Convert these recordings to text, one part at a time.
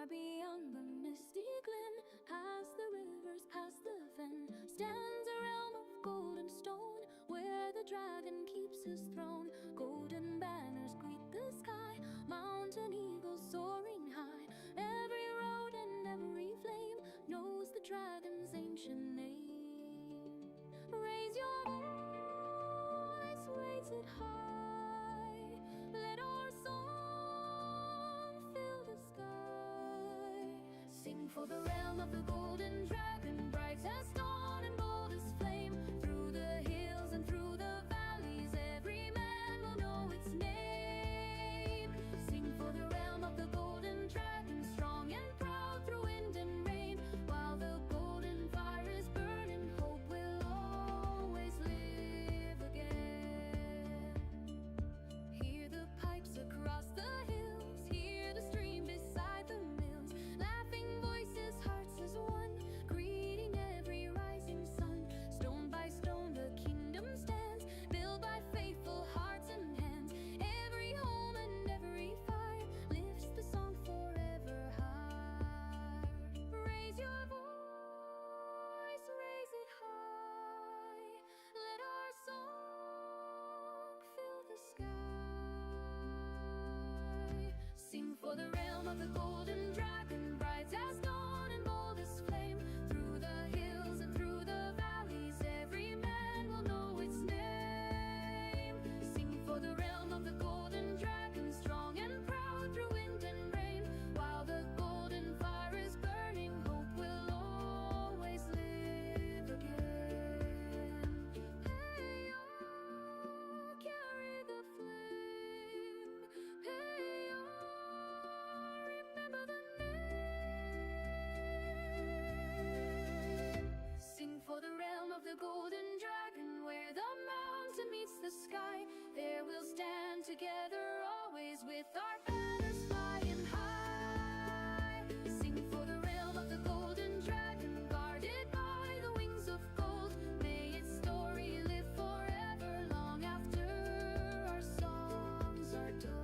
Far beyond the misty glen, past the rivers, past the fen, stands a realm of golden stone, where the dragon keeps his throne. Golden banners greet the sky, mountain eagles soaring high. Every road and every flame knows the dragon's ancient name. Raise your voice, raise it high, let our song fill the sky. Sing for the realm of the golden dragon, bright as dawn and bold as flame. Through the hills and through the valleys, every man will know its name. Sing for the realm of the golden dragon, strong and proud through wind and rain. While the golden fire is burning, hope will always live again. Hear the pipes across the hills, hear the stream beside the mills, laughing voices, hearts as one, greeting every rising sun. Stone by stone the kingdom stands, built by faithful hearts and hands. Every home and every fire lifts the song forever high. Raise your voice, raise it high, let our song fill the sky. Sing for the realm of the golden dragon, bright as dawn and bold as flame. Through the hills and through the valleys, every man will know its name. Sing for the realm of the golden dragon, strong and proud through wind and rain. While the golden fire is burning, hope will always live again. Hey, oh, carry the flame. Hey, oh, remember the name. Sing for the realm of the golden dragon, where the mountain meets the sky. There we'll stand together always, with our banners flying high. Sing for the realm of the golden dragon, guarded by the wings of gold. May its story live forever, long after our songs are told.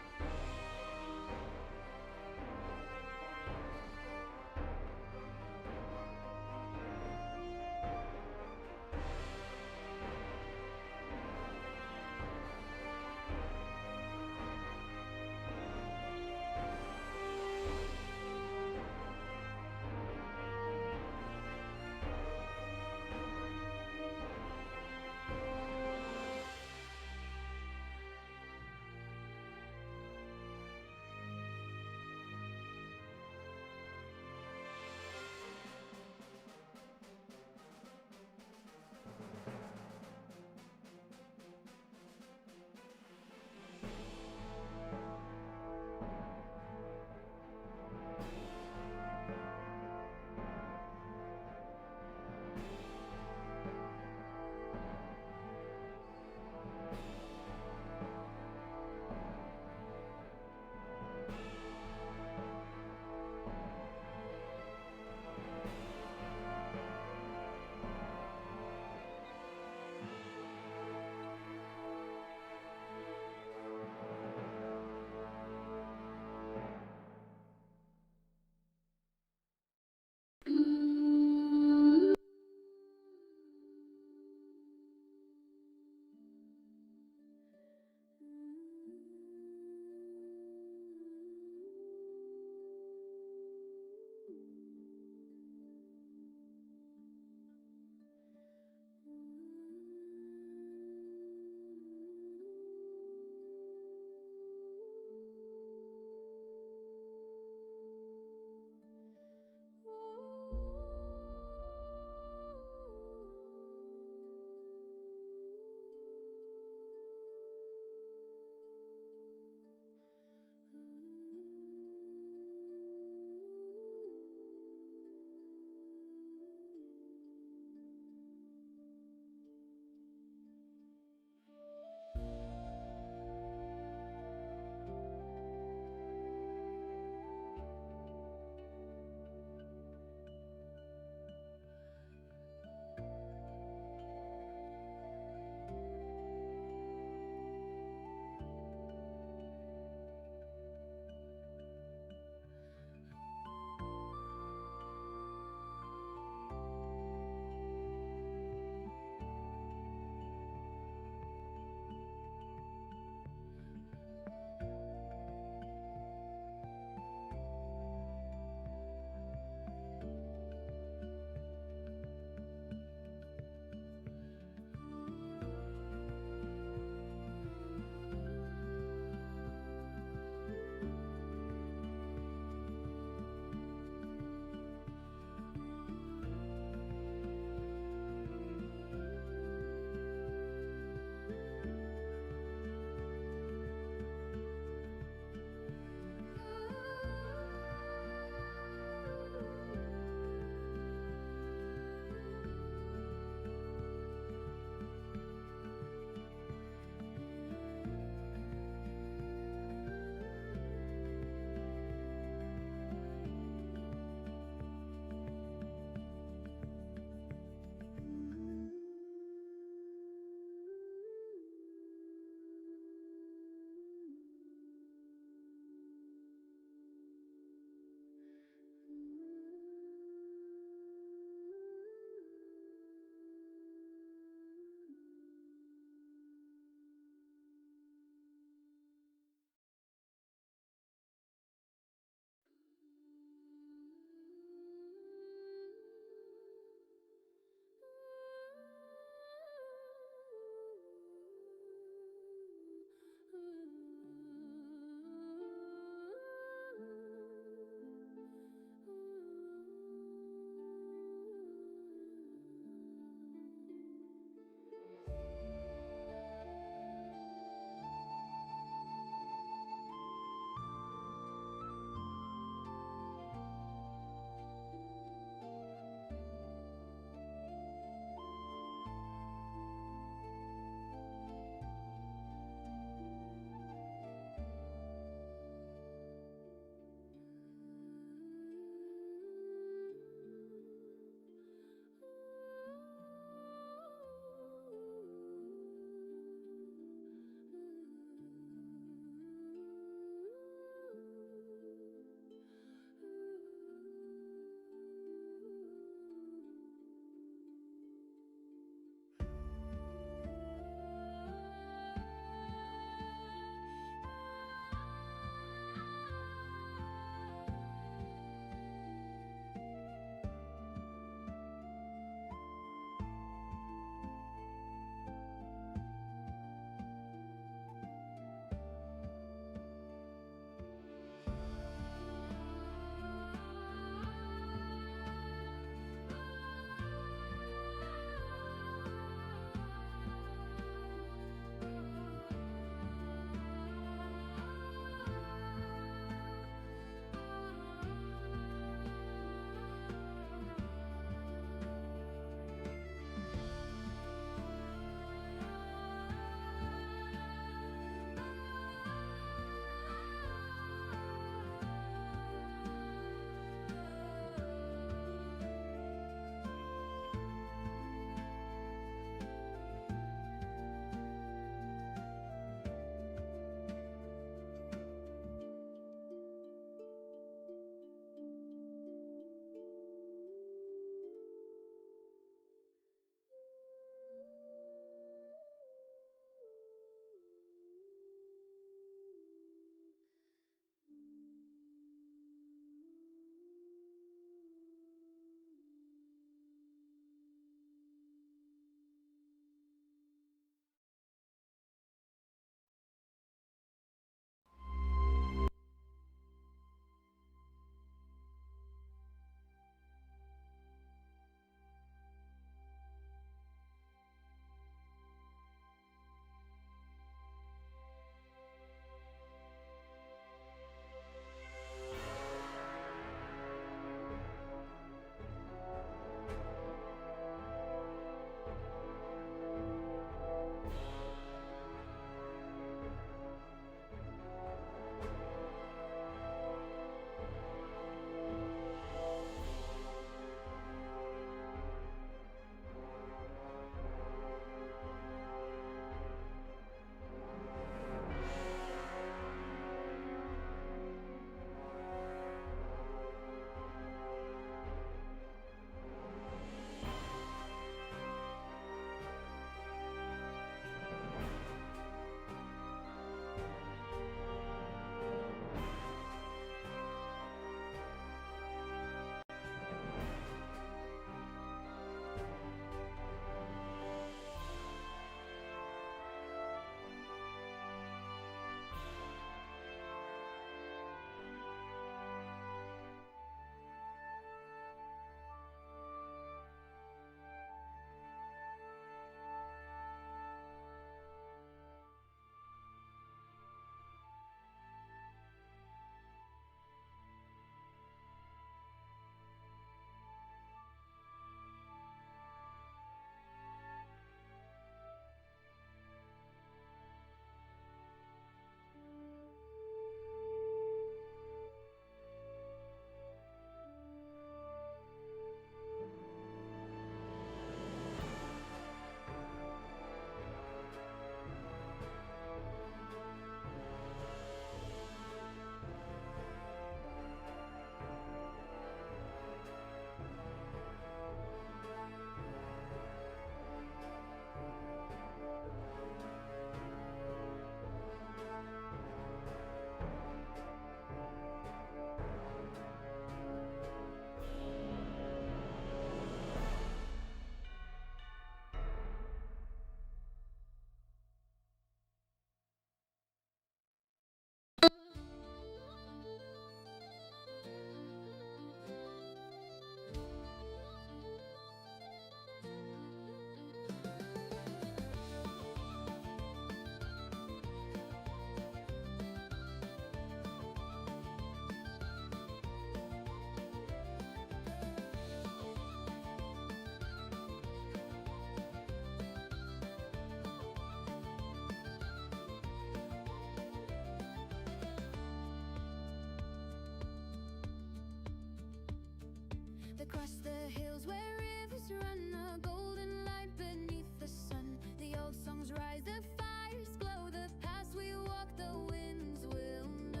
the hills where rivers run, a golden light beneath the sun. The old songs rise, the fires glow, the paths we walk, the winds will know.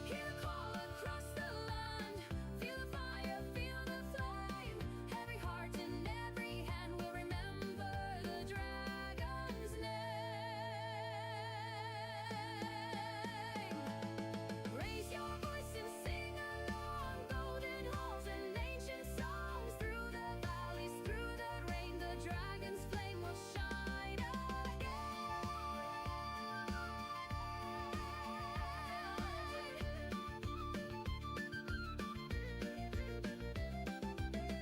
Hear the call across the land, feel the fire, feel the flame. Every heart and every hand will remember the dragon's name. Raise your voice and sing along, golden halls and ancient songs. Through the valleys, through the rain, the dragon's flame will shine again.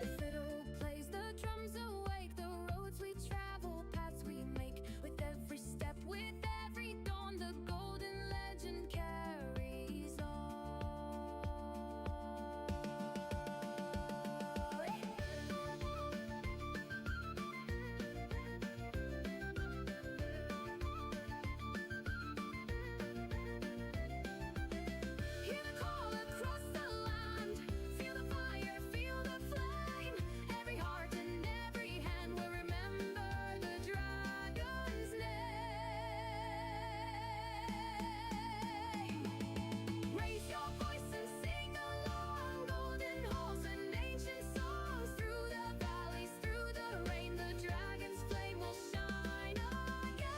The fiddle plays, the drums awake, the roads we travel, paths we make. With every step, with every dawn, the golden legend carries on. Hear the call across the land, feel the fire, feel the flame. Every heart and every hand will remember the dragon's name. Raise your voice and sing along, golden halls and ancient songs. Through the valleys, through the rain, the dragon's flame will shine again.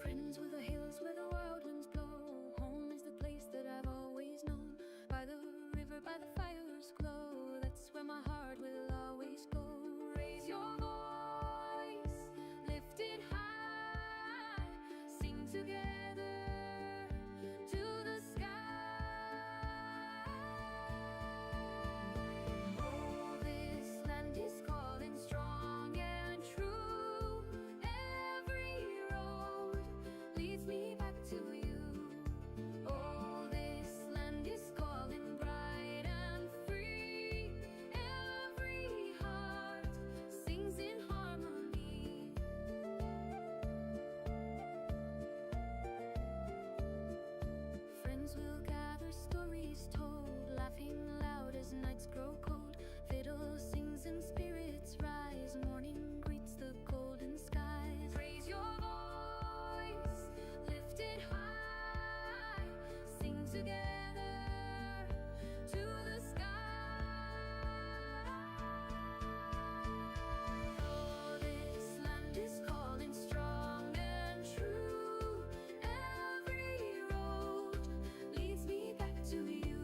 Friends with the hills where the wild winds blow. Home is the place that I've always known. By the river, by the fire's glow. That's where my heart will always go. Raise your voice, lift it high. Sing together to the sky. Oh, this land is calling strong and true. Every road leads me back to you. Oh, this land is calling bright and free. Every heart sings in harmony. Friends will gather, stories told, laughing loud as nights grow cold. Fiddle sings and spirits rise. Morning greets the golden skies. Raise your voice, lift it high. Sing together to the sky. Oh, this land is calling strong and true. Every road leads me back to you.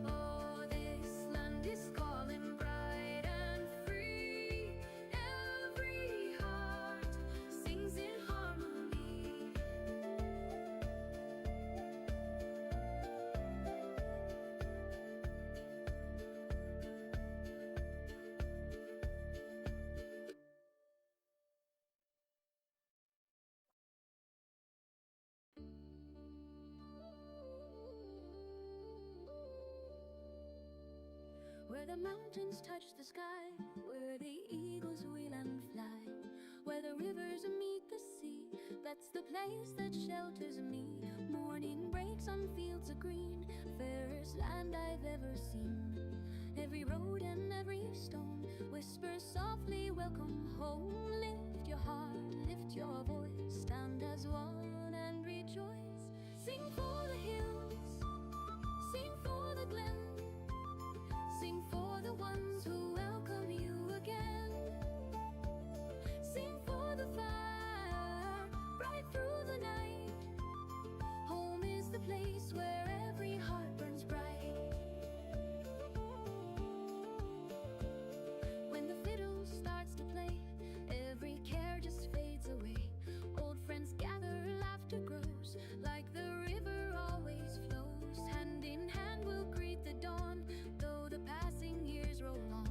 Oh, this land is calling bright and free. Every heart sings in harmony. Where the mountains touch the sky, where the eagles wheel and fly, where where the rivers meet the sea. That's the place that shelters me. Morning breaks on fields of green, fairest land I've ever seen. Every road and every stone whispers softly, welcome home. Lift your heart, lift your voice, stand as one and rejoice. Sing for the hills, sing for the glen, sing for the ones who welcome you again. Sing for the fire, bright through the night. Home is the place where every heart burns bright. When the fiddle starts to play, every care just fades away. Old friends gather, laughter grows, like the river always flows. Hand in hand we'll greet the dawn, though the passing years roll on.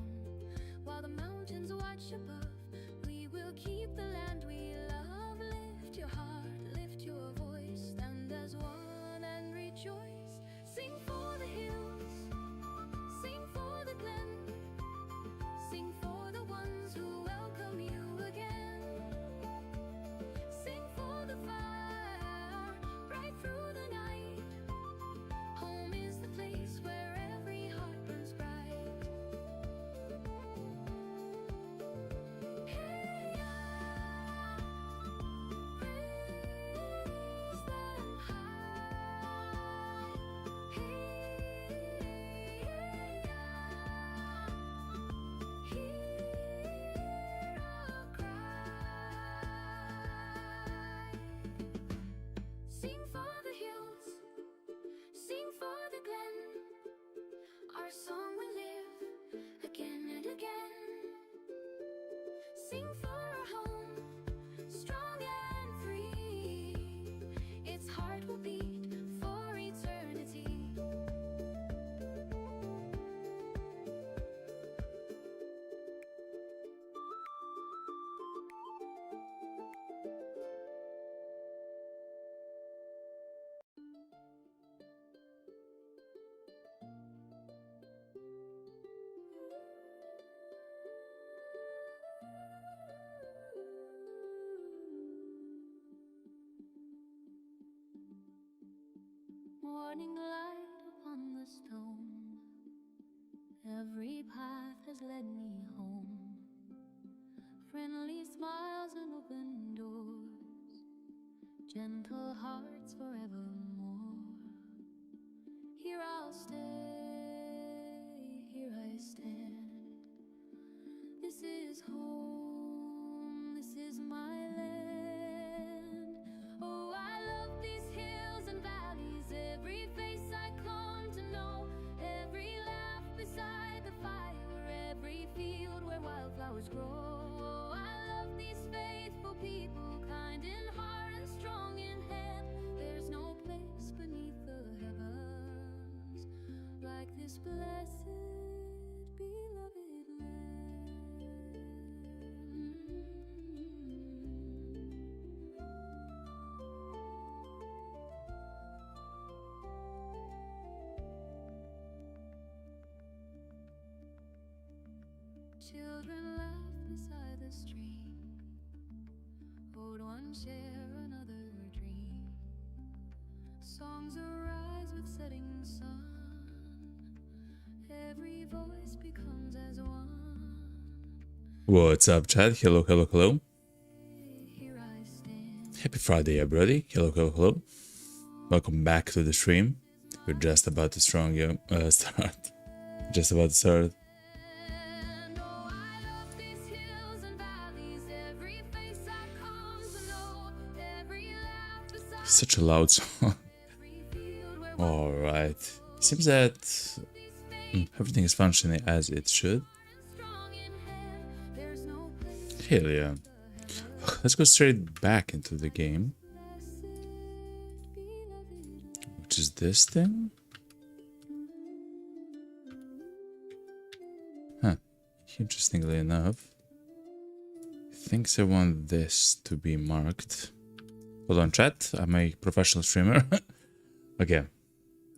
While the mountains watch above, we will keep the land we love. Lift your heart, lift your voice, stand as one and rejoice. Sing for the hills, sing for the glen, sing for the ones who welcome you again. Sing for the fire, right through the night. Home is the place where every heart burns bright. Hey, praise them high. Hey, hear our cry. Sing for the hills, sing for the glen. Our song will live again and again. Sing for our home, strong and free. Its heart will beat for eternity. Morning light upon the stone, every path has led me home. Friendly smiles and open doors, gentle hearts forevermore. Here I'll stay, here I stand. This is home, this is my land. Oh, I love these hills and valleys, every face I come to know, every laugh beside the fire, every field where wildflowers grow. Oh, I love these faithful people, kind in heart and strong in hand. There's no place beneath the heavens like this blessed, beloved land. Children laugh beside the stream, old ones share another dream. Songs arise with setting sun, every voice becomes as one. What's up, chat? Hello, hello, hello. Here I stand. Happy Friday, everybody. Hello, hello, hello. Welcome back to the stream. We're just about to start. Just about to start. Such a loud song. Alright. Seems that everything is functioning as it should. Hell yeah. Let's go straight back into the game. Which is this thing? Huh. Interestingly enough, I think I want this to be marked. Hold on, chat. I'm a professional streamer. Okay.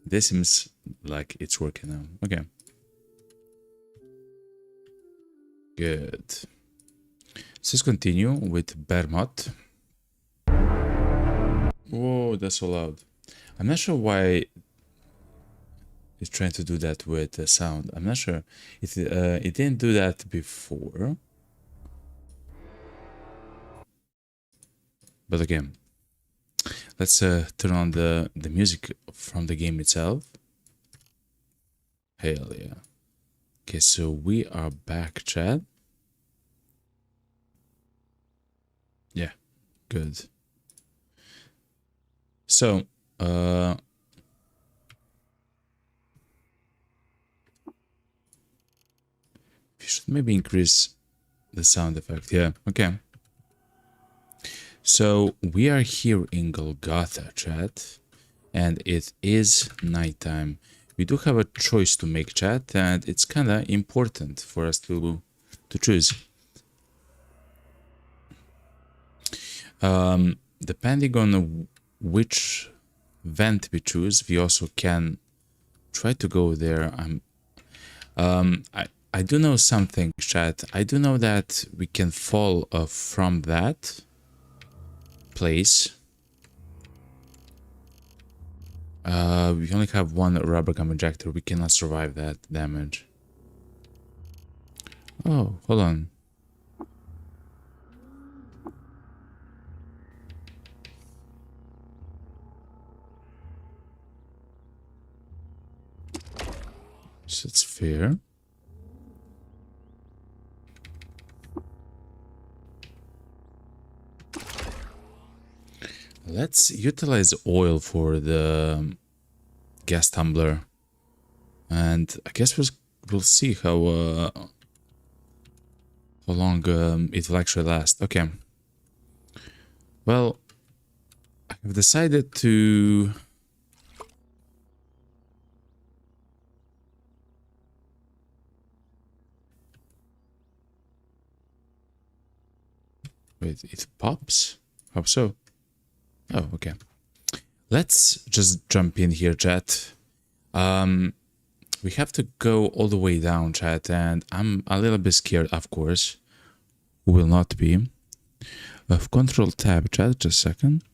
This seems like it's working now. Okay. Good. So let's continue with Bermot. Whoa, that's so loud. I'm not sure why it's trying to do that with the sound. I'm not sure. It didn't do that before. But again, let's turn on the music from the game itself. Hell yeah. Okay, so we are back, chat. Yeah, good. So, we should maybe increase the sound effect. Yeah, okay. So, we are here in Golgotha, chat, and it is nighttime. We do have a choice to make, chat, and it's kind of important for us to choose. Depending on which vent we choose, we also can try to go there. I do know something, chat. I do know that we can fall from that place. We only have one rubber gum injector. We cannot survive that damage. Oh, hold on. So it's fair. Let's utilize oil for the gas tumbler, and I guess we'll see how long it will actually last. Okay. Well, I've decided to wait. It pops? Hope so. Oh, okay. Let's just jump in here, chat. We have to go all the way down, chat, and I'm a little bit scared, of course. Who will not be? Control tab, chat, just a second.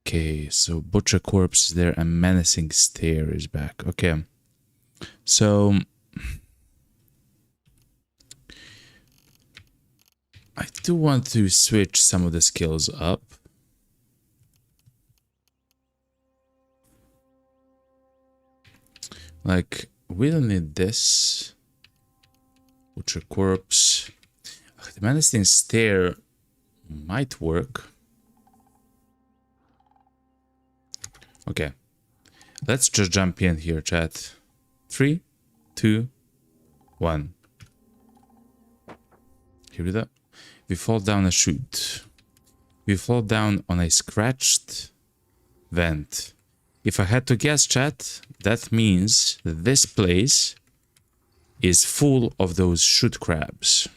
Okay, so Butcher Corpse is there and Menacing Stare is back. Okay. So I do want to switch some of the skills up. Like, we don't need this. Butcher Corpse. The Menacing Stare might work. Okay. Let's just jump in here, chat. 3, 2, 1. Here we go. We fall down a chute. We fall down on a scratched vent. If I had to guess, chat, that means that this place is full of those chute crabs.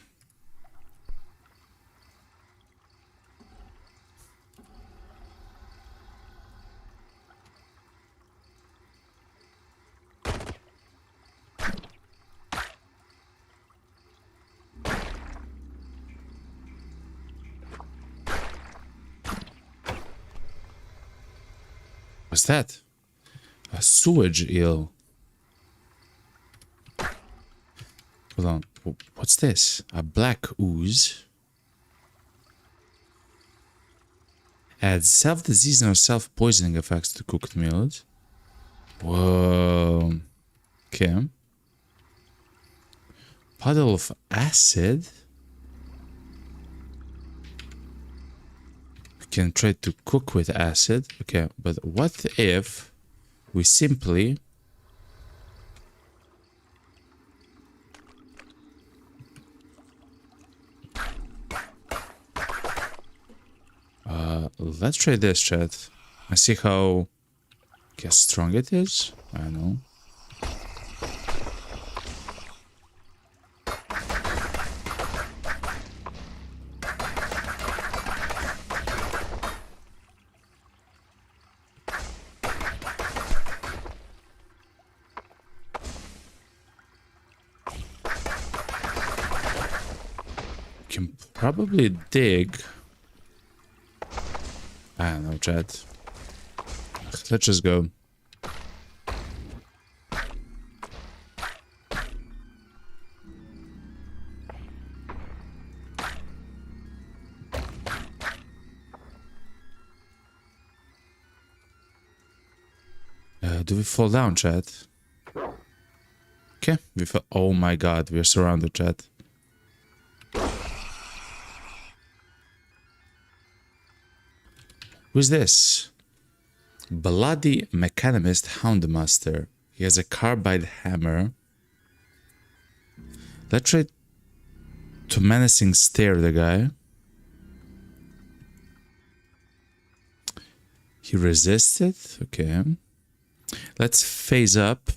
What's that? A sewage eel. Hold on. What's this? A black ooze. Adds self-diseasing or self-poisoning effects to cooked meals. Whoa. Okay. Puddle of acid. Can try to cook with acid. Okay, but what if we simply let's try this, chat, and see how strong it is. I don't know. probably dig. I don't know, chat. Let's just go. Do we fall down, chat? Okay, we fell. Oh my god, we are surrounded, chat. Who's this? Bloody Mechanist Houndmaster. He has a carbide hammer. Let's try to menacing stare the guy. He resisted. Okay. Let's phase up.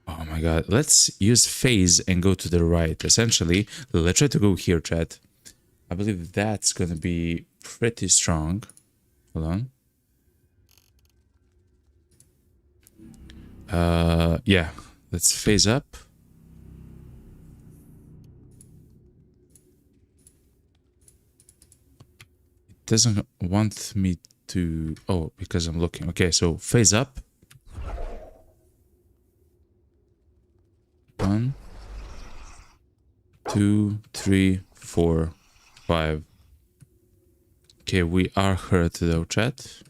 Oh my god. Let's use phase and go to the right. Essentially, let's try to go here, chat. I believe that's gonna be pretty strong. Hold on. Yeah. Let's phase up. It doesn't want me to... Oh, because I'm looking. Okay, so phase up. 1, 2, 3, 4, 5. Okay, we are hurt though, chat.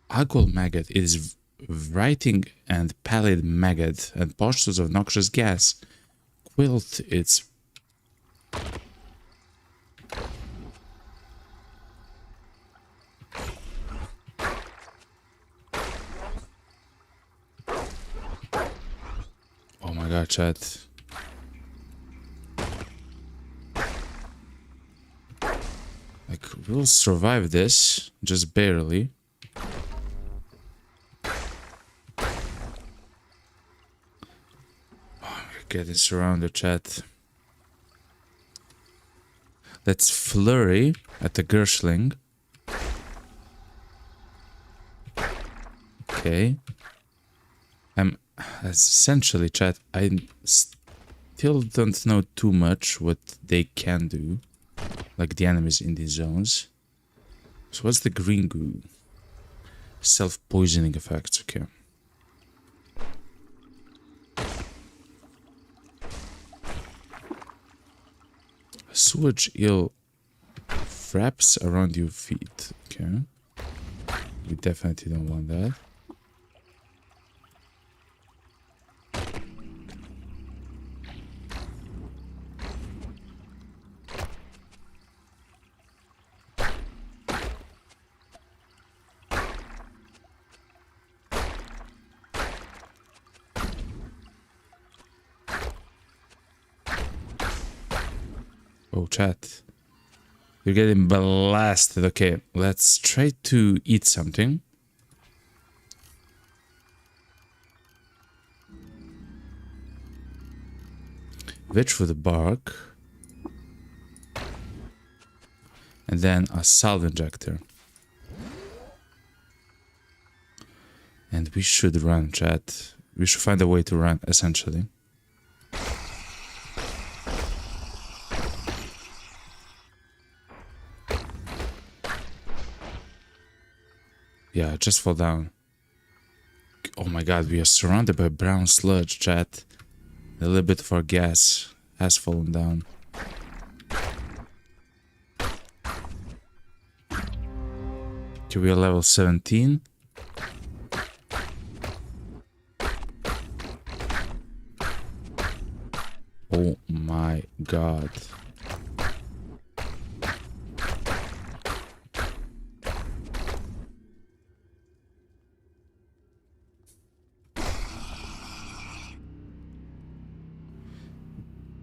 Uggle maggot is writing and pallid maggot and postures of noxious gas. Quilt its... Oh my god, chat. Like, we'll survive this, just barely. Getting surrounded, chat. Let's flurry at the Gershling. Okay. Essentially, chat, I still don't know too much what they can do. Like the enemies in these zones. So what's the green goo? Self-poisoning effects, okay. Sewage eel wraps around your feet. Okay. We definitely don't want that. Oh, chat. You're getting blasted. Okay, let's try to eat something. Witchwood bark. And then a salve injector. And we should run, chat. We should find a way to run, essentially. Yeah, just fall down. Oh my god, we are surrounded by brown sludge, chat. A little bit of our gas has fallen down. Okay, we are level 17. Oh my god.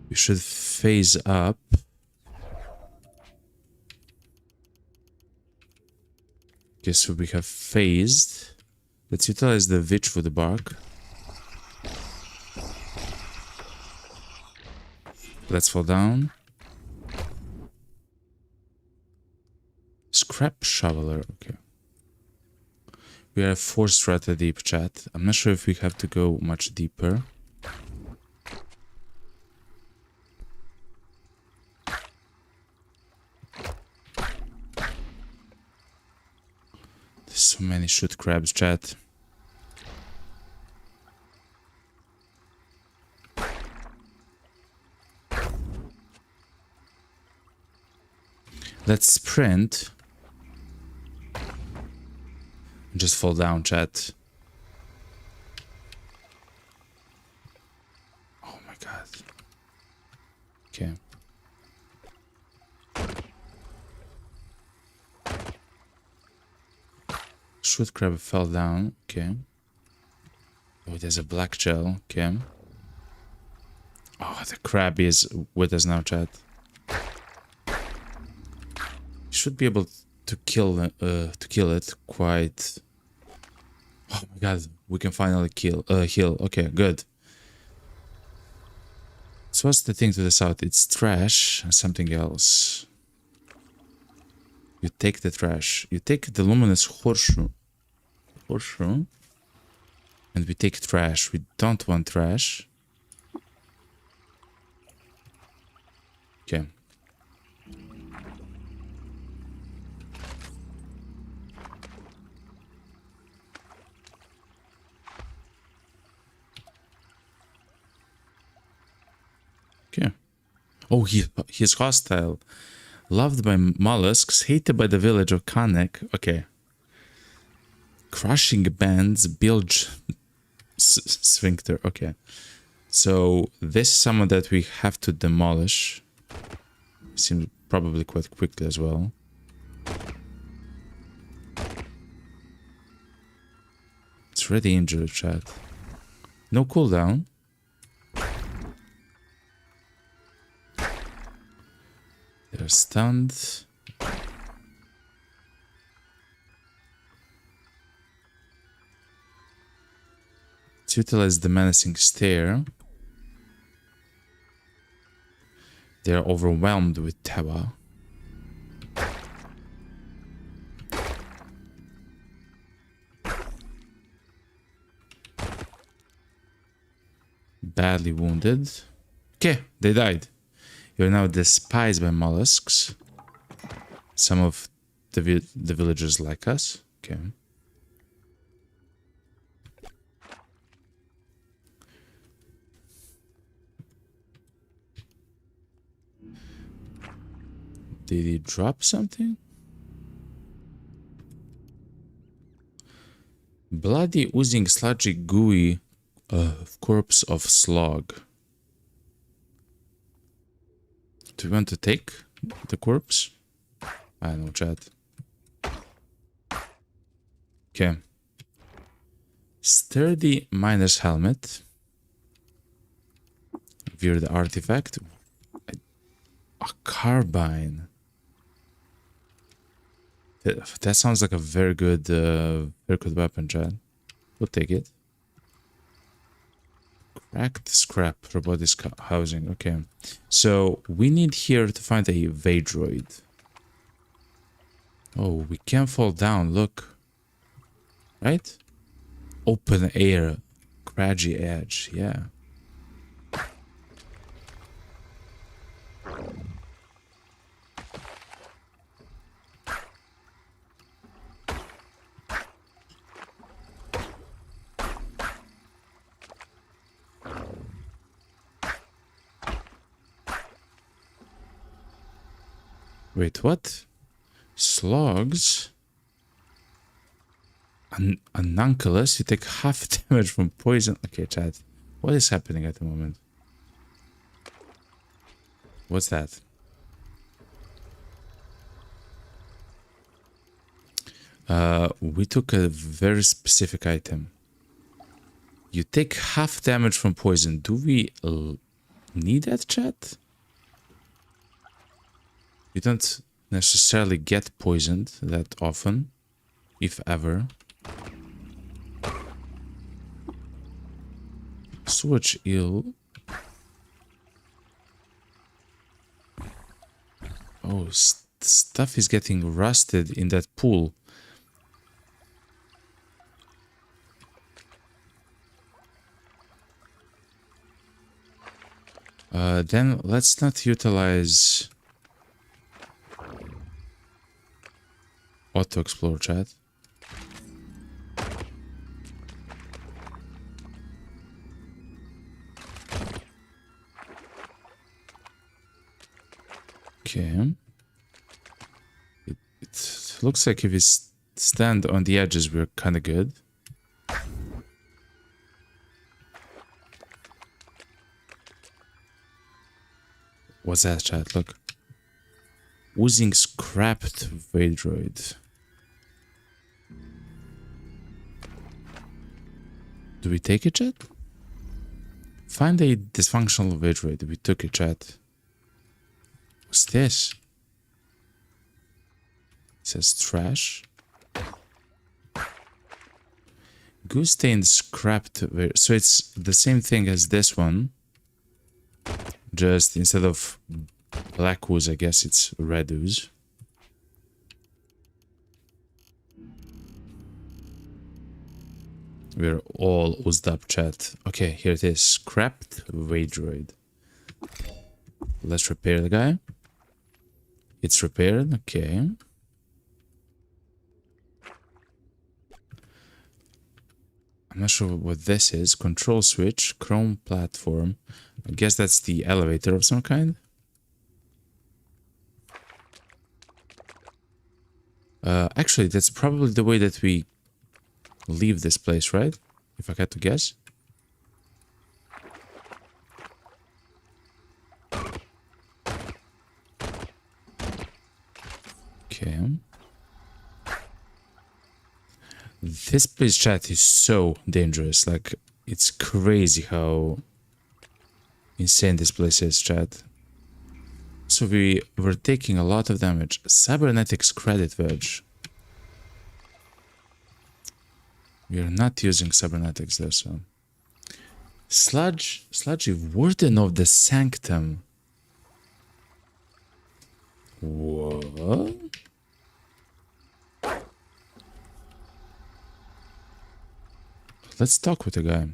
We should phase up. Okay, so we have phased. Let's utilize the Witchwood bark. Let's fall down. Scrap shoveler, okay. We are 4 strata deep, chat. I'm not sure if we have to go much deeper. There's so many shoot crabs, chat. Let's sprint. Just fall down, chat. Oh my god. Okay. Shoot crab fell down. Okay. Oh, there's a black gel. Okay. Oh, the crab is with us now, chat. Should be able to kill it quite. Oh my god, we can finally heal. Okay, good. So what's the thing to the south? It's trash and something else. You take the trash. You take the luminous horseshoe, and we take trash. We don't want trash. Okay. Okay. Oh, he's hostile. Loved by mollusks, hated by the village of Kanek. Okay. Crushing bands, bilge sphincter. Okay. So this is someone that we have to demolish. Seems probably quite quickly as well. It's already injured, chat. No cooldown. They're stunned. Let's utilize the menacing stare. They're overwhelmed with terror. Badly wounded. Okay, they died. You're now despised by mollusks. Some of the villagers like us. Okay. Did he drop something? Bloody, oozing, sludgy, gooey corpse of slog. Do you want to take the corpse? I don't know, chat. Okay. Sturdy miner's helmet. View the artifact. A carbine. That sounds like a very good weapon, chat. We'll take it. Cracked scrap robotic housing. Okay, so we need here to find a Vadroid. Oh, we can fall down. Look, right? Open air, craggy edge. Yeah. Wait, what? Slogs? Ununculus? You take half damage from poison. Okay, chat. What is happening at the moment? What's that? We took a very specific item. You take half damage from poison. Do we need that, chat? You don't necessarily get poisoned that often, if ever. Switch ill. Oh, stuff is getting rusted in that pool. Then let's not utilize auto explore chat. Okay. It looks like if we stand on the edges, we're kind of good. What's that, chat? Look. Oozing scrapped Vadroid. Do we take it, chat? Find a dysfunctional Vadroid. We took it, chat. What's this? It says trash. Goose stained scrapped. So it's the same thing as this one. Just instead of black ooze, I guess it's red ooze. We're all oozed up, chat. Okay, here it is. Scrapped Vadroid. Let's repair the guy. It's repaired. Okay. I'm not sure what this is. Control switch, chrome platform. I guess that's the elevator of some kind. Actually, that's probably the way that we leave this place, right? If I had to guess. Okay. This place, chat, is so dangerous. Like, it's crazy how insane this place is, chat. So we were taking a lot of damage. Cybernetics credit wedge. We are not using cybernetics there, so. Sludgy Warden of the Sanctum. What? Let's talk with the guy.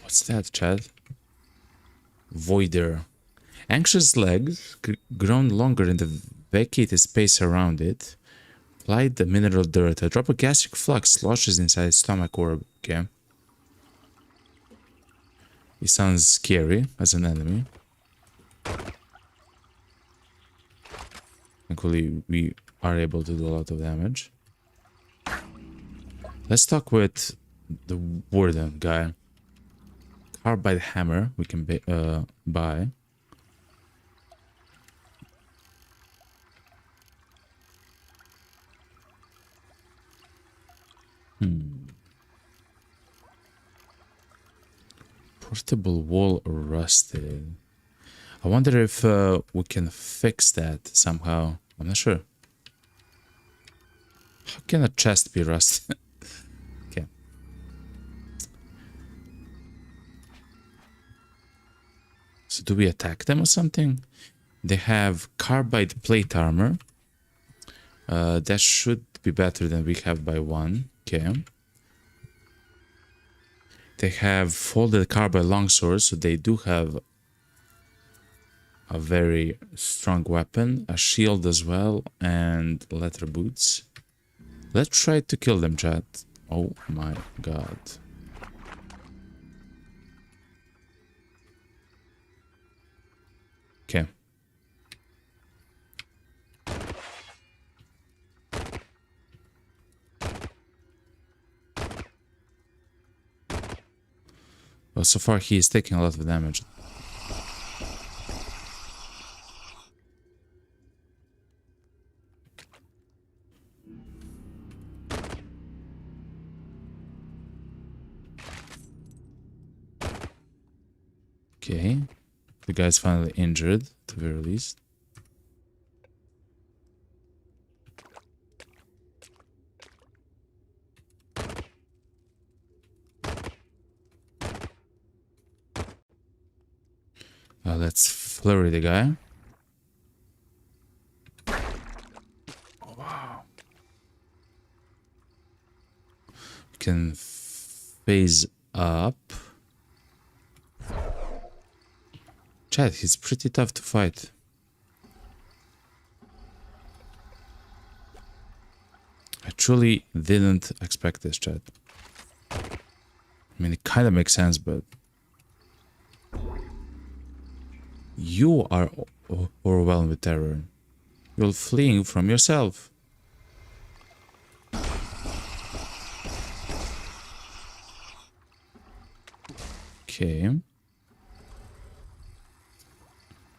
What's that, Chad? Voider. Anxious legs, grown longer in the vacated space around it. Applied the mineral dirt. A drop of gastric flux sloshes inside his stomach orb. Okay. He sounds scary as an enemy. Thankfully, we are able to do a lot of damage. Let's talk with the warden guy. Carbide hammer we can buy. Portable wall rusted. I wonder if we can fix that somehow. I'm not sure. How can a chest be rusted? Okay. So do we attack them or something? They have carbide plate armor. That should be better than we have by one. Okay. They have folded carbide longsword, so they do have a very strong weapon, a shield as well, and leather boots. Let's try to kill them, chat. Oh my god. Okay. Well, so far he is taking a lot of damage. Okay, the guy's finally injured, at the very least. Let's flurry the guy. Oh, wow. We can phase up. Chat, he's pretty tough to fight. I truly didn't expect this, chat. I mean, it kind of makes sense, but... You are overwhelmed with terror. You're fleeing from yourself. Okay.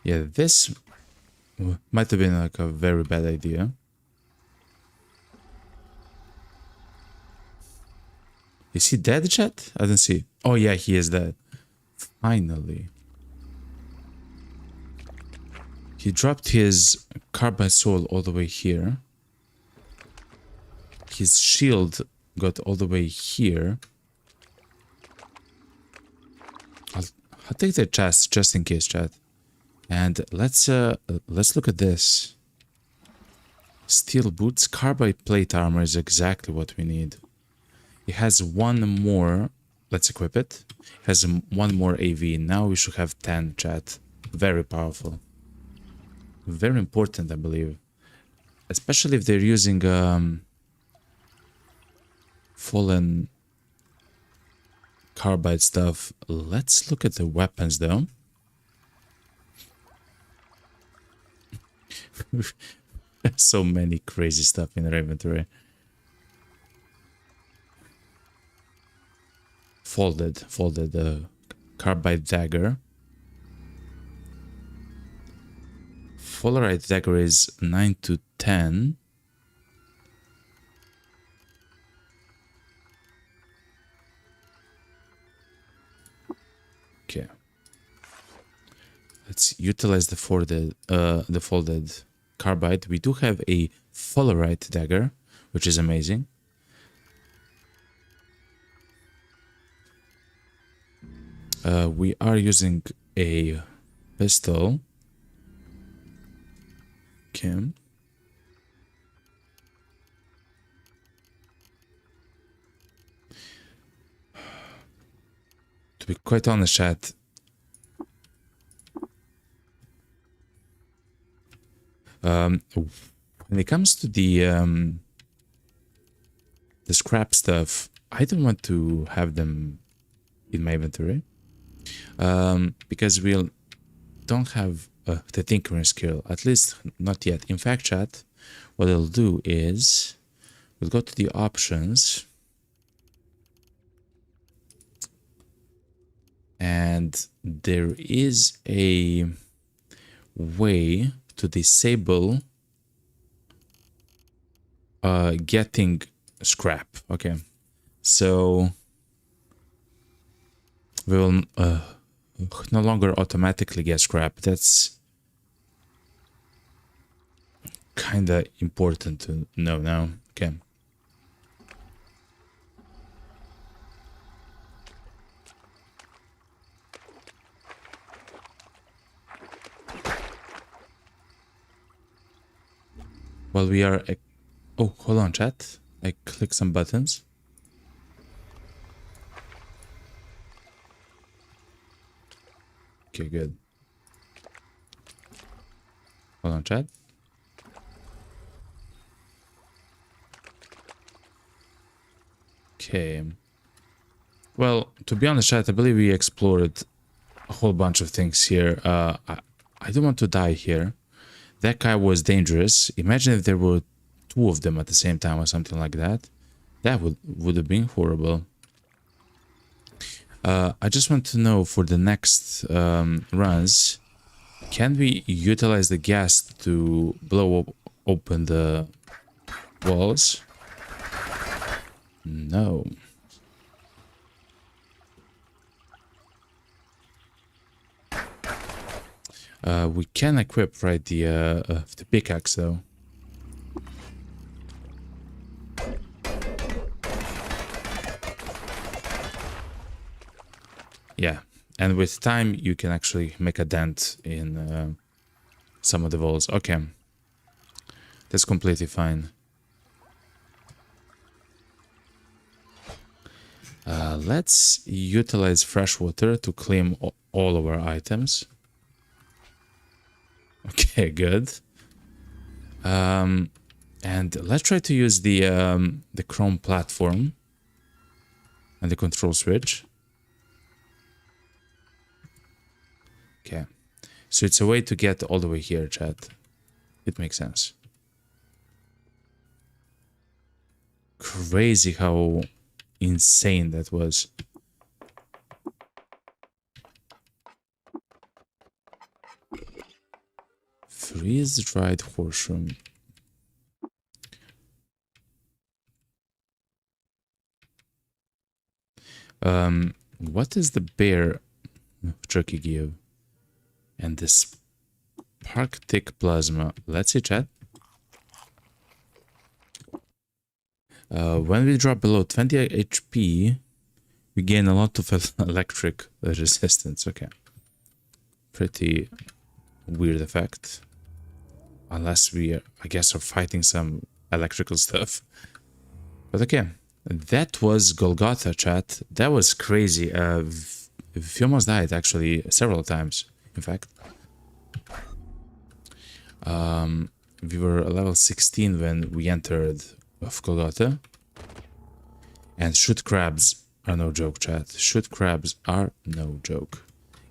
Yeah, this might have been like a very bad idea. Is he dead, chat? I didn't see. Oh yeah, he is dead. Finally. He dropped his carbide soul all the way here. His shield got all the way here. I'll take the chest just in case, chat. And let's look at this. Steel boots, carbide plate armor is exactly what we need. It has one more. Let's equip it. It has one more AV. Now we should have 10, chat. Very powerful. Very important, I believe. Especially if they're using fallen carbide stuff. Let's look at the weapons though. So many crazy stuff in our inventory. Folded carbide dagger. Polarized dagger is 9 to 10. Okay. Let's utilize the folded carbide. We do have a Polarized dagger, which is amazing. We are using a pistol. Okay. To be quite honest, chat, when it comes to the scrap stuff, I don't want to have them in my inventory, because we don't have the tinkering skill, at least not yet. In fact, chat, what I'll do is we'll go to the options and there is a way to disable getting scrap. Okay, so we will no longer automatically get scrap. That's kind of important to know now. Okay. While we are... Oh, hold on, chat. I click some buttons. Okay, good. Hold on, chat. Okay. Well, to be honest, chat, I believe we explored a whole bunch of things here. I don't want to die here. That guy was dangerous. Imagine if there were two of them at the same time or something like that. That would have been horrible. I just want to know for the next runs, can we utilize the gas to blow open the walls? No. We can equip, right, the pickaxe though. Yeah, and with time you can actually make a dent in some of the walls. Okay, that's completely fine. Let's utilize fresh water to claim all of our items. Okay, good. And let's try to use the Chrome platform and the control switch. Okay, so it's a way to get all the way here, chat. It makes sense. Crazy how insane that was. Freeze-dried horseshoe. What is the bear jerky give? And this Arctic plasma. Let's see, chat. When we drop below 20 HP, we gain a lot of electric resistance. Okay. Pretty weird effect. Unless we, I guess, are fighting some electrical stuff. But okay. That was Golgotha, chat. That was crazy. We almost died, actually, several times, in fact. We were level 16 when we entered of Golgotha. And shoot crabs are no joke, chat. Shoot crabs are no joke.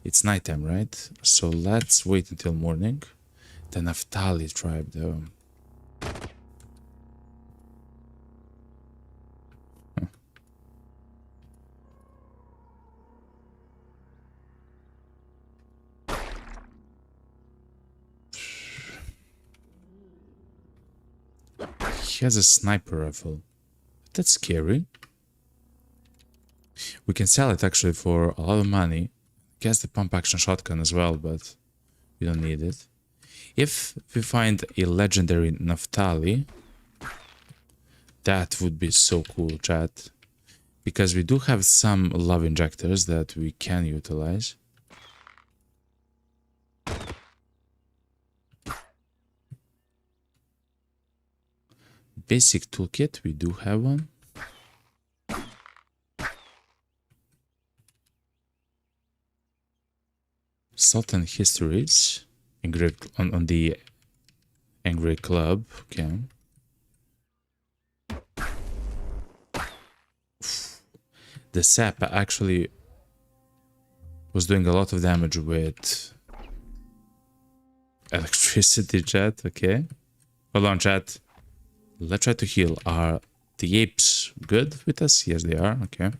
It's nighttime, right? So let's wait until morning. The Naphtali tribe, though. He has a sniper rifle. That's scary. We can sell it actually for a lot of money. Guess the pump action shotgun as well, but we don't need it. If we find a legendary Naphtali, that would be so cool, chat. Because we do have some love injectors that we can utilize. Basic toolkit, we do have one. Sultan histories engraved on the Angry Club. Okay. The sap actually was doing a lot of damage with electricity, chat. Okay. Hold on, chat. Let's try to heal. Are the apes good with us? Yes, they are. Okay.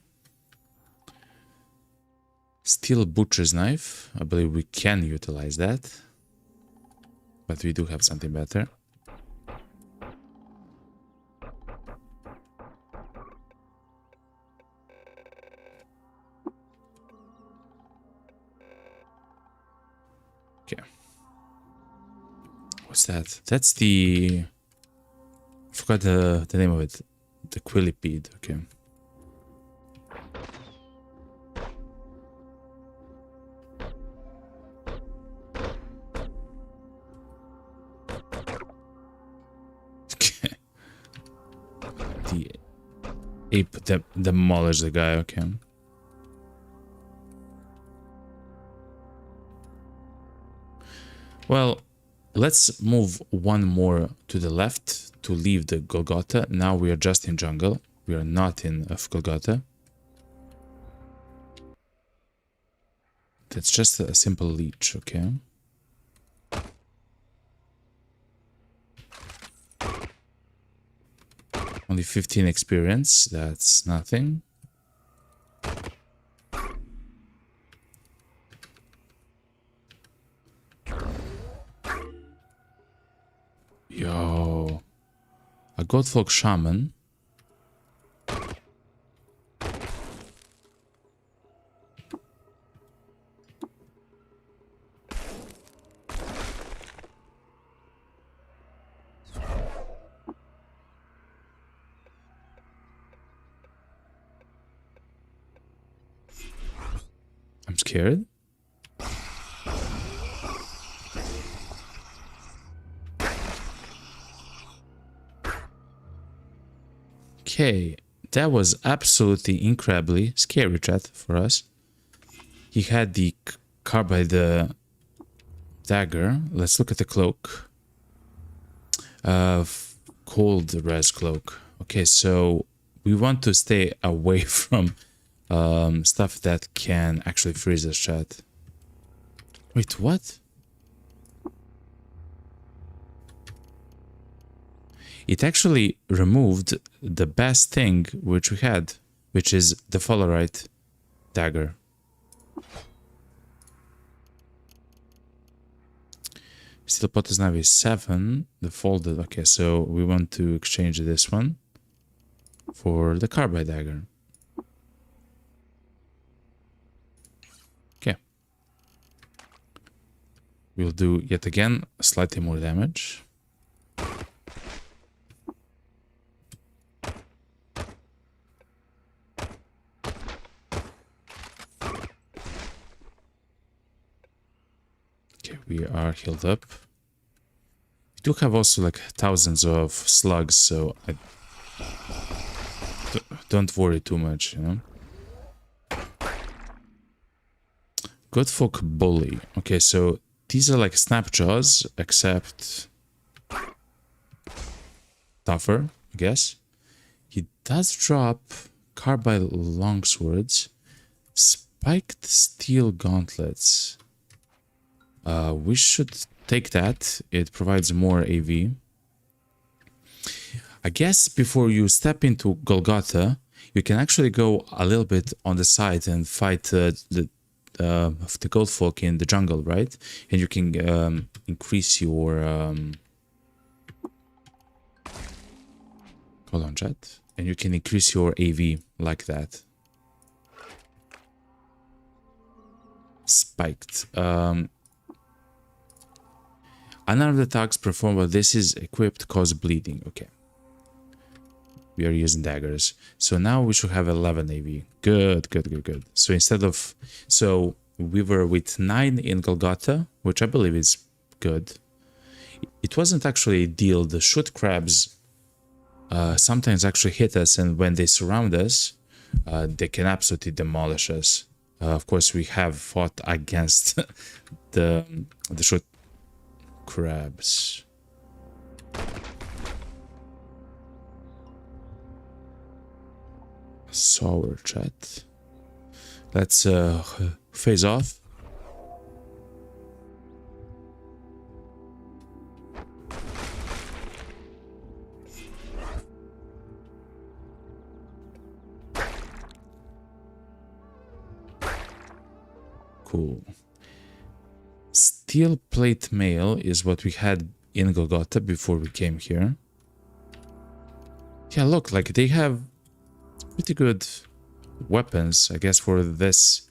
Steel butcher's knife. I believe we can utilize that. But we do have something better. Okay. What's that? That's the... I forgot the name of it. The quillipede. Okay. The ape demolished the guy. Okay. Well, let's move one more to the left to leave the Golgotha. Now we are just in jungle. We are not in Golgotha. That's just a simple leech, okay? Only 15 experience, that's nothing. Yo, a Godfolk shaman. I'm scared. Okay, That was absolutely incredibly scary, chat, for us. He had the carbide dagger. Let's look at the cloak. Cold res cloak. Okay, so we want to stay away from stuff that can actually freeze us, chat. Wait, what? It actually removed the best thing which we had, which is the Folorite dagger. Steel Potter's Knife is 7, the folded. Okay, so we want to exchange this one for the Carbide dagger. Okay. We'll do yet again slightly more damage. Okay, we are healed up. We do have also like thousands of slugs, so don't worry too much, you know. Good folk bully. Okay, so these are like snapjaws, except tougher, I guess. He does drop carbide longswords, spiked steel gauntlets. We should take that. It provides more AV. I guess before you step into Golgotha, you can actually go a little bit on the side and fight the gold folk in the jungle, right? And you can increase your hold on, chat. And you can increase your AV like that. Spiked. Unarmed attacks performed while this is equipped cause bleeding. Okay. We are using daggers. So now we should have 11 AV. Good, good, good, good. So instead of... So we were with 9 in Golgotha, which I believe is good. It wasn't actually a deal. The shoot crabs sometimes actually hit us, and when they surround us, they can absolutely demolish us. Of course, we have fought against the shoot crabs. Sour, chat. Let's phase off. Cool. Steel plate mail is what we had in Golgotha before we came here. Yeah, look, like they have pretty good weapons, I guess, for this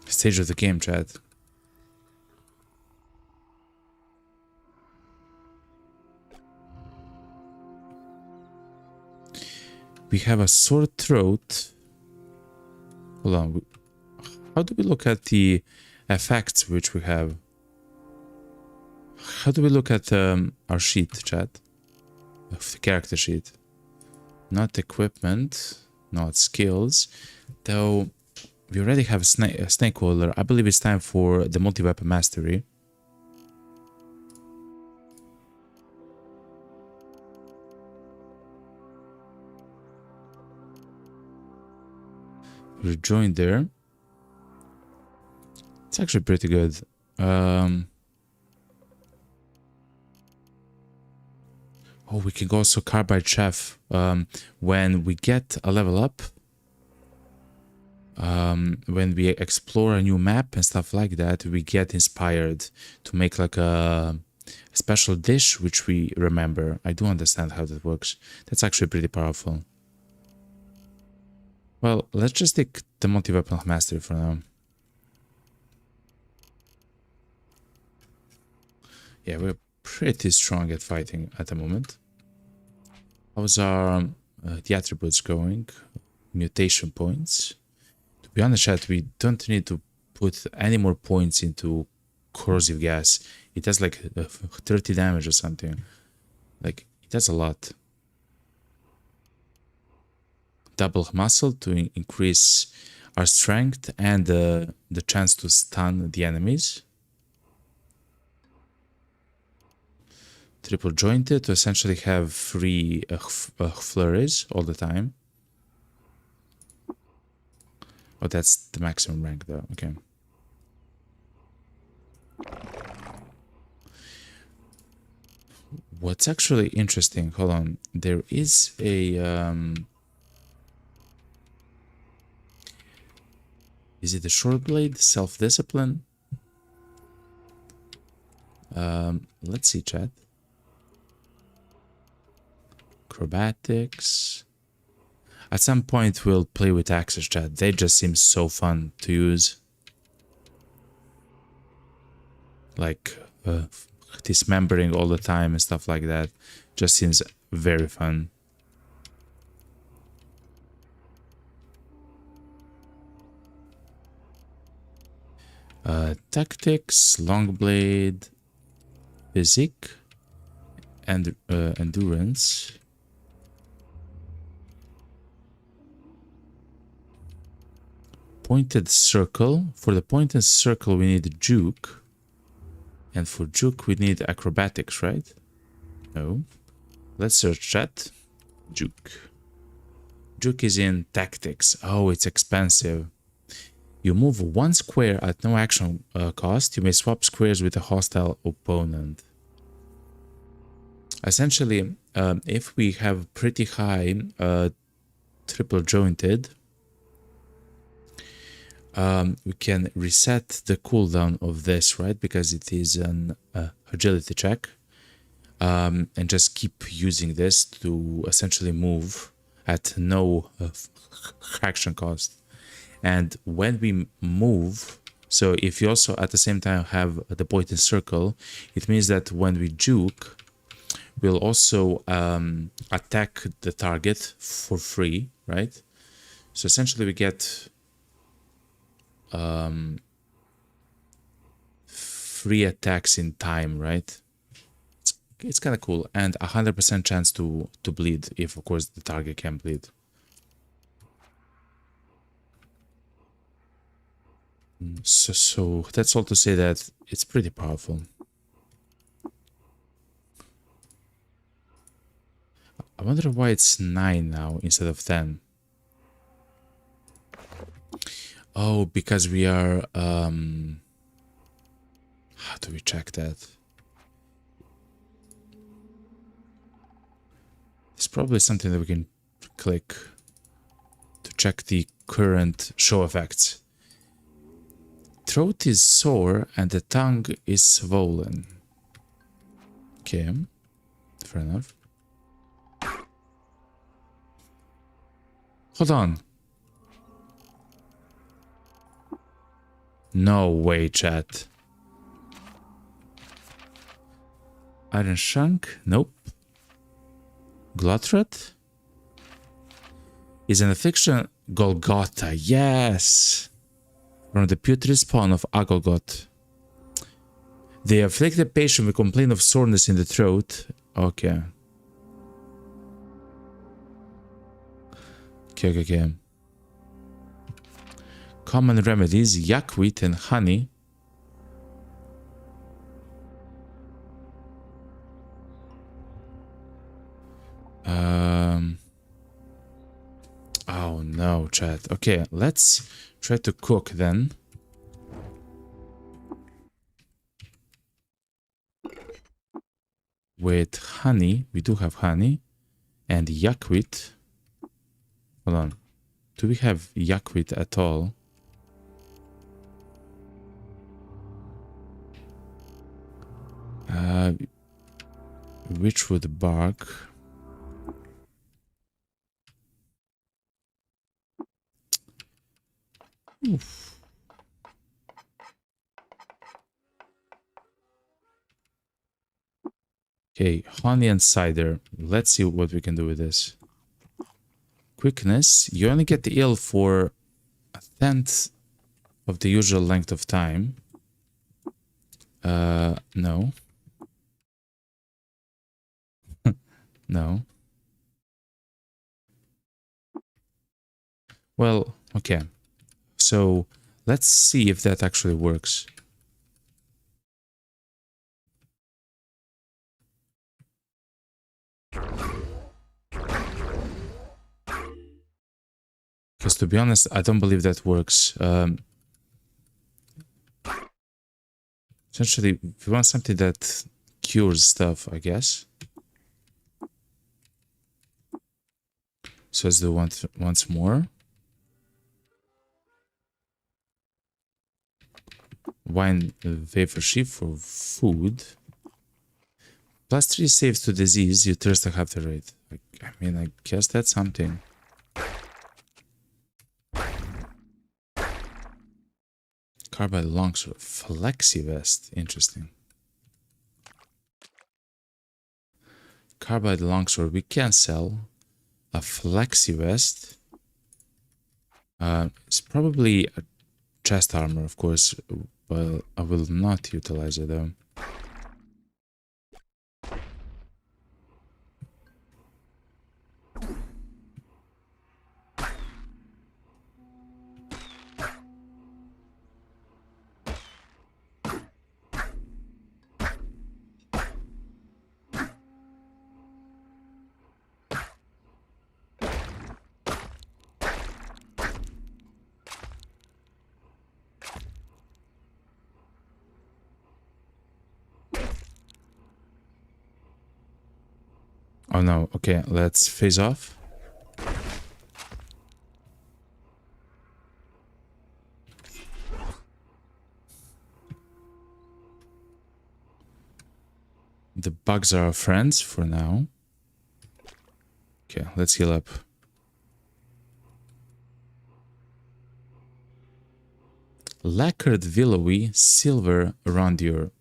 stage of the game, chat. We have a sore throat. Hold on. How do we look at the effects which we have? How do we look at our sheet, chat? Of the character sheet. Not equipment, not skills. Though we already have a snake holder. I believe it's time for the multi-weapon mastery. Rejoin there. It's actually pretty good. Oh, we can go also Carbide Chef. When we get a level up, when we explore a new map and stuff like that, we get inspired to make like a special dish which we remember. I do understand how that works. That's actually pretty powerful. Well, let's just take the multi-weapon mastery for now. Yeah, we're pretty strong at fighting at the moment. How's our the attributes going? Mutation points. To be honest, chat, we don't need to put any more points into corrosive gas. It does like 30 damage or something. Like, it does a lot. double muscle to increase our strength and the chance to stun the enemies. Triple jointed to essentially have 3 flurries all the time. Oh, that's the maximum rank though. Okay. What's actually interesting, hold on, there is a is it a short blade? Self-discipline? Let's see, chat. Acrobatics. At some point we'll play with axes, chat. They just seem so fun to use. Like dismembering all the time and stuff like that. Just seems very fun. Tactics, long blade, physique, and endurance. Pointed circle. For the pointed circle we need juke. And for juke we need acrobatics, right? No. Let's search chat. Juke. Juke is in tactics. Oh, it's expensive. You move 1 square at no action cost. You may swap squares with a hostile opponent. Essentially, if we have pretty high triple jointed, we can reset the cooldown of this, right? Because it is an agility check. And just keep using this to essentially move at no action cost. And when we move, so if you also at the same time have the pointed circle, it means that when we juke, we'll also attack the target for free, right? So essentially we get free attacks in time, right? It's kind of cool, and 100% chance to bleed if, of course, the target can bleed. So that's all to say that it's pretty powerful. I wonder why it's 9 now instead of 10. Oh, because we are... how do we check that? It's probably something that we can click to check the current show effects. Throat is sore and the tongue is swollen. Okay, fair enough. Hold on. No way, chat. Iron Shank? Nope. Glotrot? Is an affliction. Golgotha, yes! From the putrid spawn of Golgotha. They afflict the patient with complaint of soreness in the throat. Okay. Okay. Common remedies, yakwit and honey. Oh no, chat. Okay, let's try to cook then. With honey, we do have honey. And yakwit. Hold on. Do we have yakwit at all? Witchwood bark. Oof. Okay, honey and cider. Let's see what we can do with this. Quickness. You only get the ill for 1/10 of the usual length of time. No. No. Well, okay. So let's see if that actually works. Because to be honest, I don't believe that works. Essentially, we want something that cures stuff, I guess. So let's do once more. Wine wafer sheep for food. +3 saves to disease, you thirst a half the rate. I mean, I guess that's something. Carbide longsword, flexi vest, interesting. Carbide longsword, we can sell. A flexi vest. It's probably a chest armor, of course, but I will not utilize it though. Oh no, okay, let's phase off. The bugs are our friends for now. Okay, let's heal up. Lacquered willowy silver around your...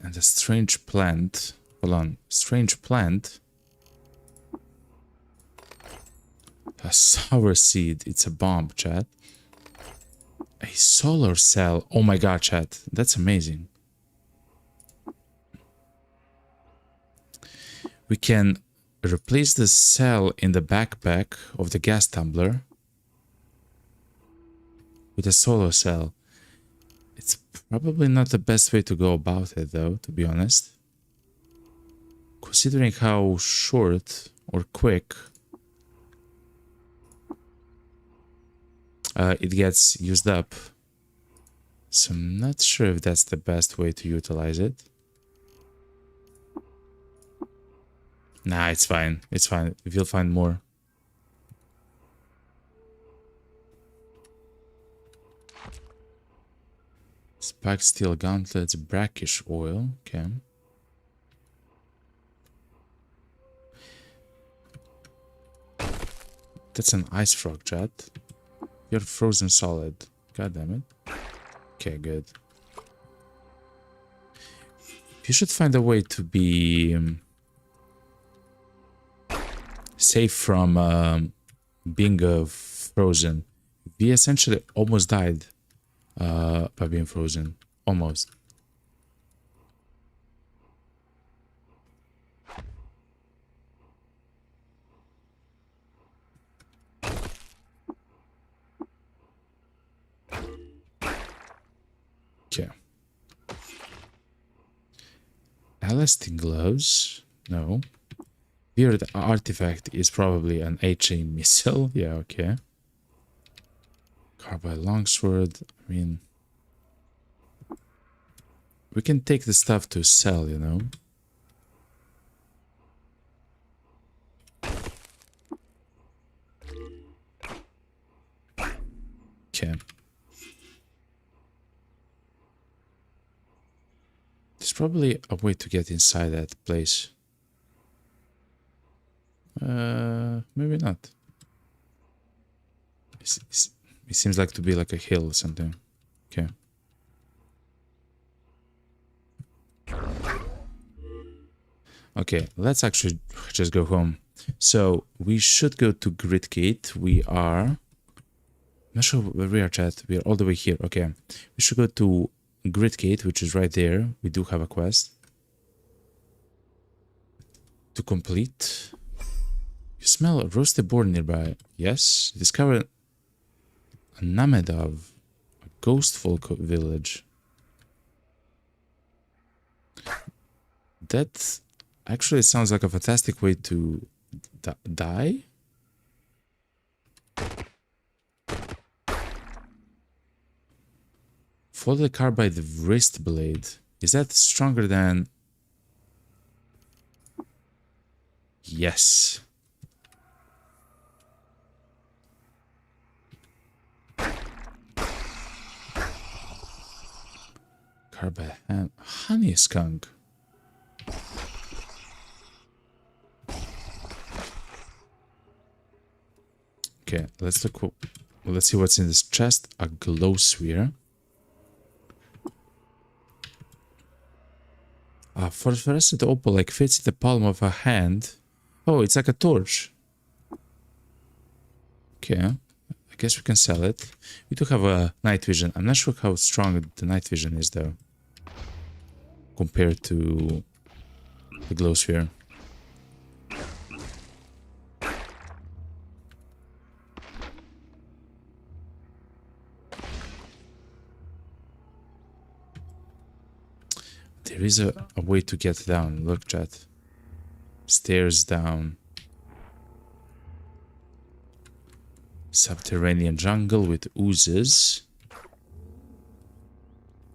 And a strange plant. Hold on, strange plant. A sour seed, it's a bomb, chat. A solar cell, oh my god, chat, that's amazing. We can replace the cell in the backpack of the gas tumbler with a solar cell. It's probably not the best way to go about it though, to be honest. Considering how short or quick it gets used up. So I'm not sure if that's the best way to utilize it. Nah, it's fine. It's fine. We'll find more. Spike steel gauntlets, brackish oil. Okay. That's an ice frog, chat. You're frozen solid. God damn it. Okay, good. You should find a way to be safe from being frozen. We essentially almost died by being frozen. Almost. Okay. Elastic gloves? No. Weird artifact is probably an HE missile. Yeah, okay. Carbide longsword. I mean, we can take the stuff to sell, you know. Okay. There's probably a way to get inside that place. Maybe not. It seems like to be like a hill or something. Okay. Okay, let's actually just go home. So we should go to Grid Gate. We are... I'm not sure where we are, chat. We are all the way here. Okay. We should go to Grid Gate, which is right there. We do have a quest to complete. You smell a roasted board nearby. Yes. Discover A Namedov. A ghostful village. That actually sounds like a fantastic way to die. Follow the car by the wrist blade. Is that stronger than... Yes. Car by hand. Honey skunk. Okay, let's look. Let's see what's in this chest. A glow sphere. A phosphorescent opal like fits in the palm of a hand. Oh, it's like a torch. Okay, I guess we can sell it. We do have a night vision. I'm not sure how strong the night vision is though, compared to the glow sphere. There is a way to get down. Look, chat. Stairs down. Subterranean jungle with oozes.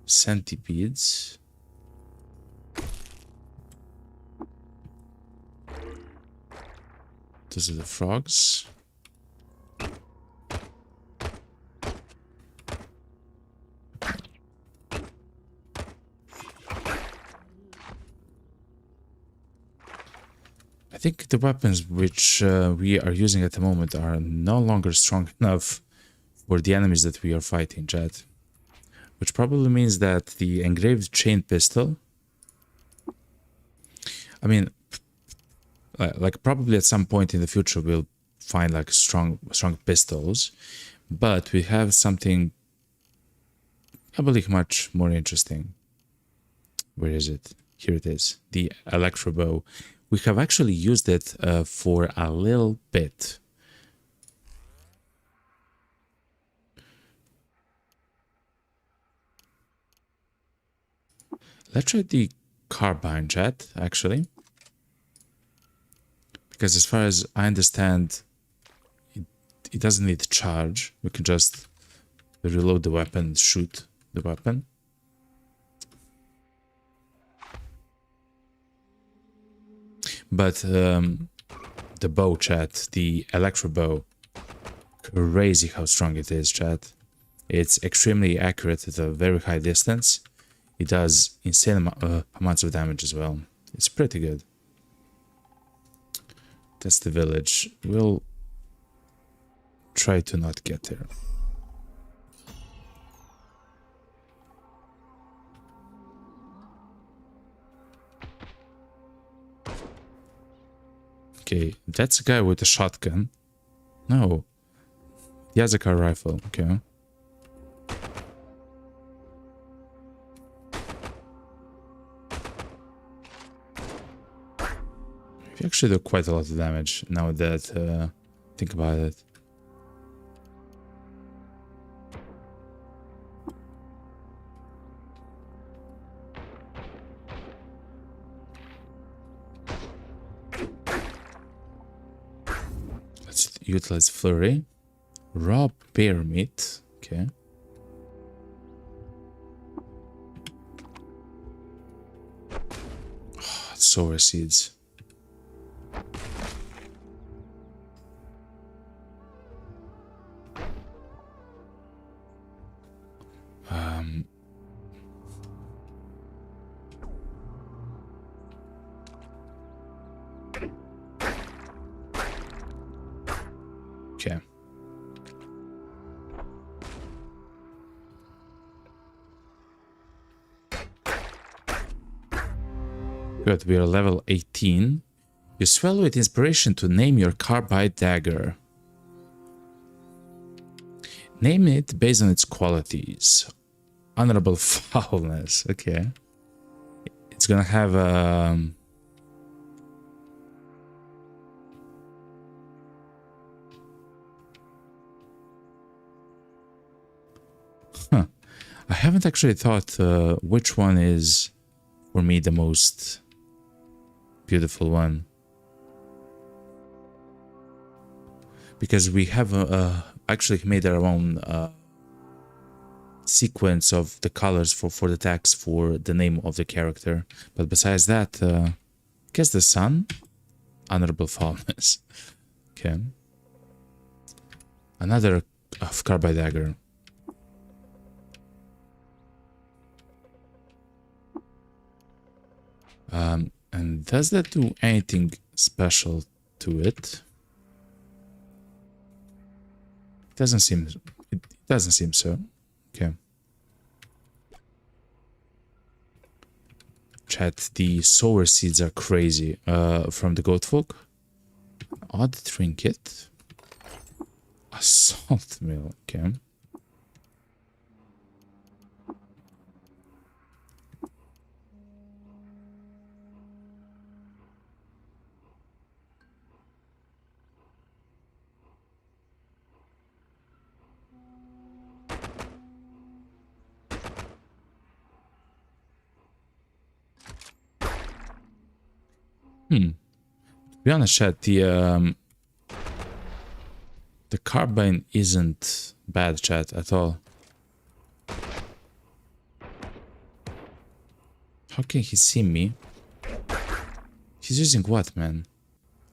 Centipedes. Those are the frogs. I think the weapons which we are using at the moment are no longer strong enough for the enemies that we are fighting, chat. Which probably means that the engraved chain pistol... I mean, like probably at some point in the future we'll find like strong pistols. But we have something, I believe, much more interesting. Where is it? Here it is. The electro bow. We have actually used it for a little bit. Let's try the carbine, chat, actually. Because as far as I understand, it doesn't need charge. We can just reload the weapon and shoot the weapon. But the bow, chat, the electro bow, crazy how strong it is, chat. It's extremely accurate at a very high distance. It does insane amounts of damage as well. It's pretty good. That's the village. We'll try to not get there. Okay, that's a guy with a shotgun. No. He has a car rifle, okay. We actually do quite a lot of damage now that think about it. Let's utilize flurry. Raw bear meat, okay. Oh, sour seeds. Okay. Good, we are level 18. You swell with inspiration to name your carbide dagger. Name it based on its qualities. Honorable foulness, okay. It's gonna have I haven't actually thought which one is, for me, the most beautiful one. Because we have actually made our own sequence of the colors for the text for the name of the character. But besides that, I guess the sun, honorable fallness. Okay. Another carbide dagger. And does that do anything special to it? It doesn't seem so. Okay. Chat, the sower seeds are crazy. From the goat folk. Odd trinket. A salt mill. Okay. To be honest, chat, the carbine isn't bad, chat, at all. How can he see me? He's using what, man?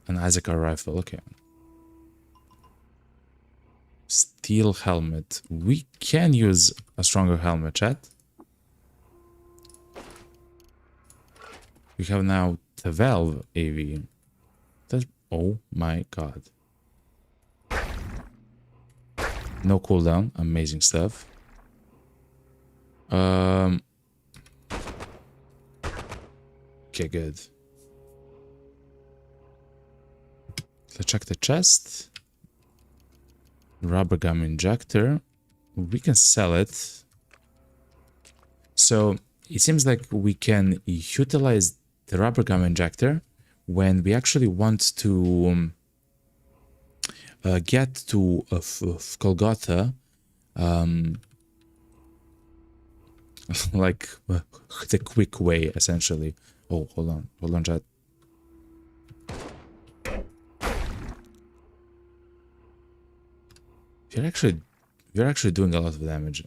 An Issachar rifle, okay. Steel helmet. We can use a stronger helmet, chat. We have now the Valve AV. Oh my god. No cooldown. Amazing stuff. Okay, good. Let's check the chest. Rubber gum injector. We can sell it. So it seems like we can utilize the rubber gum injector when we actually want to get to Golgotha, like the quick way, essentially. Oh, hold on, chat. We're actually doing a lot of damage.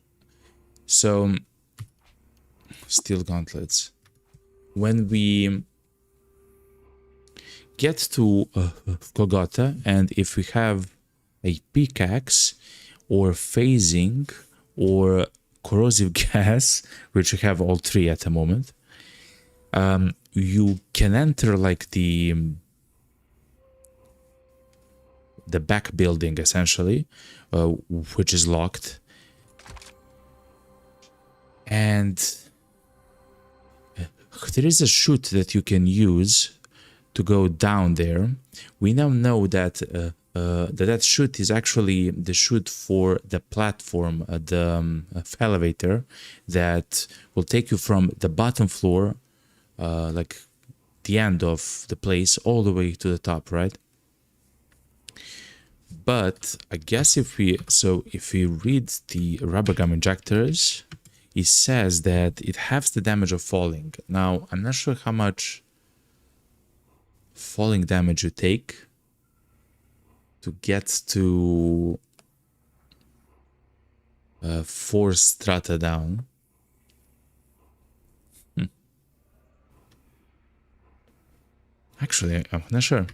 So, steel gauntlets. When we get to Golgotha, and if we have a pickaxe or phasing or corrosive gas, which we have all three at the moment, you can enter like the back building, essentially, which is locked, and there is a chute that you can use to go down there. We now know that that chute is actually the chute for the platform, the elevator that will take you from the bottom floor, like the end of the place, all the way to the top, right? But I guess if we read the rubber gum injectors, it says that it halves the damage of falling. Now, I'm not sure how much falling damage you take to get to 4 strata down. Actually, I'm not sure.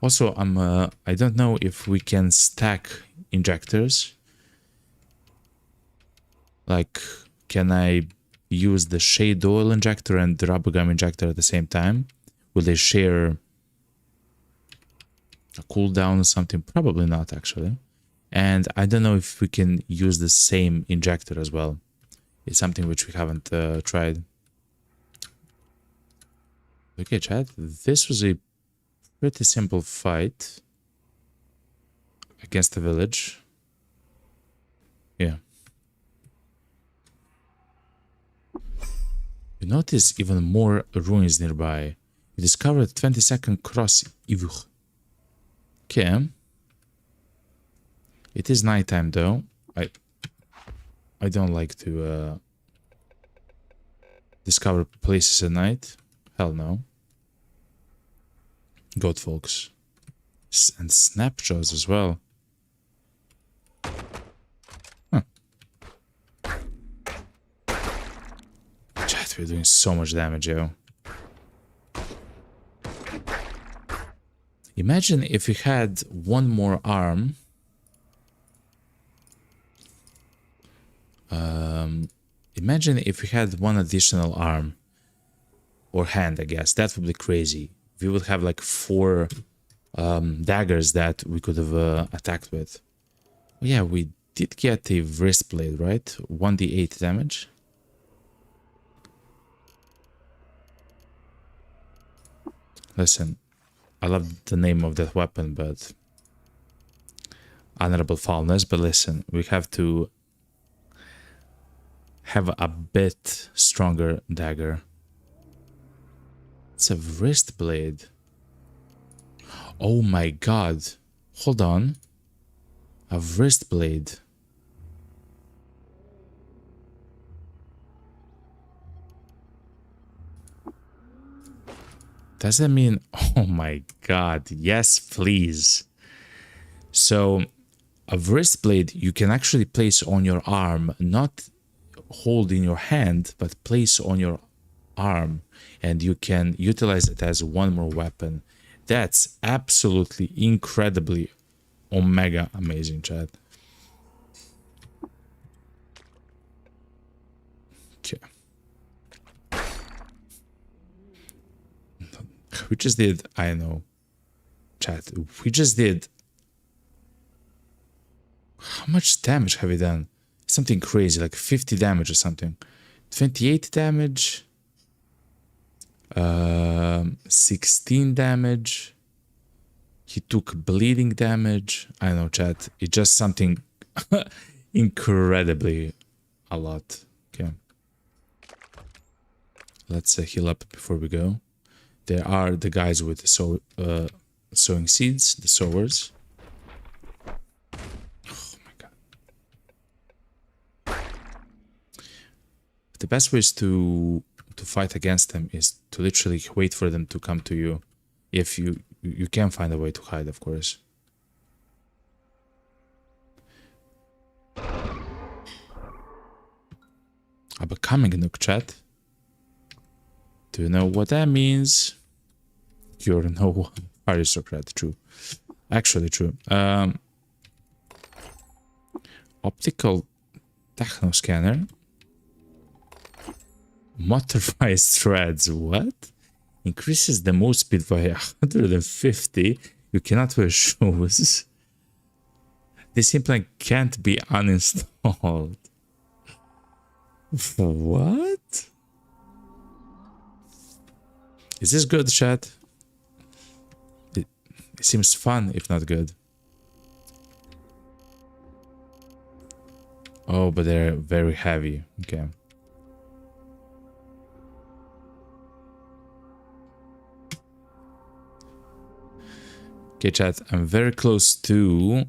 Also, I don't know if we can stack injectors. Like, can I use the shade oil injector and the rubber gum injector at the same time? Will they share a cooldown or something? Probably not, actually. And I don't know if we can use the same injector as well. It's something which we haven't tried. Okay, chat. This was a pretty simple fight against the village. Yeah. You notice even more ruins nearby. You discovered a 20-second cross. Okay. It is nighttime though. I don't like to discover places at night. Hell no. Goat folks. And snapshots as well. Huh. Chat, we're doing so much damage, yo. Imagine if we had one more arm. Imagine if we had one additional arm. Or hand, I guess. That would be crazy. We would have like 4 daggers that we could have attacked with. Yeah, we did get a wrist blade, right? 1d8 damage. Listen, I love the name of that weapon, but honorable foulness. But listen, we have to have a bit stronger dagger. It's a wrist blade. Oh my god. Hold on. A wrist blade. Does that mean... Oh my god. Yes, please. So, a wrist blade you can actually place on your arm, not hold in your hand, but place on your arm, and you can utilize it as one more weapon. That's absolutely incredibly omega amazing, chat. Okay. We just did, I know, chat, we just did... How much damage have we done? Something crazy, like 50 damage or something. 28 damage. 16 damage. He took bleeding damage. I know, chat. It's just something incredibly a lot. Okay. Let's heal up before we go. There are the guys with the sowing seeds, the sowers. Oh my god. The best ways to fight against them is to literally wait for them to come to you. If you can find a way to hide, of course. A becoming Nook, chat. Do you know what that means? You're no aristocrat, true. Actually true. Optical techno scanner. Motorized threads, what? Increases the move speed by 150. You cannot wear shoes. This implant can't be uninstalled. What? Is this good, chat? It seems fun, if not good. Oh, but they're very heavy. Okay. Okay, chat, I'm very close to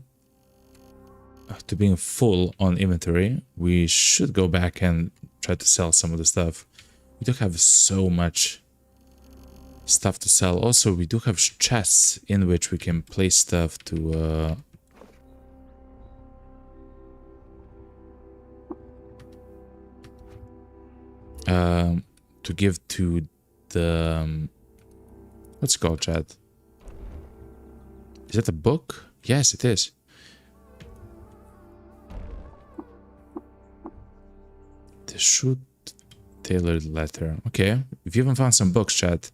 being full on inventory. We should go back and try to sell some of the stuff. We do have so much stuff to sell. Also, we do have chests in which we can place stuff to give to the what's it called, chat? Is that a book? Yes, it is. The shoot tailored letter. Okay, if you haven't found some books, chat,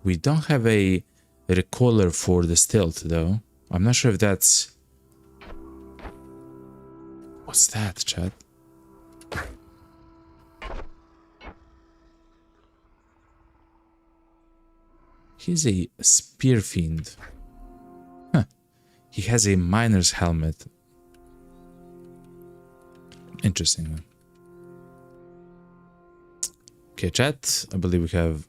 we don't have a recaller for the stilt though. I'm not sure if that's... What's that, chat? He's a spear fiend. Huh. He has a miner's helmet. Interesting. Okay, chat. I believe we have...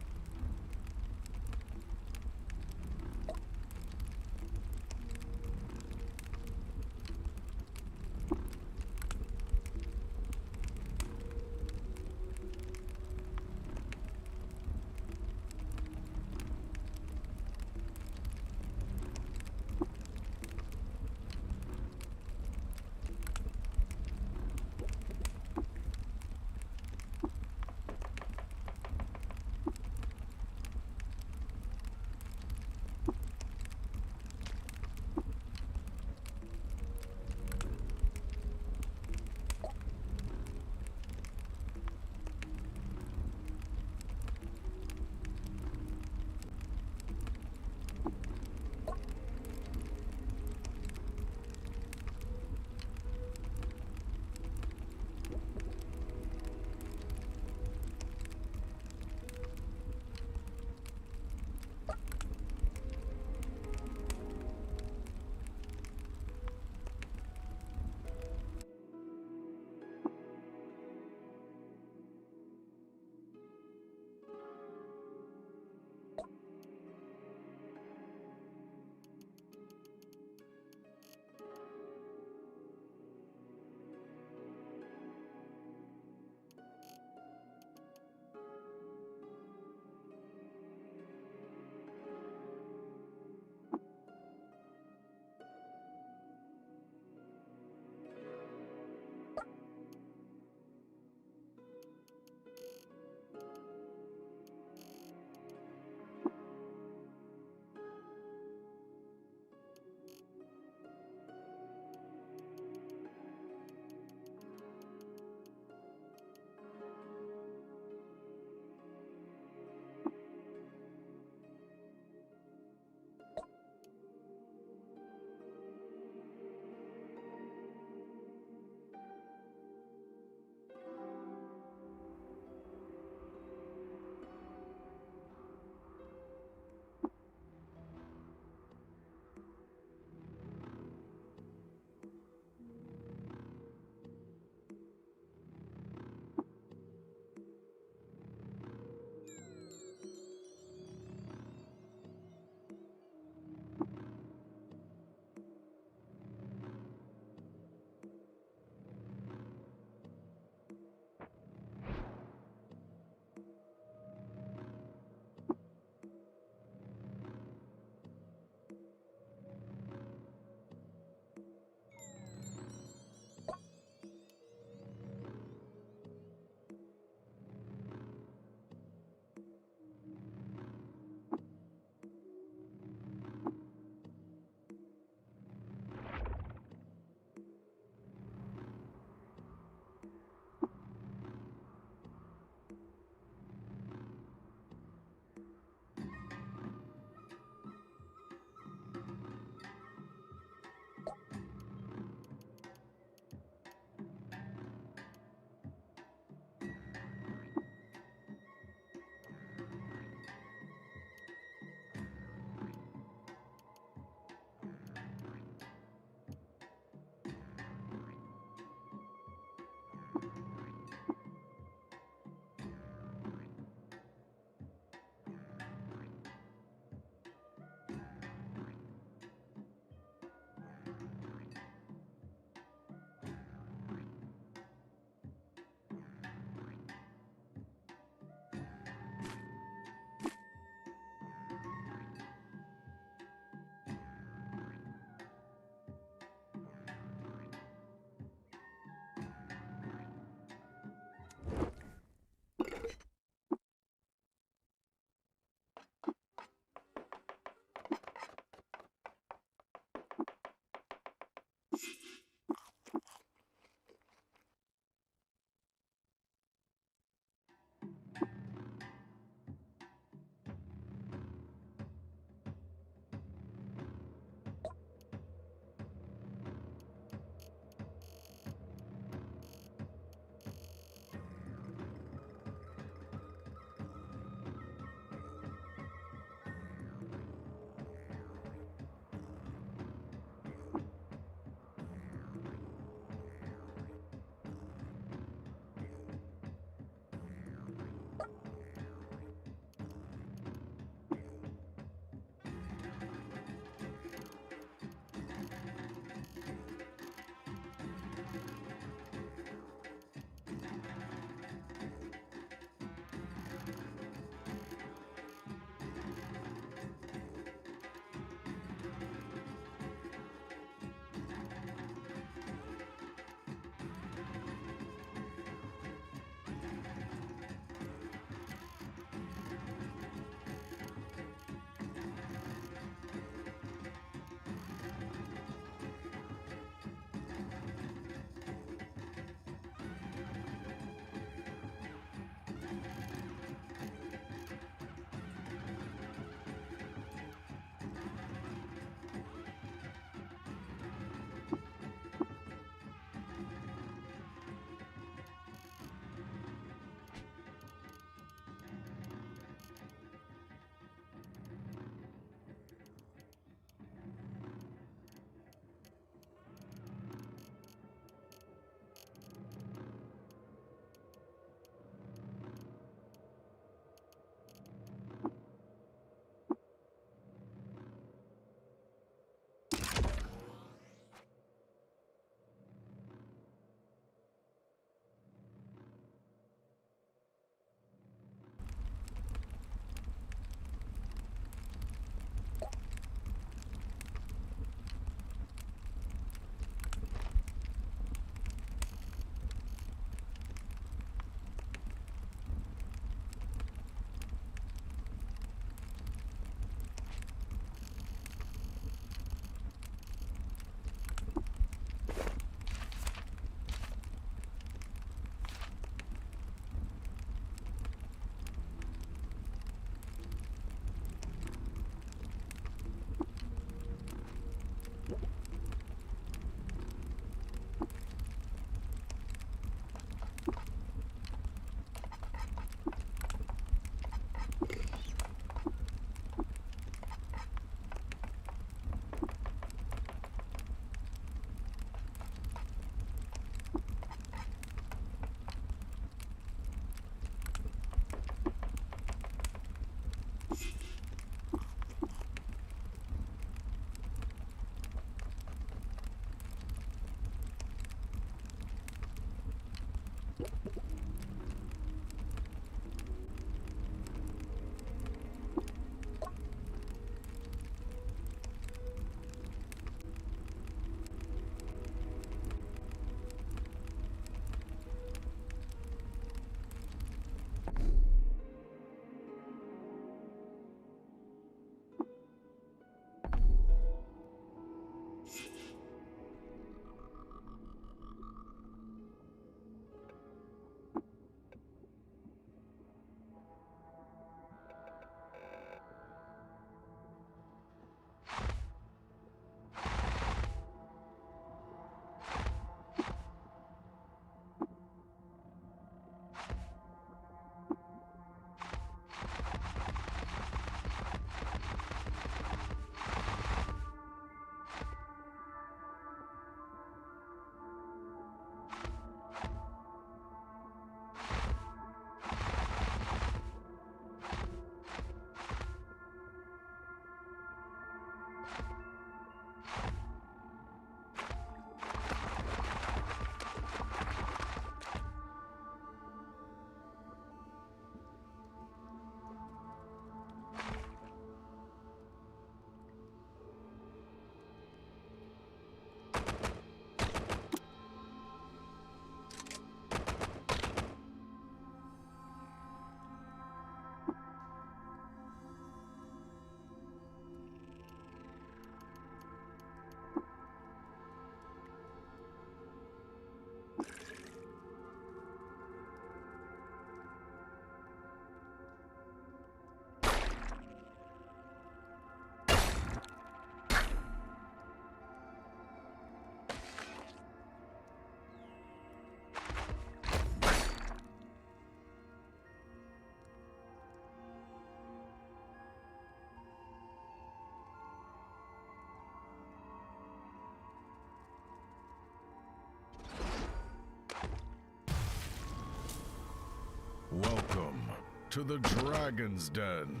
to the dragon's den.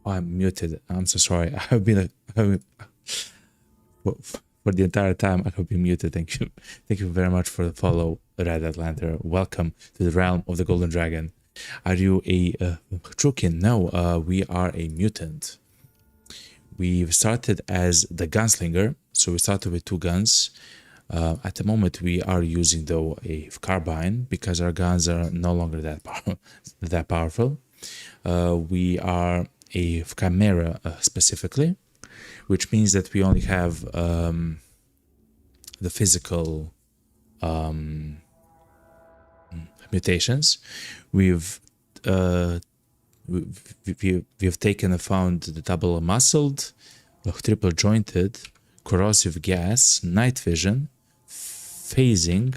Oh, I'm muted. I'm so sorry. For the entire time I have been muted. Thank you. Thank you very much for the follow, Red Atlanta. Welcome to the realm of the Golden Dragon. Are you a Trukin? No, we are a mutant. We've started as the gunslinger, so we started with 2 guns. At the moment, we are using though a carbine because our guns are no longer that powerful. We are a chimera specifically, which means that we only have the physical mutations. We've taken and found the double muscled, triple jointed, corrosive gas, night vision, phasing,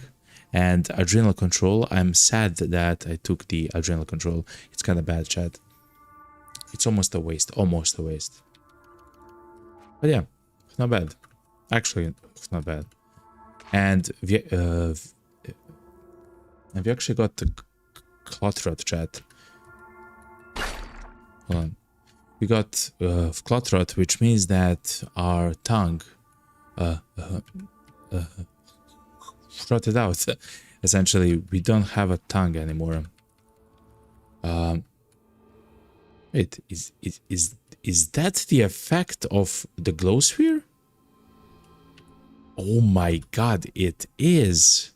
and adrenal control. I'm sad that I took the adrenal control. It's kind of bad, chat. It's almost a waste. But yeah, it's not bad. Actually, it's not bad. And we actually got the Glotrot, chat. Hold on. We got Glotrot, which means that our tongue trotted out. Essentially, we don't have a tongue anymore. Wait, is that the effect of the glow sphere? Oh my god, it is.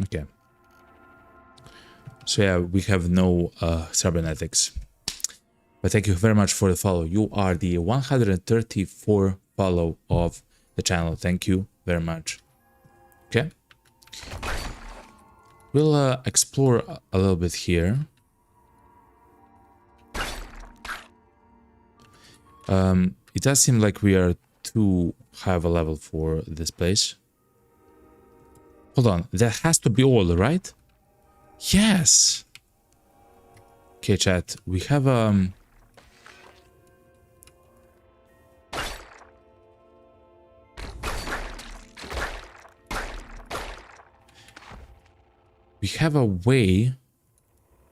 Okay. So yeah, we have no cybernetics. But thank you very much for the follow. You are the 134 follow of the channel. Thank you very much. Okay. We'll explore a little bit here. It does seem like we are too high of a level for this place. Hold on, that has to be all, right? Yes. Okay, chat. We have we have a way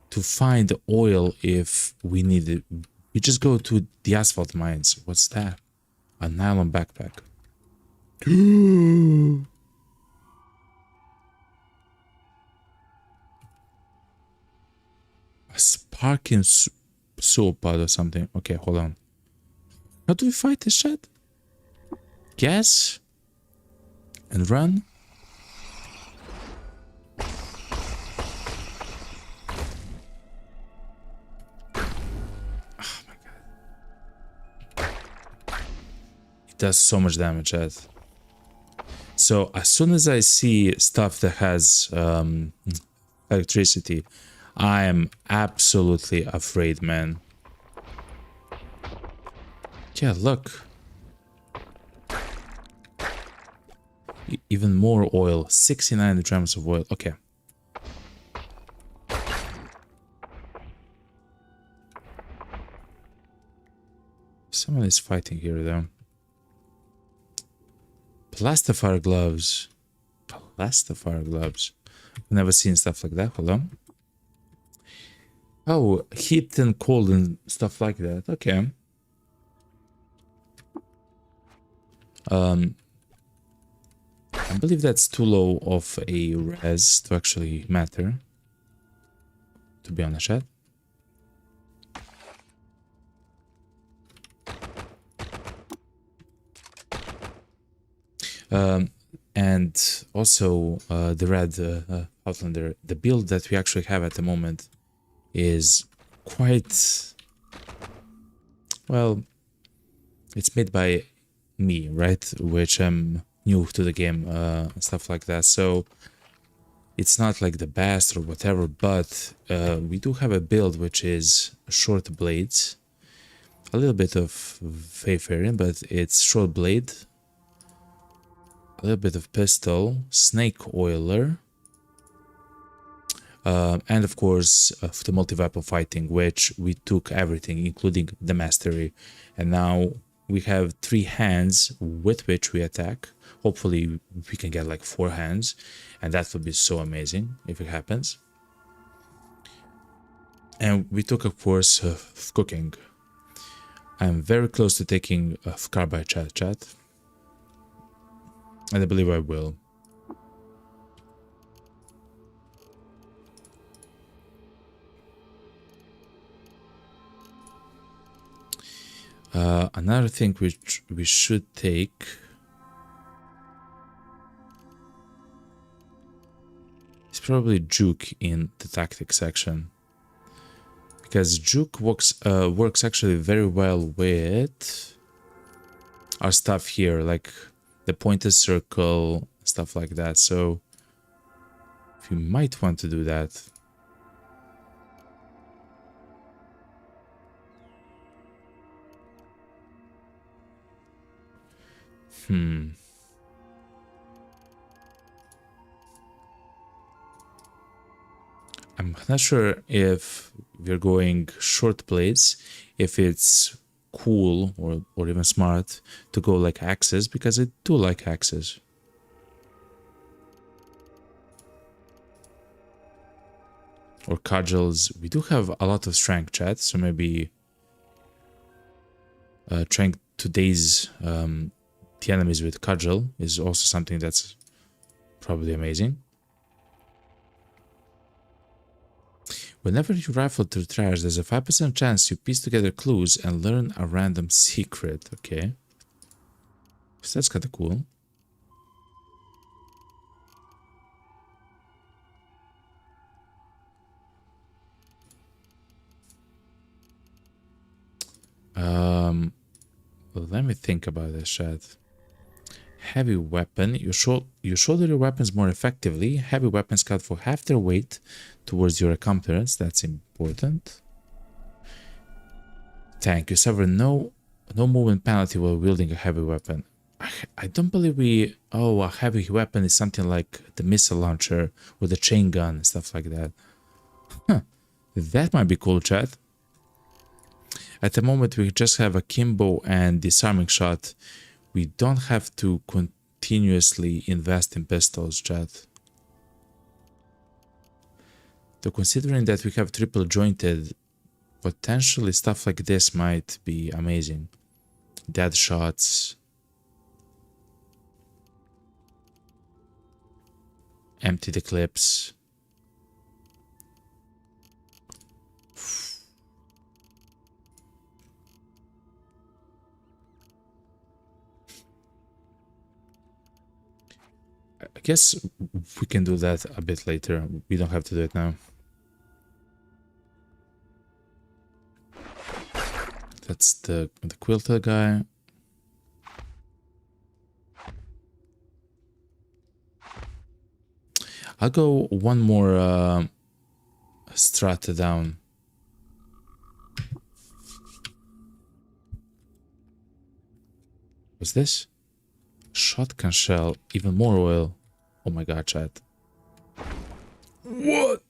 to find oil if we need it. We just go to the asphalt mines. What's that? A nylon backpack. A sparking soap pod or something. Okay, hold on. How do we fight this shit? Gas? And run? does so much damage, chat. So as soon as I see stuff that has electricity, I am absolutely afraid, man. Yeah, look. Even more oil. 69 grams of oil. Okay. Someone is fighting here, though. Plastifier gloves. Plastifier gloves. I've never seen stuff like that. Hold on. Oh, heat and cold and stuff like that. Okay. I believe that's too low of a res to actually matter. To be honest, chat. And also the red Outlander, the build that we actually have at the moment is quite, well, it's made by me, right? Which I'm new to the game and stuff like that. So it's not like the best or whatever, but we do have a build which is short blades, a little bit of Wayfaring, but it's short blade. A little bit of pistol, snake oiler, and of course the multi-weapon fighting, which we took everything, including the mastery, and now we have 3 hands with which we attack. Hopefully we can get like 4 hands, and that would be so amazing if it happens. And we took, of course, cooking. I'm very close to taking carbide chat. And I believe I will. Another thing which we should take is probably Juke in the tactics section, because Juke works actually very well with our stuff here, like the pointed circle, stuff like that. So you might want to do that. I'm not sure if we're going short blades, if it's cool or even smart to go like axes, because I do like axes. Or cudgels. We do have a lot of strength, chat, so maybe trying to daze the enemies with cudgel is also something that's probably amazing. Whenever you rifle through trash, there's a 5% chance you piece together clues and learn a random secret. Okay. So that's kind of cool. Well, let me think about this, chat. Heavy weapon. You shoulder your weapons more effectively. Heavy weapons cut for half their weight towards your accomplishments. That's important. Tank. You suffer no movement penalty while wielding a heavy weapon. I don't believe we... Oh, a heavy weapon is something like the missile launcher or the chain gun and stuff like that. Huh. That might be cool, chat. At the moment, we just have a Kimbo and disarming shot. We don't have to continuously invest in pistols, chat. So considering that we have triple jointed, potentially stuff like this might be amazing. Dead shots. Empty the clips. I guess we can do that a bit later. We don't have to do it now. That's the quilter guy. I'll go one more strata down. What's this? Shotgun shell, even more oil. Oh my god, chat. What?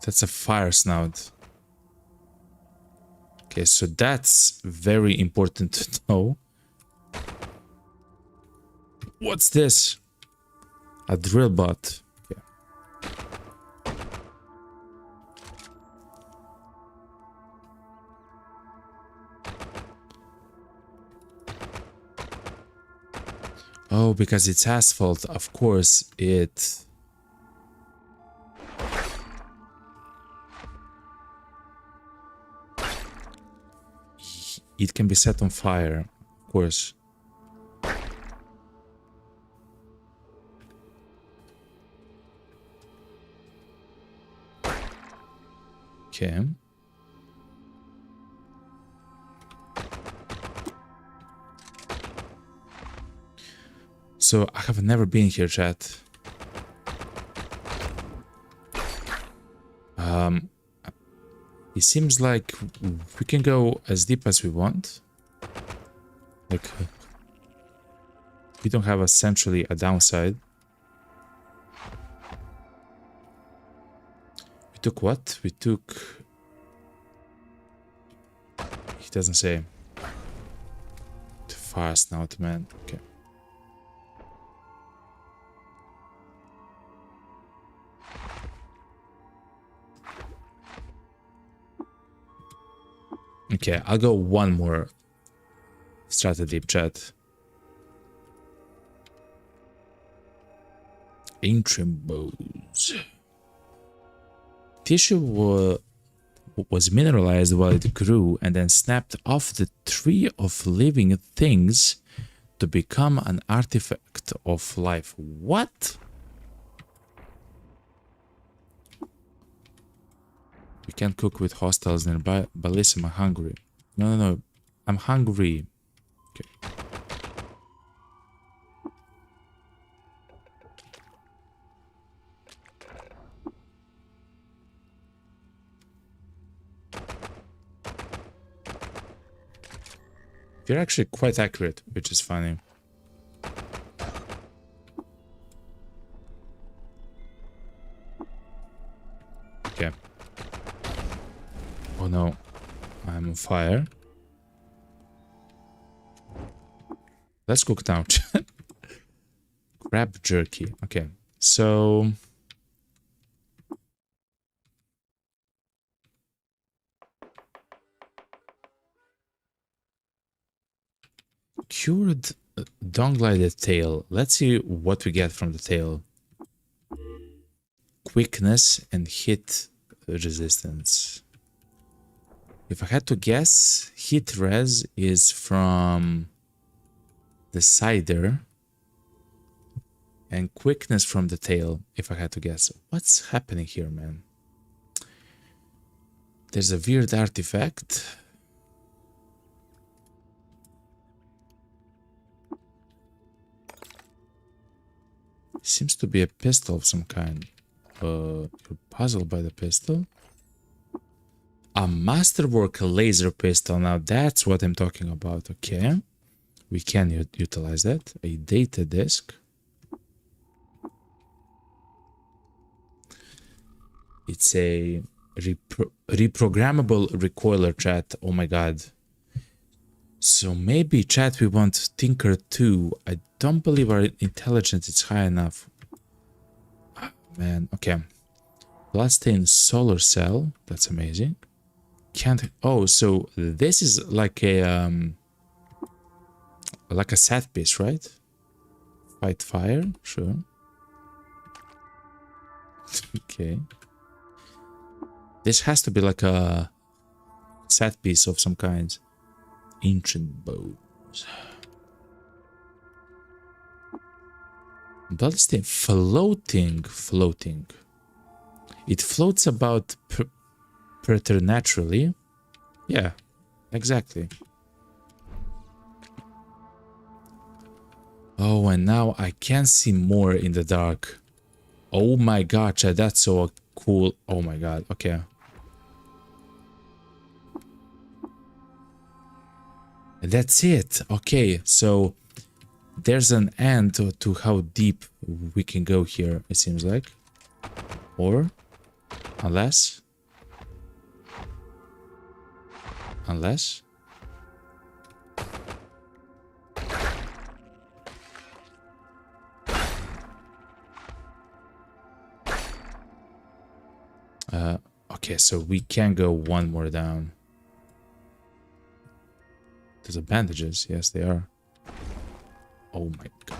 That's a fire snout. Okay, so that's very important to know. What's this? A drill bot. Okay. Oh, because it's asphalt, of course it... It can be set on fire, of course. Okay. So I have never been here, chat. It seems like we can go as deep as we want. Like, we don't have essentially a downside. We took what? We took... He doesn't say. Too fast now, man. Okay. Okay, I'll go one more strata deep, chat. Ancient bows. Tissue was mineralized while it grew and then snapped off the tree of living things to become an artifact of life. What? We can't cook with hostiles nearby, but listen, I'm hungry. No. I'm hungry. Okay. You're actually quite accurate, which is funny. Okay. Oh no, I'm on fire. Let's cook now. Crab jerky. Okay, so... Cured dung-glided tail. Let's see what we get from the tail. Quickness and hit resistance. If I had to guess, hit res is from the cider and quickness from the tail, if I had to guess. What's happening here, man? There's a weird artifact. Seems to be a pistol of some kind. You're puzzled by the pistol. A masterwork laser pistol. Now that's what I'm talking about. Okay. We can utilize that. A data disk. It's a reprogrammable recoiler, chat. Oh my god. So maybe, chat, we want Tinker 2. I don't believe our intelligence is high enough. Ah, man, okay. Bloodstained solar cell. That's amazing. Can't... Oh, so this is like a set piece, right? Fight fire, sure. Okay. This has to be like a set piece of some kind. Ancient bows. Bloodstain floating. It floats about preternaturally. Yeah, exactly. Oh, and now I can see more in the dark. Oh my god, chat, that's so cool. Oh my god, okay. That's it. Okay, so there's an end to how deep we can go here, it seems like. Or, unless... Unless... Okay, so we can go one more down. Those are bandages. Yes, they are. Oh my god.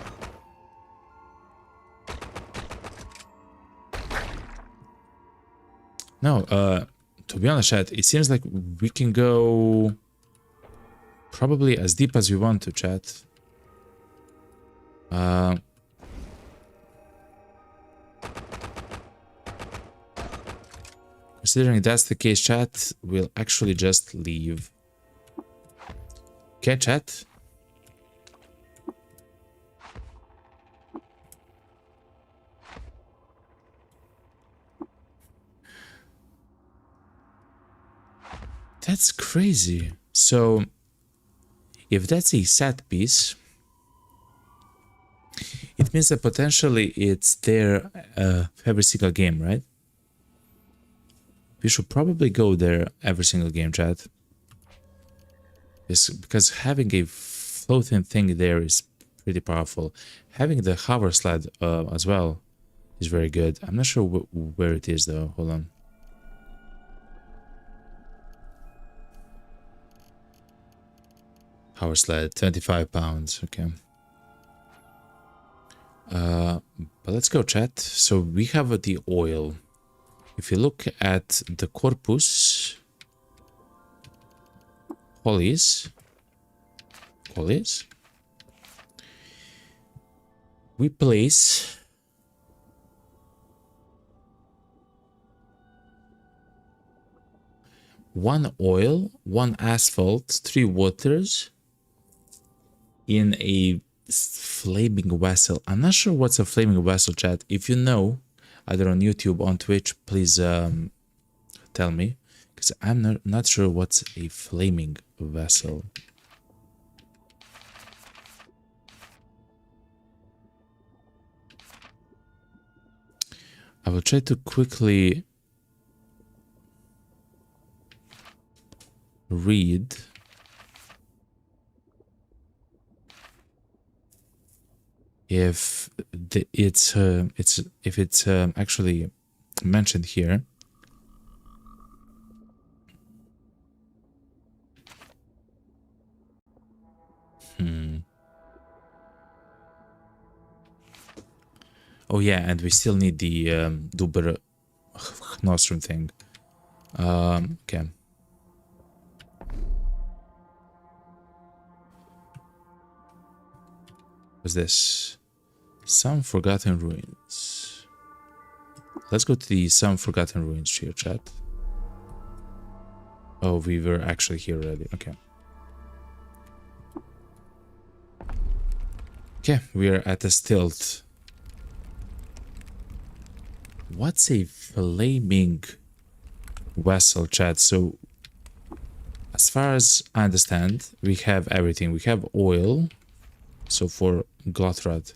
No, to be honest, chat, it seems like we can go probably as deep as we want to, chat. Considering that's the case, chat, we'll actually just leave. Okay, chat. That's crazy. So, if that's a set piece, it means that potentially it's there every single game, right? We should probably go there every single game, chat. Yes, because having a floating thing there is pretty powerful. Having the hover sled as well is very good. I'm not sure where it is though. Hold on. Hover sled, 25 pounds. Okay. But let's go, chat. So we have the oil. If you look at the corpus, hollies, we place one oil, one asphalt, 3 waters in a flaming vessel. I'm not sure what's a flaming vessel, chat. If you know, either on YouTube, on Twitch, please tell me, because I'm not sure what's a flaming vessel. I will try to quickly read if it's actually mentioned here. Oh yeah, and we still need the Duber Nostrum thing. Okay. What's this? Some Forgotten Ruins. Let's go to the Some Forgotten Ruins here, chat. Oh, we were actually here already. Okay. Okay, we are at a stilt. What's a flaming vessel, chat? So, as far as I understand, we have everything. We have oil. So for Glotrot,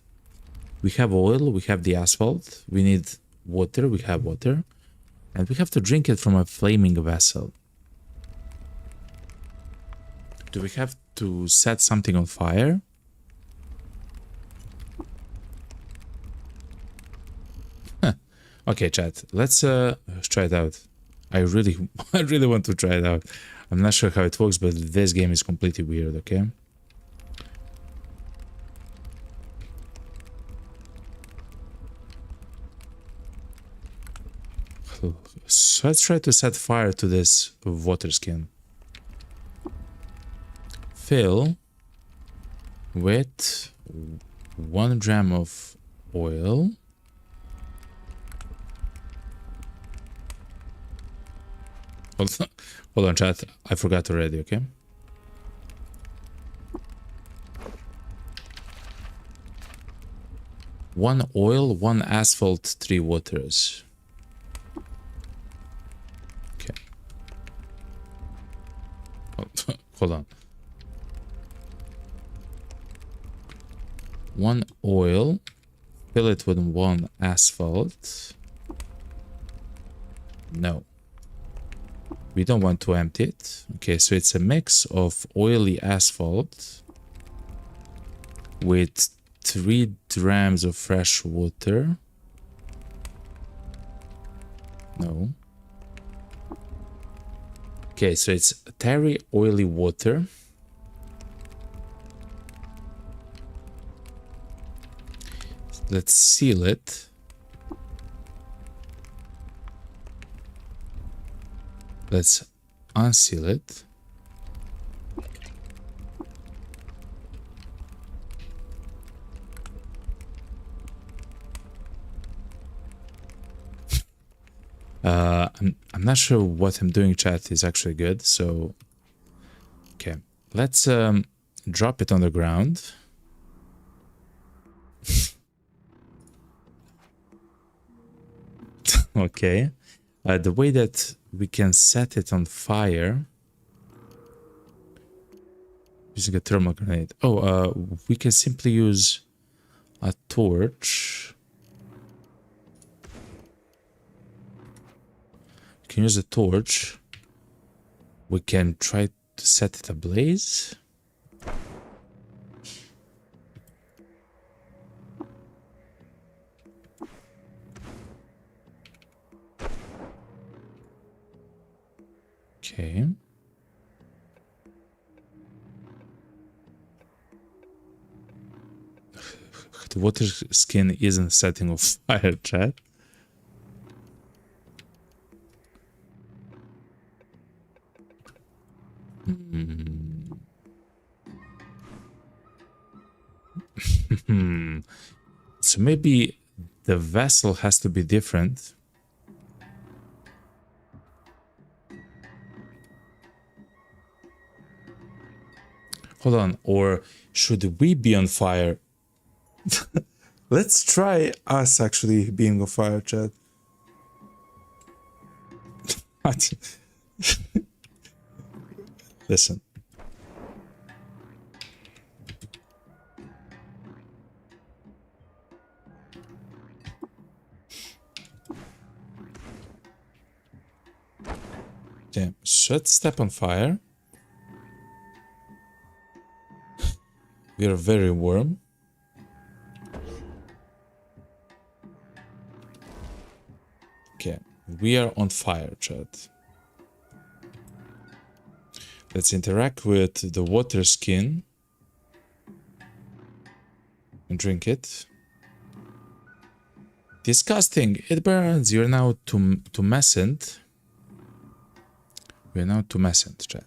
we have oil, we have the asphalt, we need water, we have water, and we have to drink it from a flaming vessel. Do we have to set something on fire? Okay, chat, let's try it out. I really want to try it out. I'm not sure how it works, but this game is completely weird, okay? So let's try to set fire to this water skin. Fill with 1 gram of oil. Hold on, chat. I forgot already, okay? 1 oil, 1 asphalt, 3 waters. Okay. Hold on. 1 oil, fill it with 1 asphalt. No. We don't want to empty it. Okay, so it's a mix of oily asphalt with 3 drams of fresh water. No. Okay, so it's tarry oily water. Let's seal it. Let's unseal it. I'm not sure what I'm doing, chat, is actually good, so okay. Let's drop it on the ground. Okay. The way that we can set it on fire using a thermal grenade. Oh, we can simply use a torch. We can use a torch. We can try to set it ablaze. Okay. The water skin isn't setting on fire, chat. So maybe the vessel has to be different. Hold on, or should we be on fire? Let's try us actually being on fire, chat. What? Listen. Okay, so let's step on fire. We are very warm. Okay, we are on fire, chat. Let's interact with the water skin and drink it. Disgusting! It burns. You're now tumescent. We're now tumescent, chat.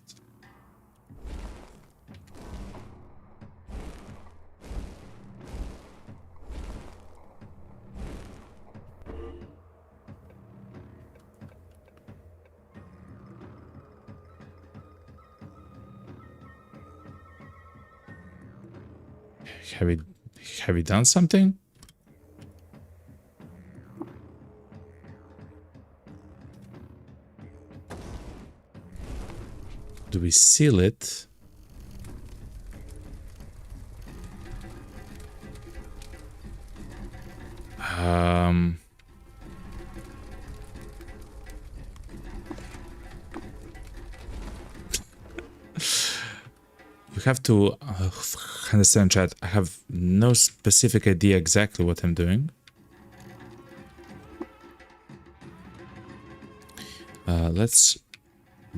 Have we done something? Do we seal it? You have to understand, chat. I have no specific idea exactly what I'm doing. Let's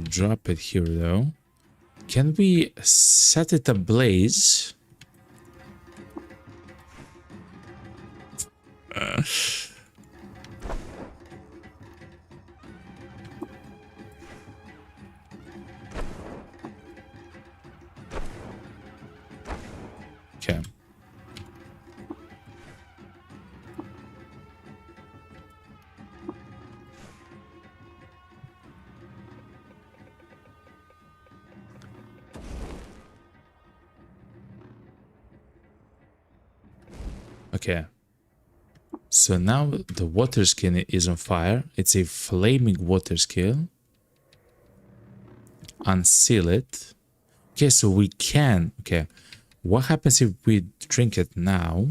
drop it here, though. Can we set it ablaze? Okay. Okay. So now the water skin is on fire. It's a flaming water skill. Unseal it. Okay, so we can. Okay, what happens if we drink it now?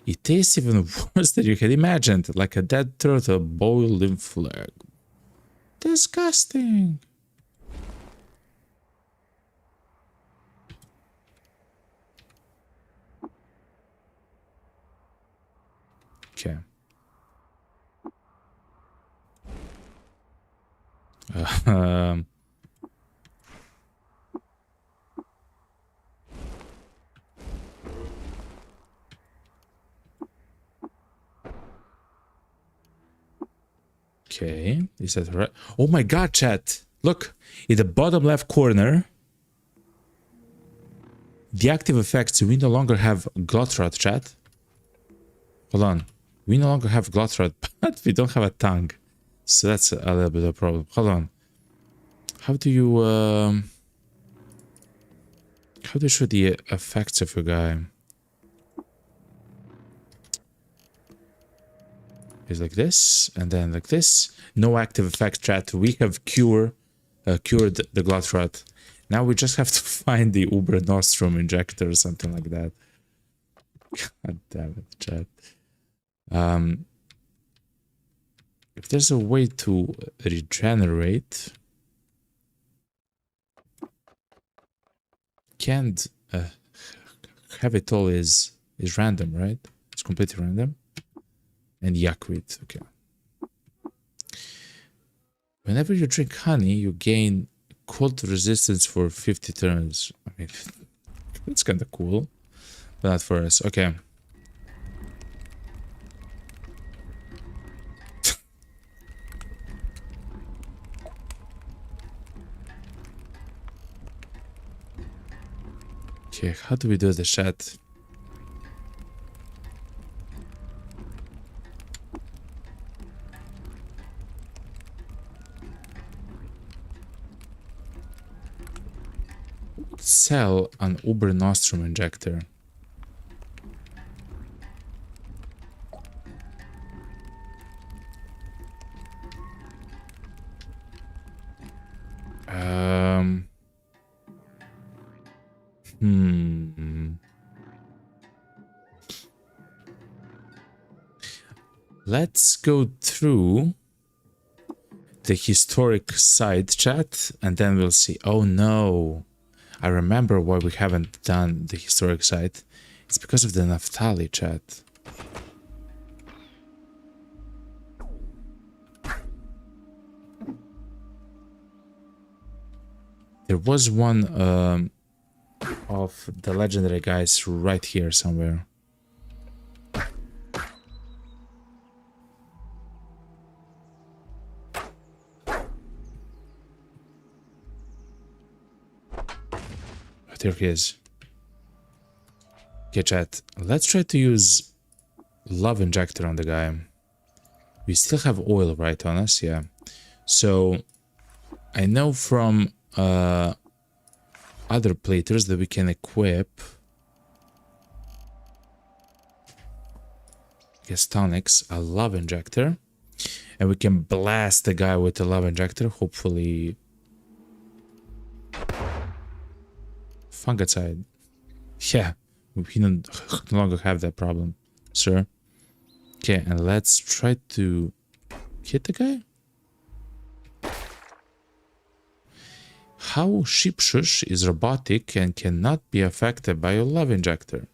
It tastes even worse than you had imagined, like a dead turtle boiled in flag. Disgusting. Okay. Um. Okay, is that right? Oh my god, chat! Look, in the bottom left corner, the active effects, we no longer have Glotrot, chat. Hold on. We no longer have Glotrot, but we don't have a tongue. So that's a little bit of a problem. Hold on. How do you show the effects of your guy? It's like this, and then like this. No active effect, chat. We have cured the Glotrot. Now we just have to find the Uber Nostrum injector or something like that. God damn it, chat. If there's a way to regenerate, can't have it all is random, right? It's completely random. And yakwit, okay. Whenever you drink honey, you gain cold resistance for 50 turns. I mean, that's kind of cool, but not for us. Okay. Okay, how do we do the chat? Sell an Uber Nostrum injector. Let's go through the historic side, chat, and then we'll see. Oh no, I remember why we haven't done the historic side. It's because of the Naphtali, chat. There was one of the legendary guys right here somewhere. There he is. Okay, chat. Let's try to use love injector on the guy. We still have oil right on us, yeah. So I know from other platers that we can equip, I guess, tonics, a love injector, and we can blast the guy with the love injector. Hopefully. Fungicide. Yeah, we no longer have that problem, sir. Okay, and let's try to hit the guy. How Sheepshush is robotic and cannot be affected by a love injector.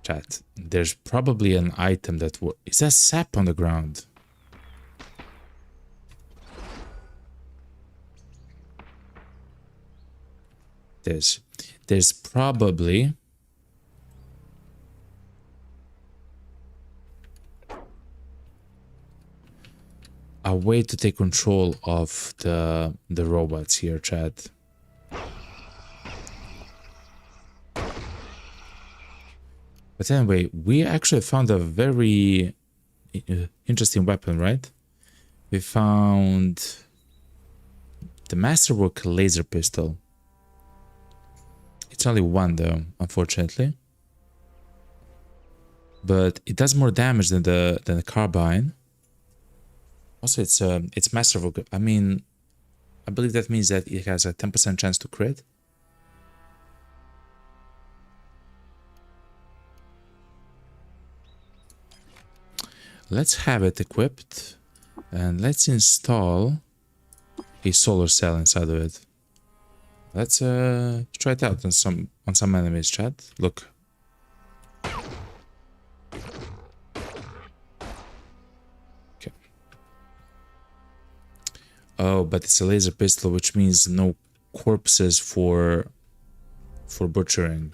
Chat, there's probably an item that is that sap on the ground? There's probably a way to take control of the robots here, chat. But anyway, we actually found a very interesting weapon, right? We found the Masterwork laser pistol. It's only one though, unfortunately. But it does more damage than the carbine. Also, it's Masterwork. I mean, I believe that means that it has a 10% chance to crit. Let's have it equipped, and let's install a solar cell inside of it. Let's try it out on some enemies, chat. Look. Okay. Oh, but it's a laser pistol, which means no corpses for butchering.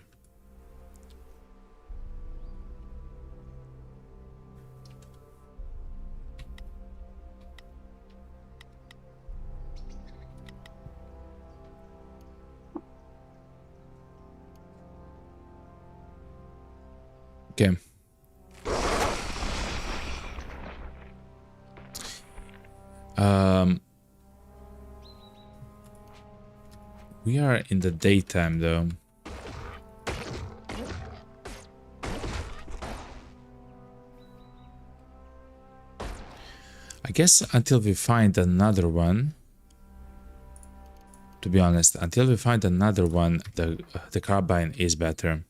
Okay. We are in the daytime though. I guess until we find another one. To be honest, until we find another one, the carbine is better.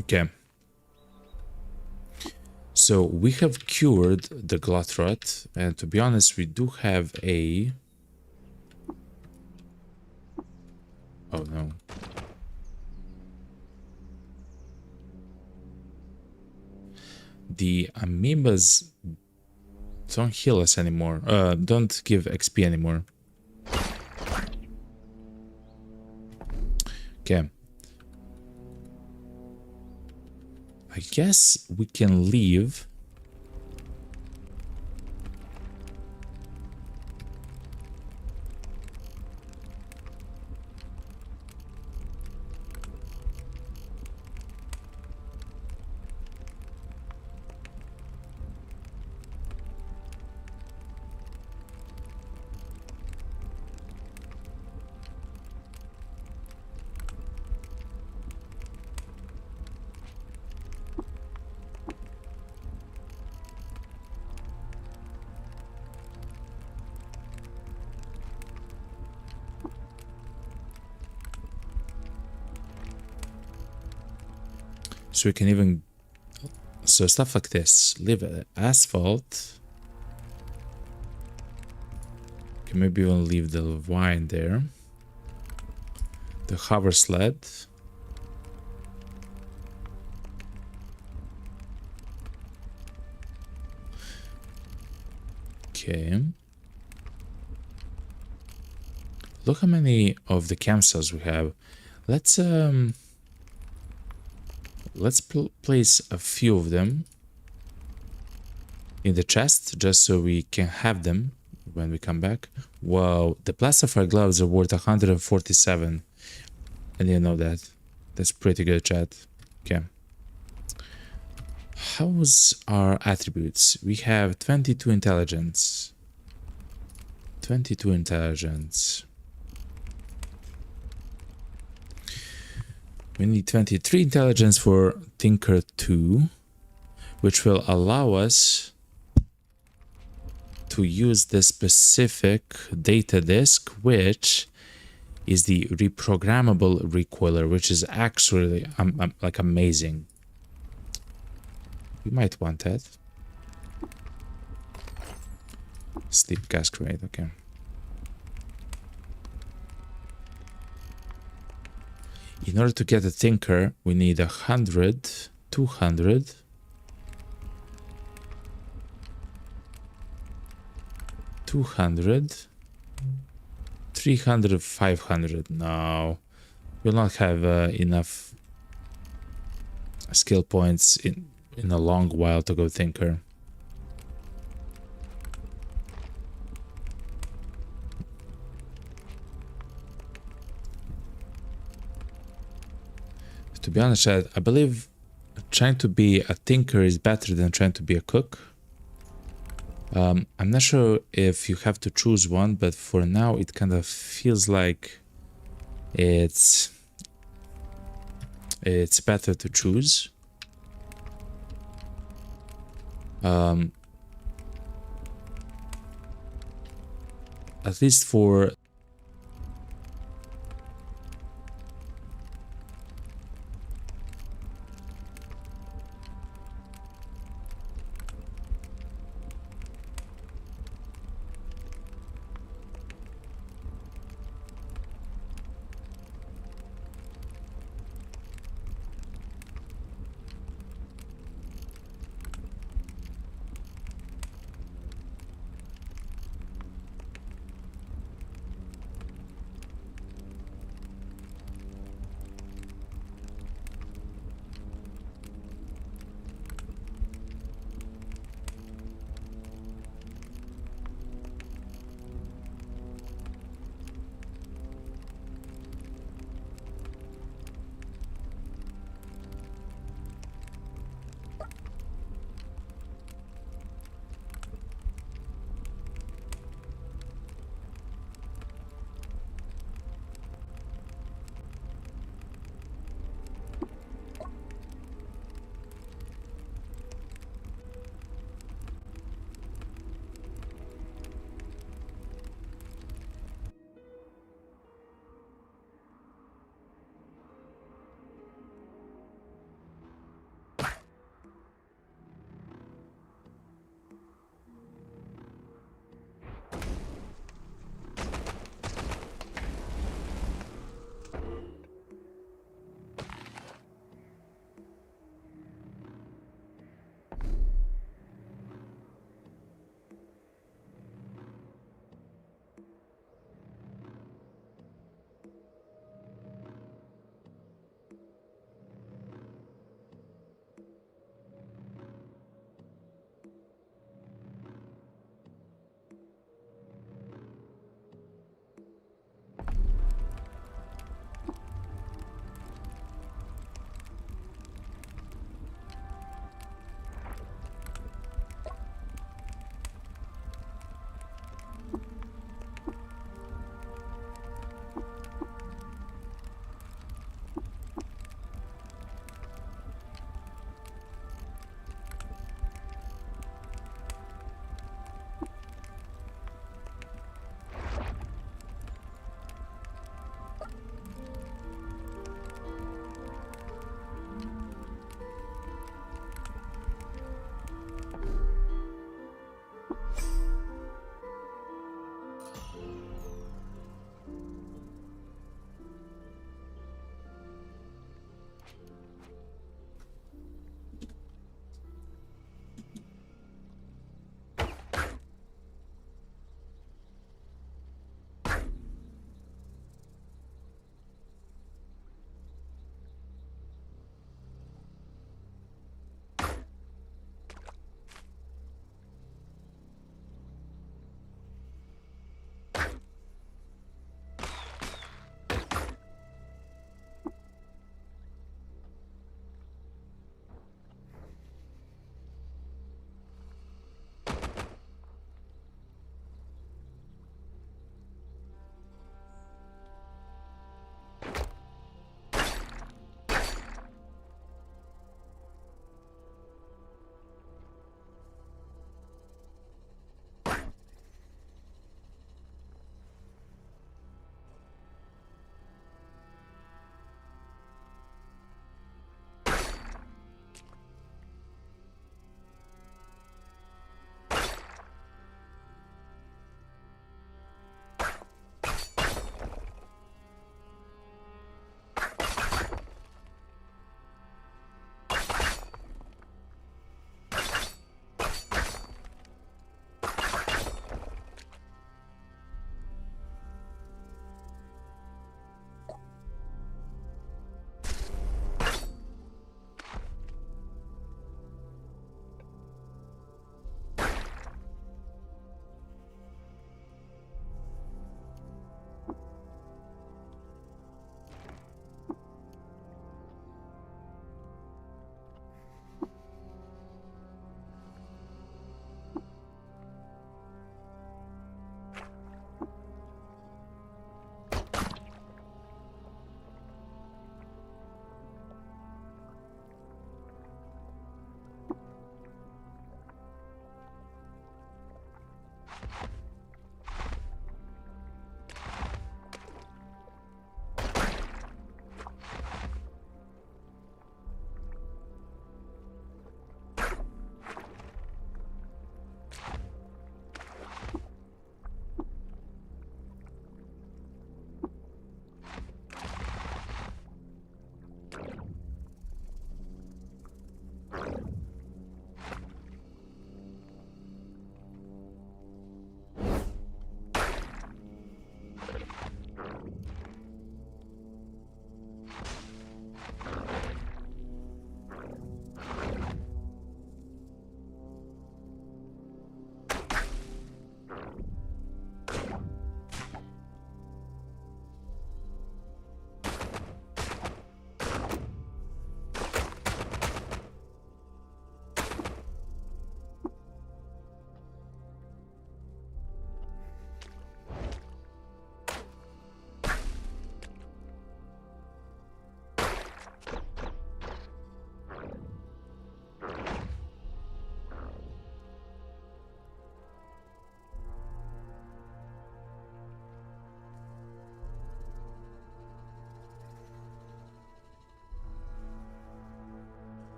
Okay. So we have cured the Glotrot, and to be honest, we do have a... Oh no. The amoebas don't heal us anymore. Don't give XP anymore. Okay. I guess we can leave. So we can even, so stuff like this, leave asphalt. Can maybe even leave the wine there. The hover sled. Okay. Look how many of the campsites we have. Let's place a few of them in the chest, just so we can have them when we come back. Wow, the Plastify gloves are worth 147. I didn't know that. That's pretty good, chat. Okay. How's our attributes? We have 22 intelligence. 22 intelligence. We need 23 intelligence for Tinker 2, which will allow us to use this specific data disk, which is the reprogrammable recoiler, which is actually like amazing. We might want that. Sleep gas grenade, okay. In order to get a Tinker, we need 100, 200, 200, 300, 500. No, we'll not have enough skill points in a long while to go Tinker. be honest, I believe trying to be a tinker is better than trying to be a cook. I'm not sure if you have to choose one, but for now it kind of feels like it's better to choose. At least for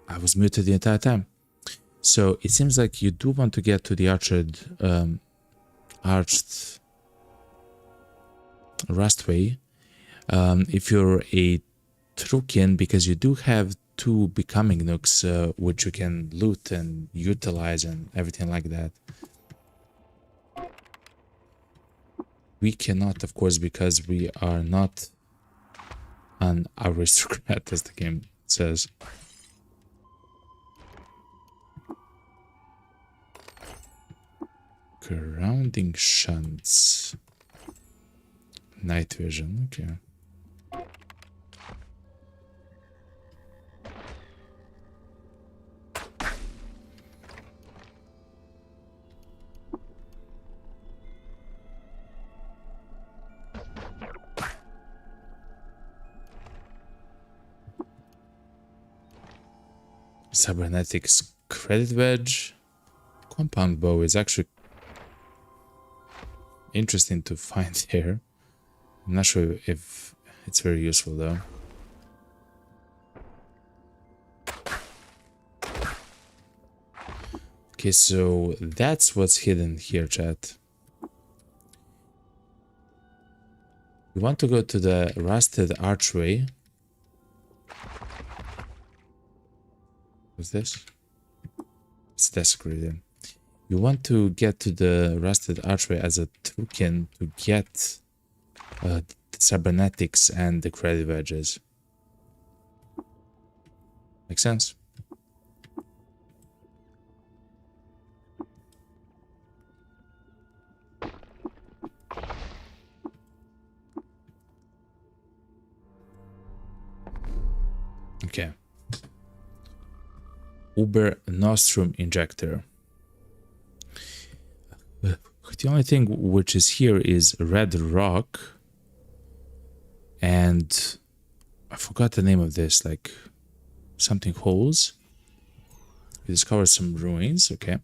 I was muted the entire time. So it seems like you do want to get to the arched rustway if you're a Trukin, because you do have 2 becoming nooks which you can loot and utilize and everything like that. We cannot, of course, because we are not an aristocrat, as the game says. Grounding shunts. Night vision, okay. Cybernetics credit wedge. Compound bow is actually interesting to find here. I'm not sure if it's very useful though. Okay, so that's what's hidden here, chat. You want to go to the rusted archway. What's this? It's desecrated. You want to get to the rusted archway as a token to get the cybernetics and the credit wedges. Make sense? Okay. Uber Nostrum injector. The only thing which is here is red rock, and I forgot the name of this, like something holes. We discovered some ruins, okay.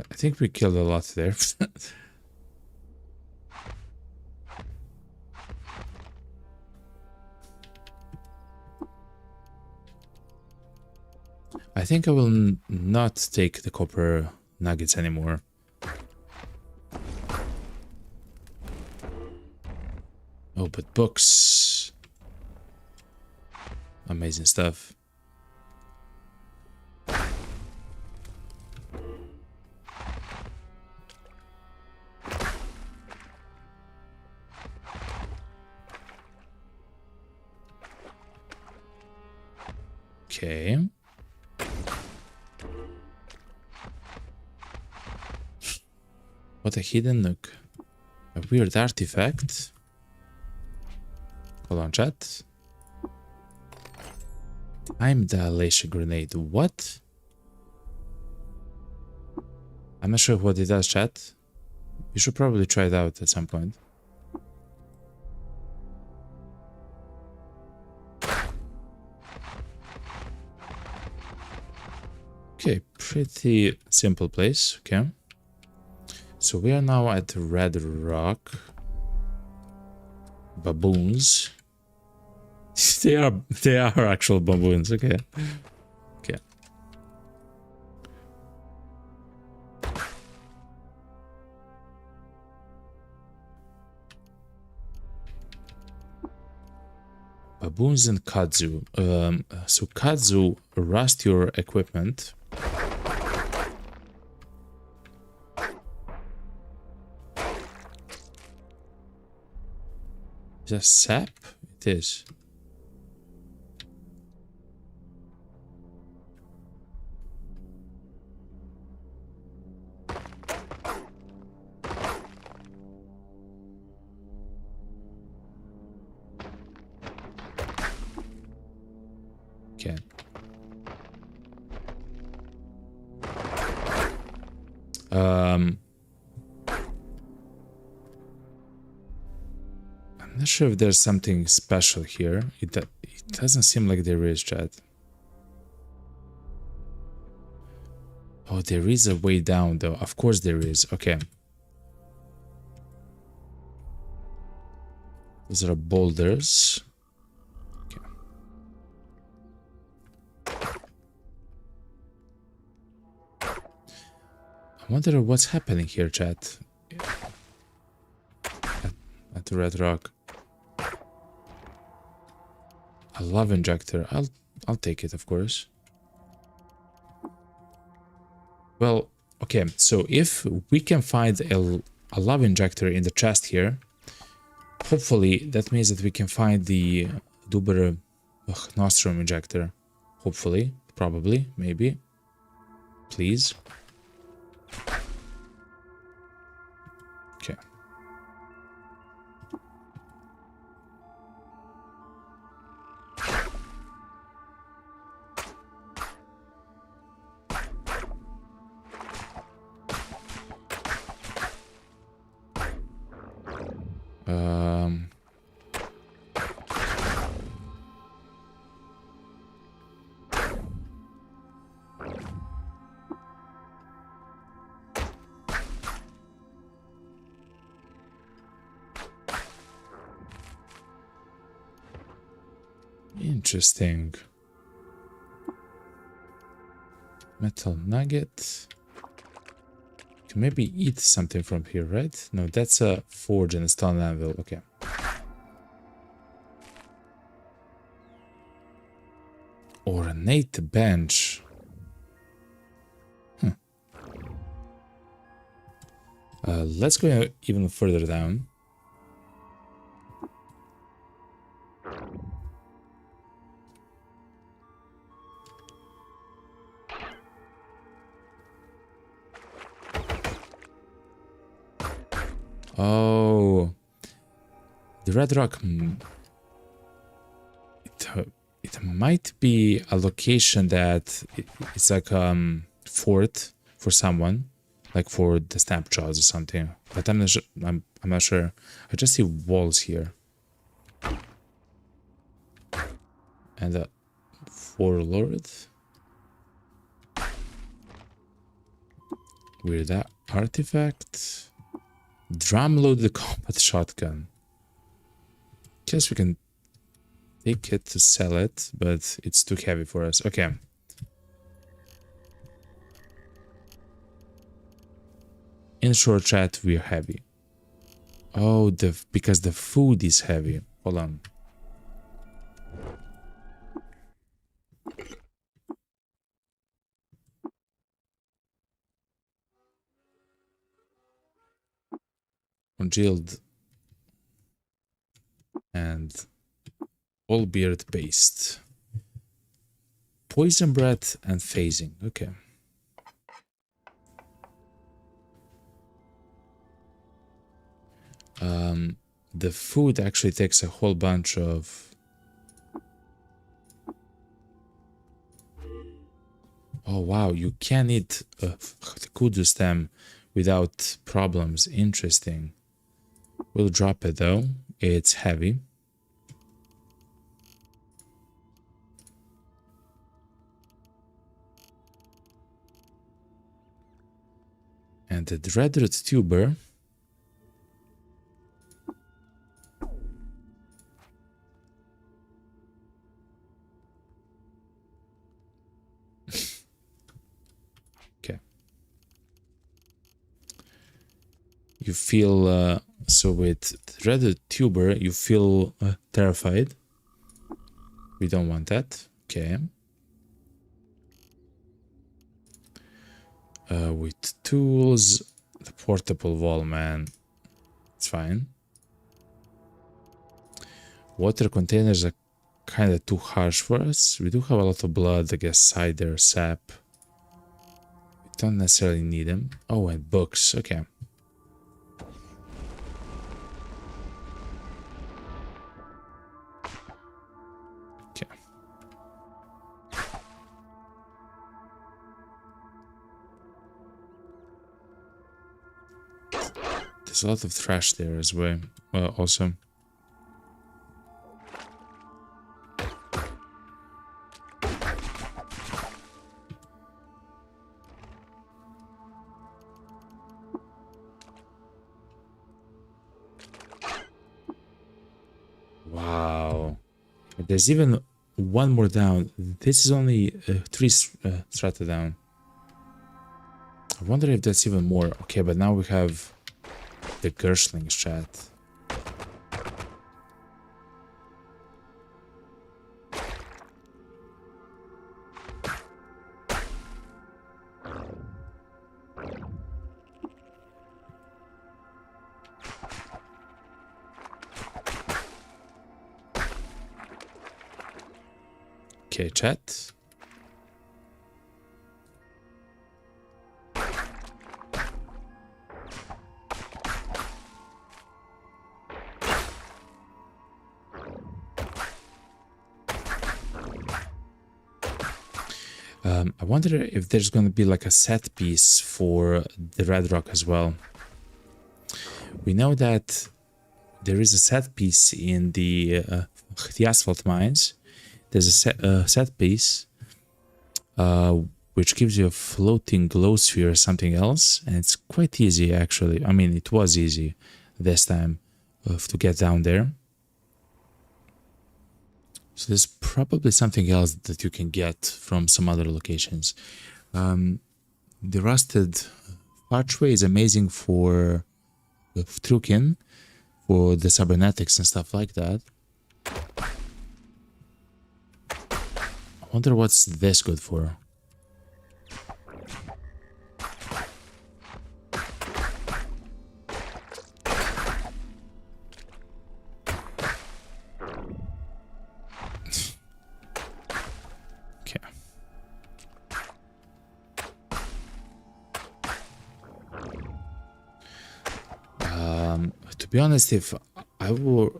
I think we killed a lot there. I think I will not take the copper nuggets anymore. Oh, but books. Amazing stuff. Okay. What a hidden nook. A weird artifact. Hold on, chat. Time dilation grenade. What? I'm not sure what it does, chat. You should probably try it out at some point. Okay, pretty simple place, okay. So we are now at Red Rock. Baboons. they are actual baboons, okay. Okay. Baboons and kudzu. So kudzu rust your equipment. Is that sap? It is. Okay. I'm not sure if there's something special here. It Doesn't seem like there is, chat. Oh, there is a way down, though. Of course there is. Okay. Those are boulders. Okay. I wonder what's happening here, chat. At the red rock. A love injector. I'll take it, of course. Well, okay, so if we can find a love injector in the chest here, hopefully that means that we can find the Duber Nostrum injector. Hopefully, probably, maybe. Please. Okay. Interesting. Metal nugget. Can maybe eat something from here, right? No, that's a forge and a stone anvil. Okay. Ornate bench. Let's go even further down. Oh, the red rock. It might be a location that it's like fort for someone, like for the snapshots or something. But I'm not sure. I'm not sure. I just see walls here, and a warlord. Weird artifact. Drum loaded combat shotgun. Guess we can take it to sell it, but it's too heavy for us. Okay. In short chat, we're heavy. Oh, because the food is heavy. Hold on. Congealed and all beard based. Poison breath and phasing. Okay. The food actually takes a whole bunch of. Oh wow, you can eat the kudu stem without problems. Interesting. We'll drop it though. It's heavy. And the dreaded tuber. Okay. You feel so with dreaded tuber, you feel terrified. We don't want that. Okay. With tools, the portable wall, man. It's fine. Water containers are kind of too harsh for us. We do have a lot of blood, I guess, cider, sap. We don't necessarily need them. Oh, and books. Okay. Okay. There's a lot of trash there as well. Also. Wow. There's even one more down. This is only 3 strata down. I wonder if that's even more. Okay, but now we have the Gershlings, chat. Okay, chat. I wonder if there's going to be like a set piece for the Red Rock as well. We know that there is a set piece in the asphalt mines. There's a set piece which gives you a floating glow sphere or something else, and it's quite easy actually. I mean, it was easy this time to get down there. So there's probably something else that you can get from some other locations. The rusted archway is amazing for Trukin, for the cybernetics and stuff like that. I wonder what's this good for. To be honest, if I were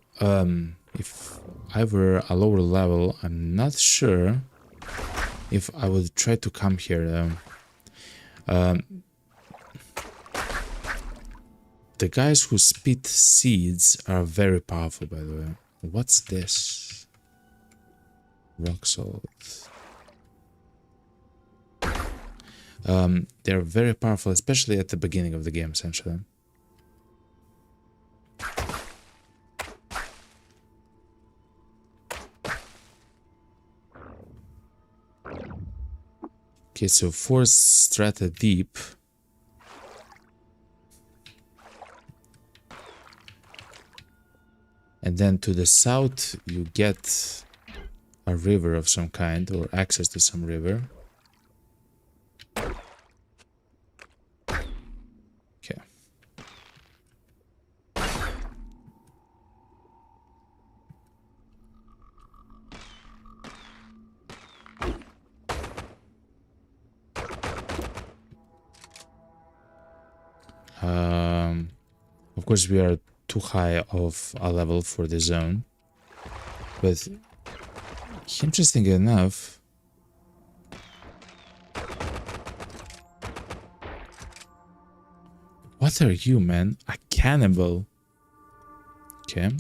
a lower level, I'm not sure if I would try to come here. The guys who spit seeds are very powerful, by the way. What's this? Rock salt. They're very powerful, especially at the beginning of the game, essentially. Okay, so 4 strata deep. And then to the south, you get a river of some kind, or access to some river. Okay. Of course, we are too high of a level for the zone, but interesting enough, what are you, man? A cannibal? Okay.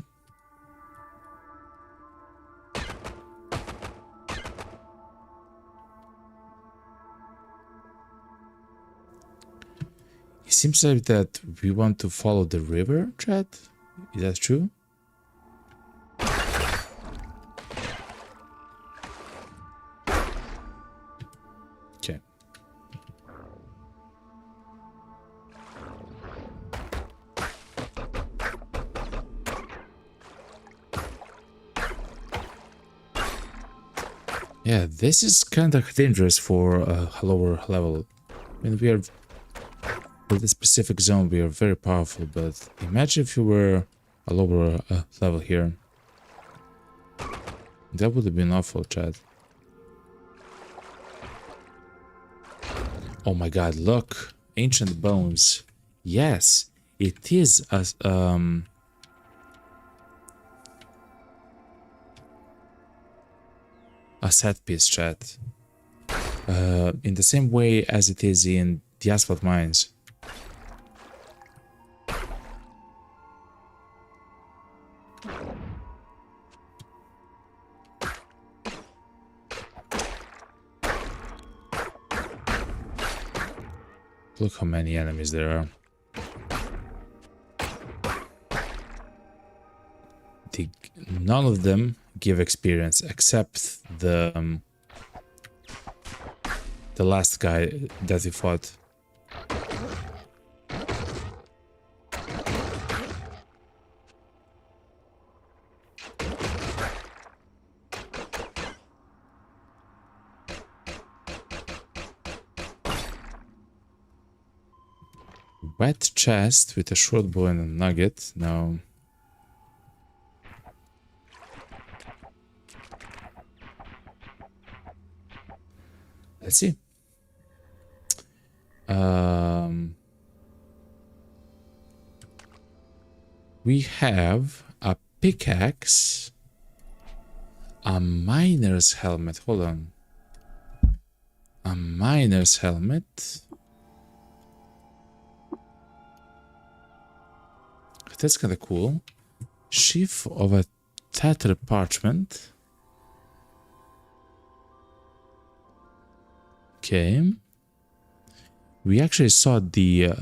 It seems like that we want to follow the river, chat. Is that true? Okay. Yeah, this is kind of dangerous for a lower level. I mean, we are... For this specific zone, we are very powerful, but imagine if you were a lower level here. That would have been awful, chat. Oh my god, look! Ancient bones. Yes, it is a set piece, chat. In the same way as it is in the asphalt mines. Look how many enemies there are. none of them give experience except the last guy that we fought. Wet chest with a short bow and a nugget. No. Let's see. We have a pickaxe, a miner's helmet. Hold on. A miner's helmet. That's kind of cool. Sheaf of a tattered parchment. Okay. We actually saw the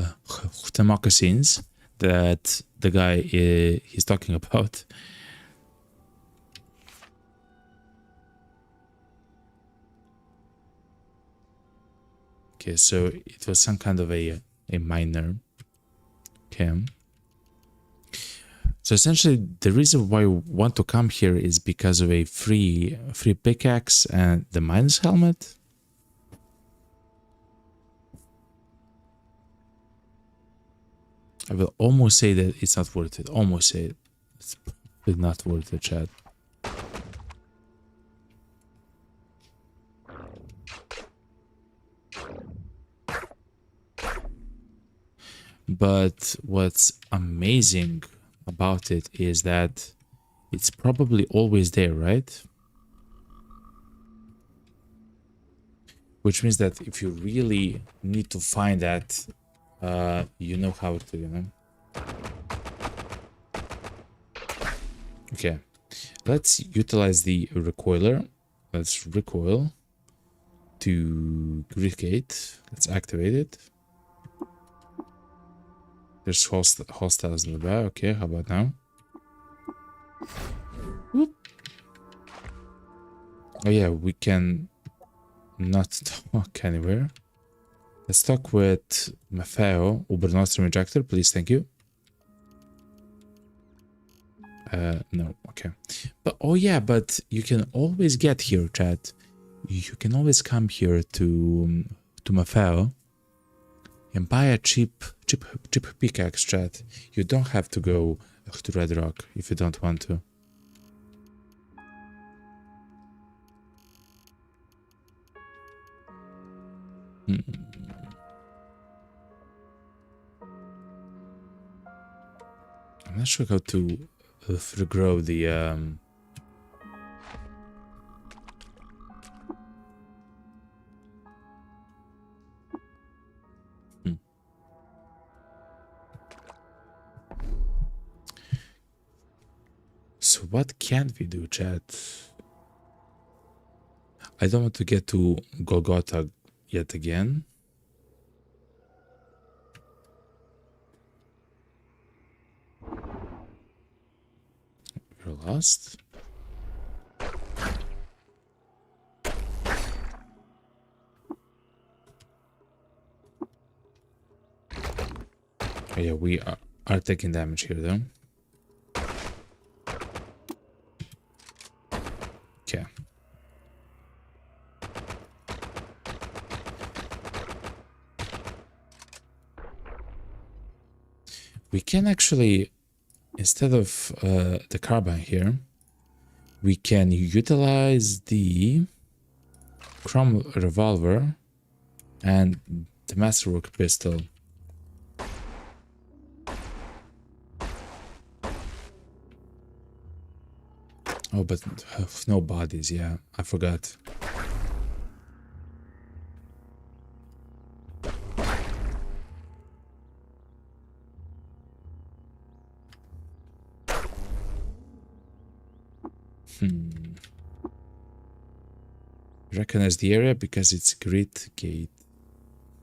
moccasins that the guy he's talking about. Okay, so it was some kind of a miner. Okay. So essentially, the reason why we want to come here is because of a free pickaxe and the miner's helmet. I will almost say that it's not worth it. Almost say it. It's probably not worth it, chat. But what's amazing about it is that it's probably always there, right? Which means that if you really need to find that, you know how to, you know. Okay, let's utilize the recoiler. Let's recoil to Greekgate. Let's activate it. There's hostiles in the back. Okay, how about now? Whoop. Oh yeah, we can not talk anywhere. Let's talk with Maffeo, Uber Nostrum Injector, please, thank you. No, okay. But oh yeah, but you can always get here, chat. You can always come here to Maffeo and buy a cheap pickaxe, chat. You don't have to go to Red Rock if you don't want to. I'm not sure how to regrow the So what can we do, chat? I don't want to get to Golgotha yet again. We're lost. Oh yeah, we are taking damage here though. Okay. We can actually, instead of the carbine here, we can utilize the chrome revolver and the masterwork pistol. Oh, but no bodies, yeah, I forgot. Recognize the area because it's Greekgate.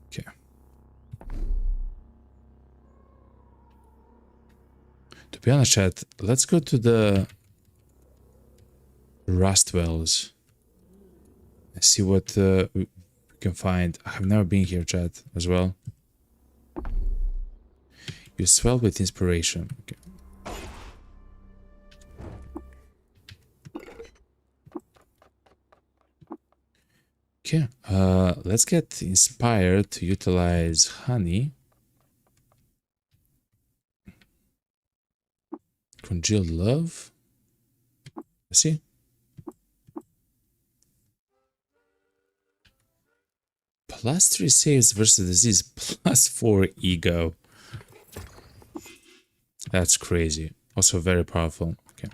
Okay. To be honest, chat, let's go to the Rust wells. Let's see what we can find. I have never been here, chat, as well. You swell with inspiration. Okay. Okay, let's get inspired to utilize honey. Congealed love. Let's see. +3 saves versus disease, +4 ego. That's crazy. Also very powerful. Okay.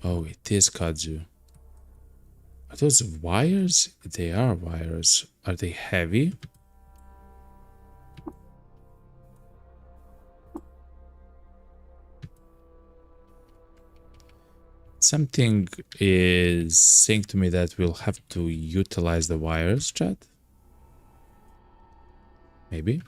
Oh, it is kudzu. Are those wires? They are wires. Are they heavy? Something is saying to me that we'll have to utilize the wires, chat. Maybe.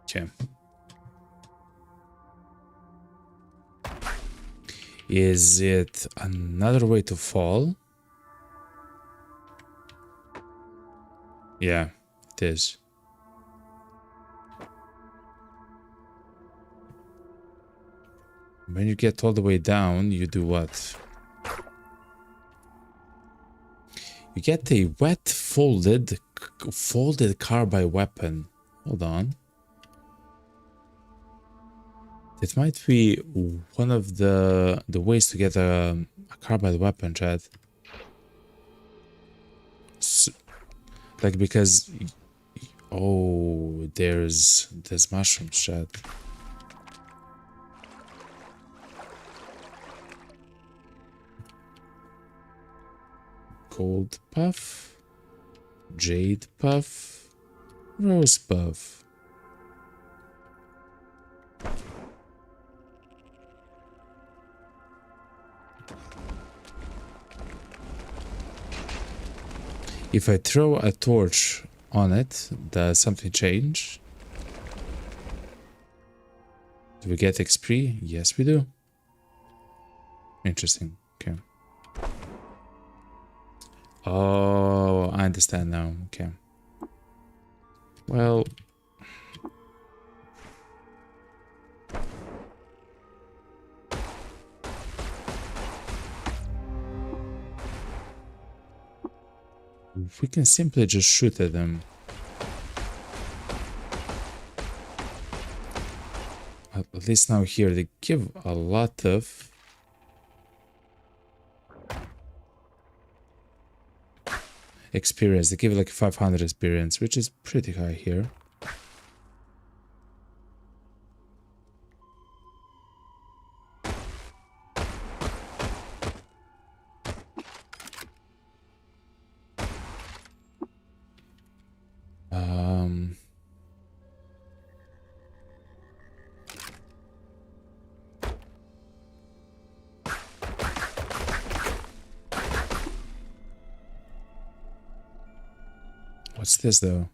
Okay. Is it another way to fall? Yeah, it is. When you get all the way down, you do what? You get a wet folded carbide weapon. Hold on. It might be one of the ways to get a carbide weapon, Chad. Like, because oh, there's mushrooms, Chad. Gold puff, jade puff, rose puff. If I throw a torch on it, does something change? Do we get XP? Yes, we do. Interesting. Okay. Oh, I understand now. Okay. Well... we can simply just shoot at them. At least now here they give a lot of experience. They give like 500 experience, which is pretty high here. What's this though?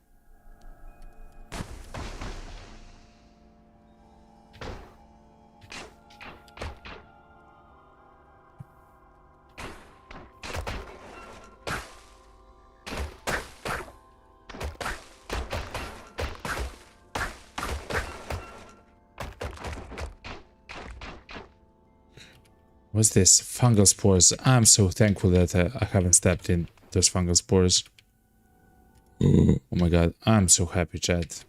What's this? Fungal spores. I'm so thankful that I haven't stepped in those fungal spores. Oh my god, I'm so happy, chat.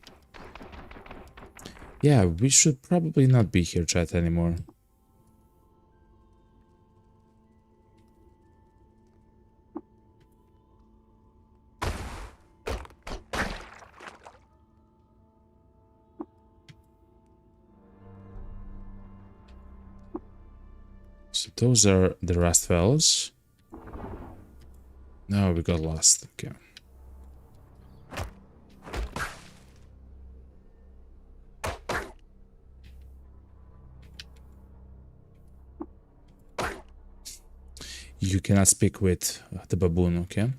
Yeah, we should probably not be here, chat, anymore. So those are the rust wells. No, we got lost. Okay. You cannot speak with the baboon, okay?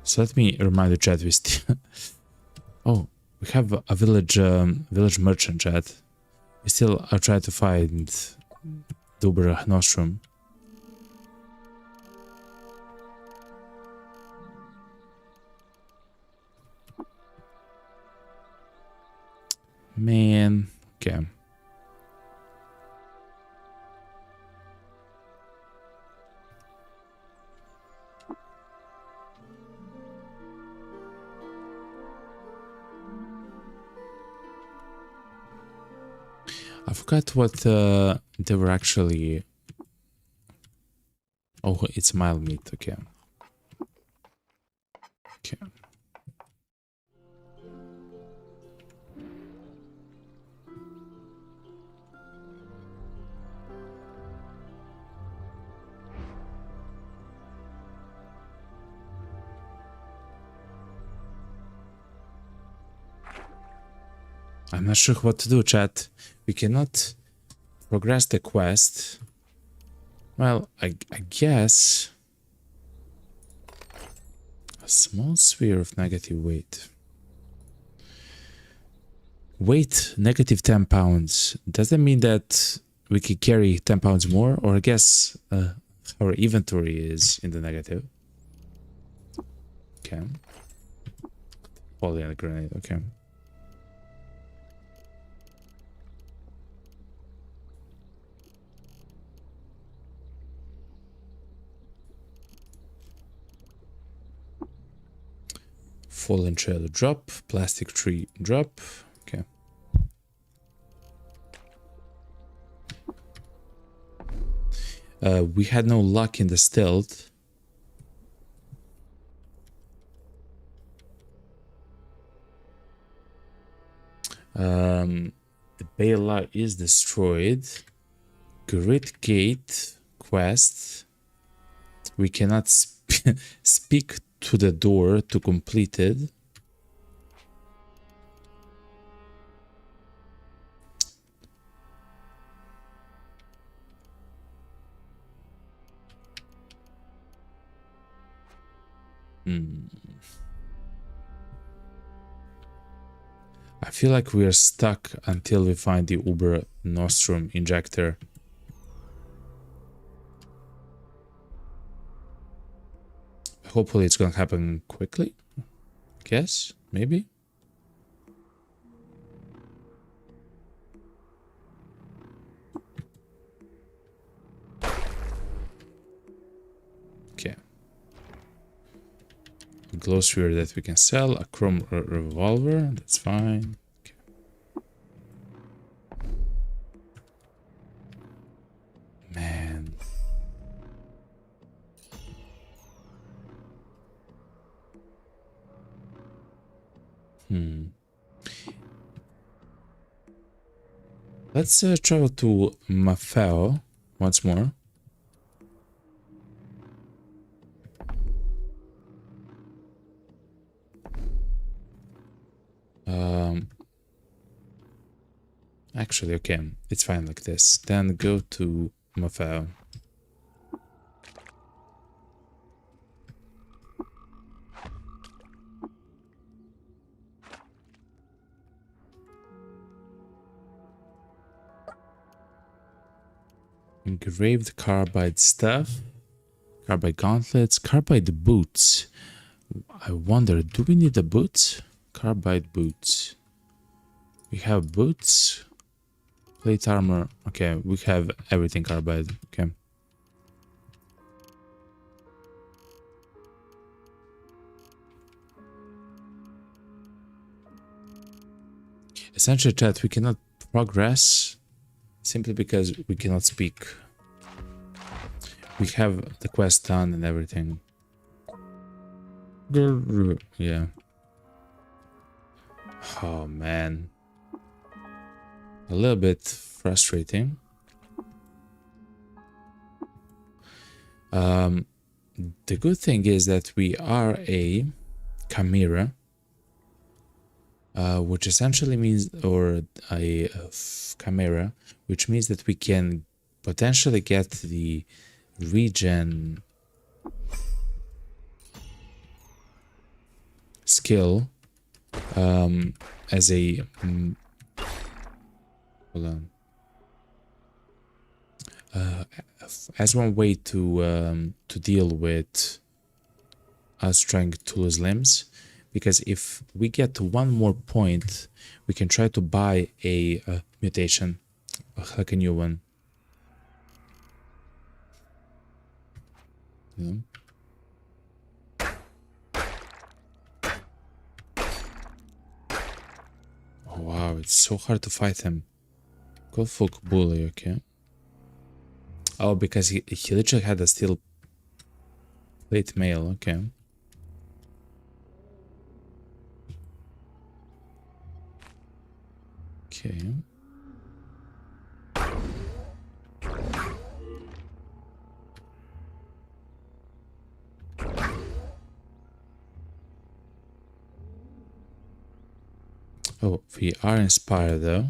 So let me remind the chat with oh, we have a village merchant chat. We still are trying to find the Uber Nostrum. Man, okay. I forgot what they were actually. Oh, it's mild meat. Okay. Okay. I'm not sure what to do, chat. We cannot progress the quest. Well, I guess a small sphere of negative weight. Weight negative 10 pounds. Does that mean that we could carry 10 pounds more? Or I guess our inventory is in the negative. Okay. Poly and a grenade, okay. Fallen trailer drop, plastic tree drop. Okay. We had no luck in the stealth. The Bela is destroyed. Grid Gate quest. We cannot speak to the door to complete it. I feel like we are stuck until we find the Uber Nostrum injector. Hopefully it's gonna happen quickly. Guess, maybe. Okay. A glow sphere that we can sell, a chrome revolver, that's fine. Okay. Man. Let's travel to Mafeo once more. Actually, okay, it's fine like this. Then go to Mafeo. Engraved carbide stuff, carbide gauntlets, carbide boots. I wonder, do we need the boots? Carbide boots. We have boots, plate armor. Okay, we have everything carbide. Okay. Essentially, chat, we cannot progress simply because we cannot speak. We have the quest done and everything. Yeah. Oh man. A little bit frustrating. The good thing is that we are a chimera, which essentially means, or a chimera, which means that we can potentially get the regen skill as a hold on, as one way to deal with us trying to lose limbs, because if we get to one more point, we can try to buy a mutation, like a new one. You know? Oh wow, it's so hard to fight him. Go full bully, okay. Oh, because he literally had a steel plate mail, okay. Okay. Oh, we are inspired though.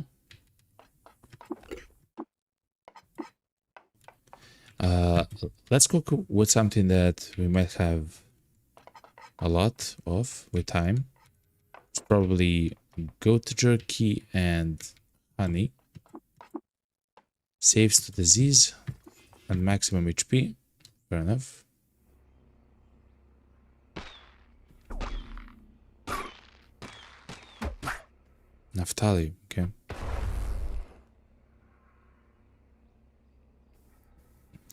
Let's go with something that we might have a lot of with time. It's probably goat jerky and honey. Saves to disease and maximum HP. Fair enough. Naphtali, okay.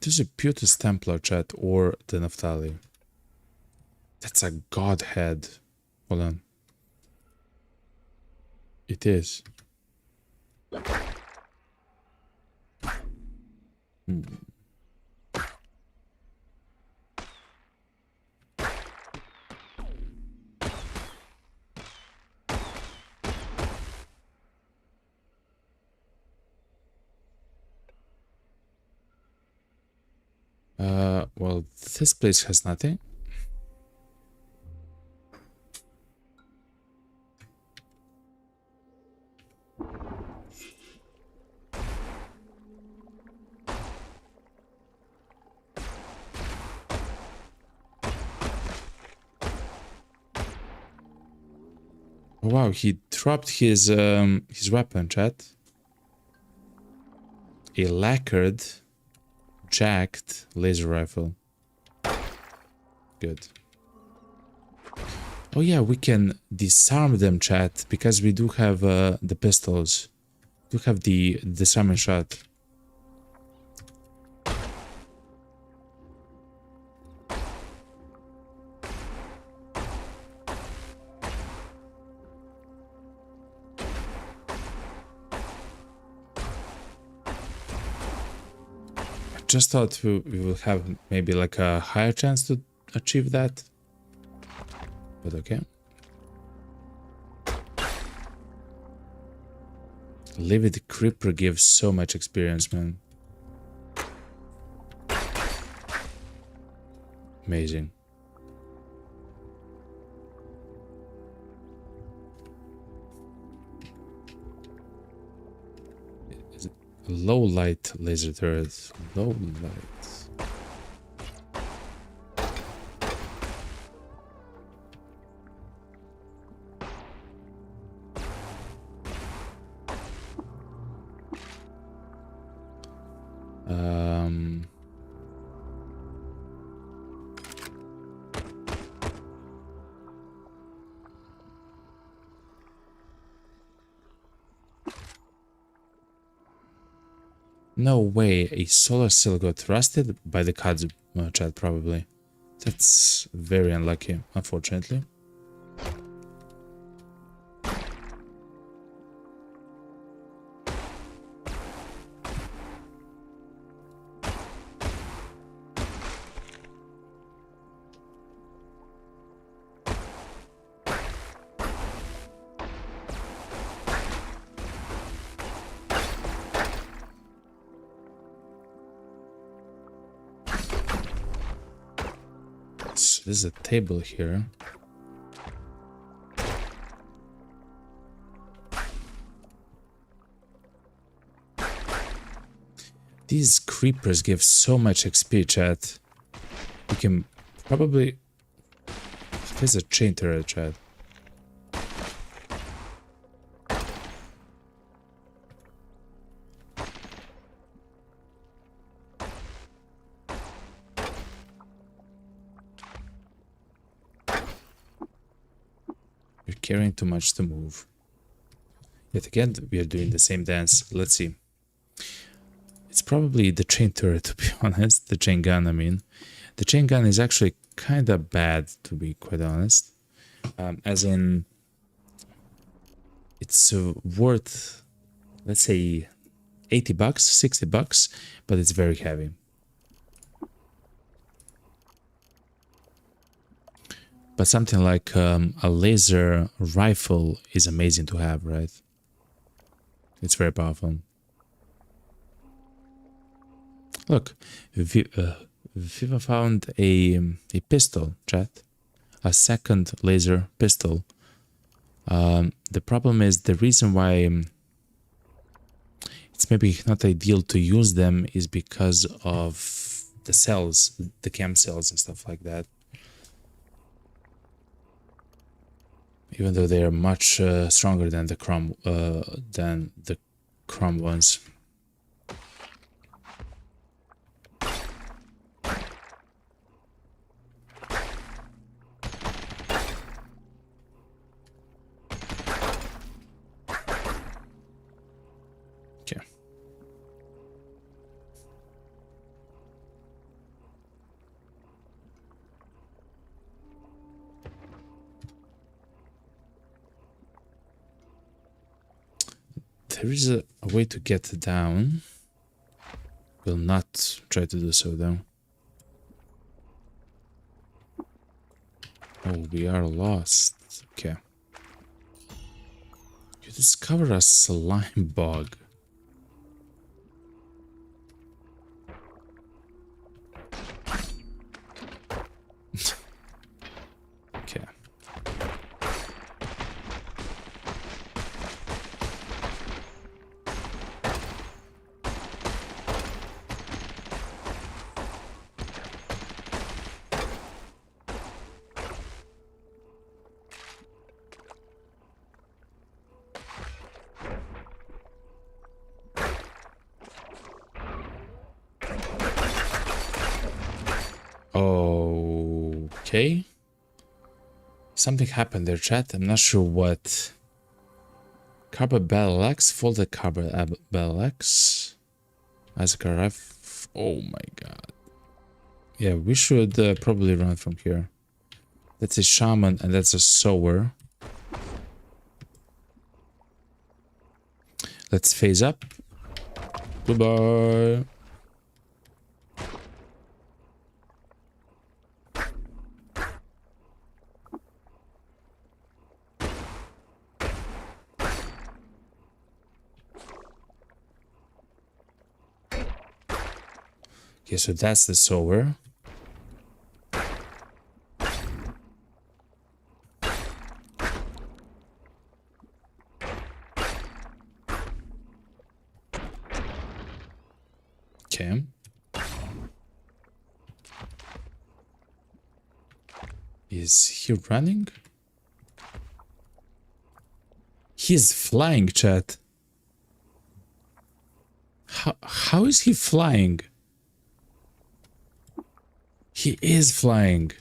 This is a Putus Templar, chat, or the Naphtali. That's a godhead. Hold on. It is. Well, this place has nothing. Oh, wow, he dropped his weapon, chat. A lacquered, jacked laser rifle. Good. Oh yeah, we can disarm them, chat, because we do have the pistols. We do have the disarming shot. Just thought we will have maybe like a higher chance to achieve that, but okay. Livid Creeper gives so much experience, man. Amazing. Low light laser turrets. Low lights. No way, a solar cell got rusted by the cards chat, probably. That's very unlucky, unfortunately. So there's a table here. These creepers give so much XP, chat. We can probably... There's a chain turret, chat. We're carrying too much to move. Yet again, we are doing the same dance. Let's see. It's probably the chain turret, to be honest. The chain gun, I mean. The chain gun is actually kind of bad, to be quite honest. As in, it's worth, let's say, 80 bucks, 60 bucks, but it's very heavy. But something like a laser rifle is amazing to have, right? It's very powerful. Look, Viva found a pistol, chat. A second laser pistol. The problem is the reason why it's maybe not ideal to use them is because of the cells, the cam cells and stuff like that. Even though they are much stronger than the Chrome ones. Okay. There is a way to get down. Will not try to do so though. Oh, we are lost. Okay. You discover a slime bog. Okay. Okay. Something happened there, chat. I'm not sure what. Carbon Battle Axe, folded Carbon Battle Axe. Isaac arrive. Oh my god. Yeah, we should probably run from here. That's a shaman and that's a sower. Let's phase up. Goodbye. Okay, so that's the sower. Okay. Is he running? He's flying, chat. How is he flying? He is flying.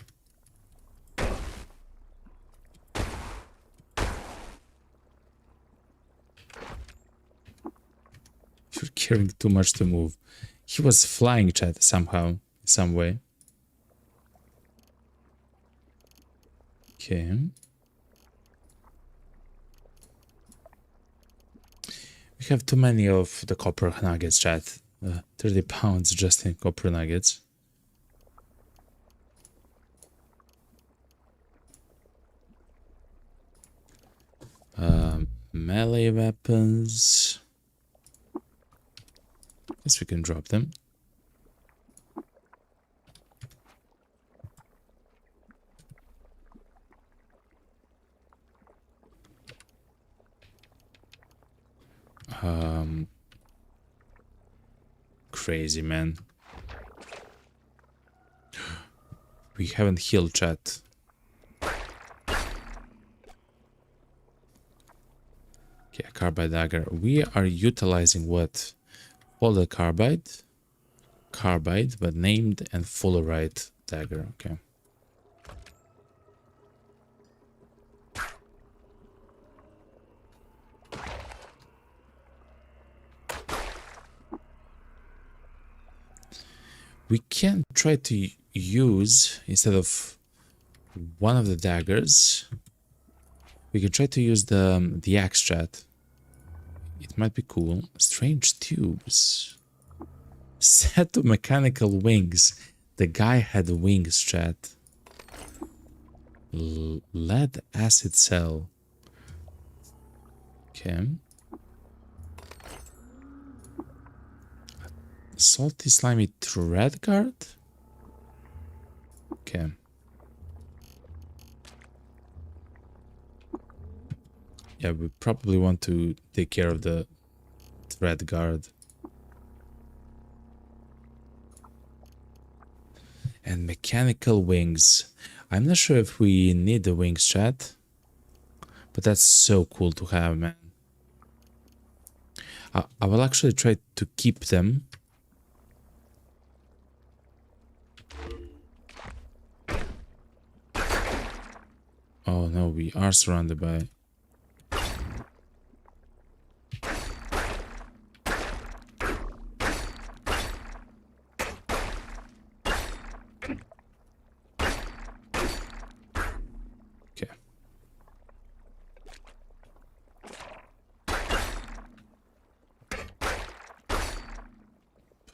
You're carrying too much to move. He was flying, chat, somehow, some way. Okay. We have too many of the copper nuggets, chat. 30 pounds just in copper nuggets. Melee weapons. Guess we can drop them. Crazy, man. We haven't healed, chat. Okay, carbide dagger. We are utilizing what? Folded carbide, but named, and fullerite dagger. Okay. We can try to use, instead of one of the daggers, we can try to use the axe, chat. It might be cool. Strange tubes. Set of mechanical wings. The guy had wings, chat. Lead acid cell. Okay. Salty slimy thread guard. Okay. Yeah, we probably want to take care of the thread guard. And mechanical wings. I'm not sure if we need the wings, chat. But that's so cool to have, man. I will actually try to keep them. Oh no, we are surrounded by... Okay.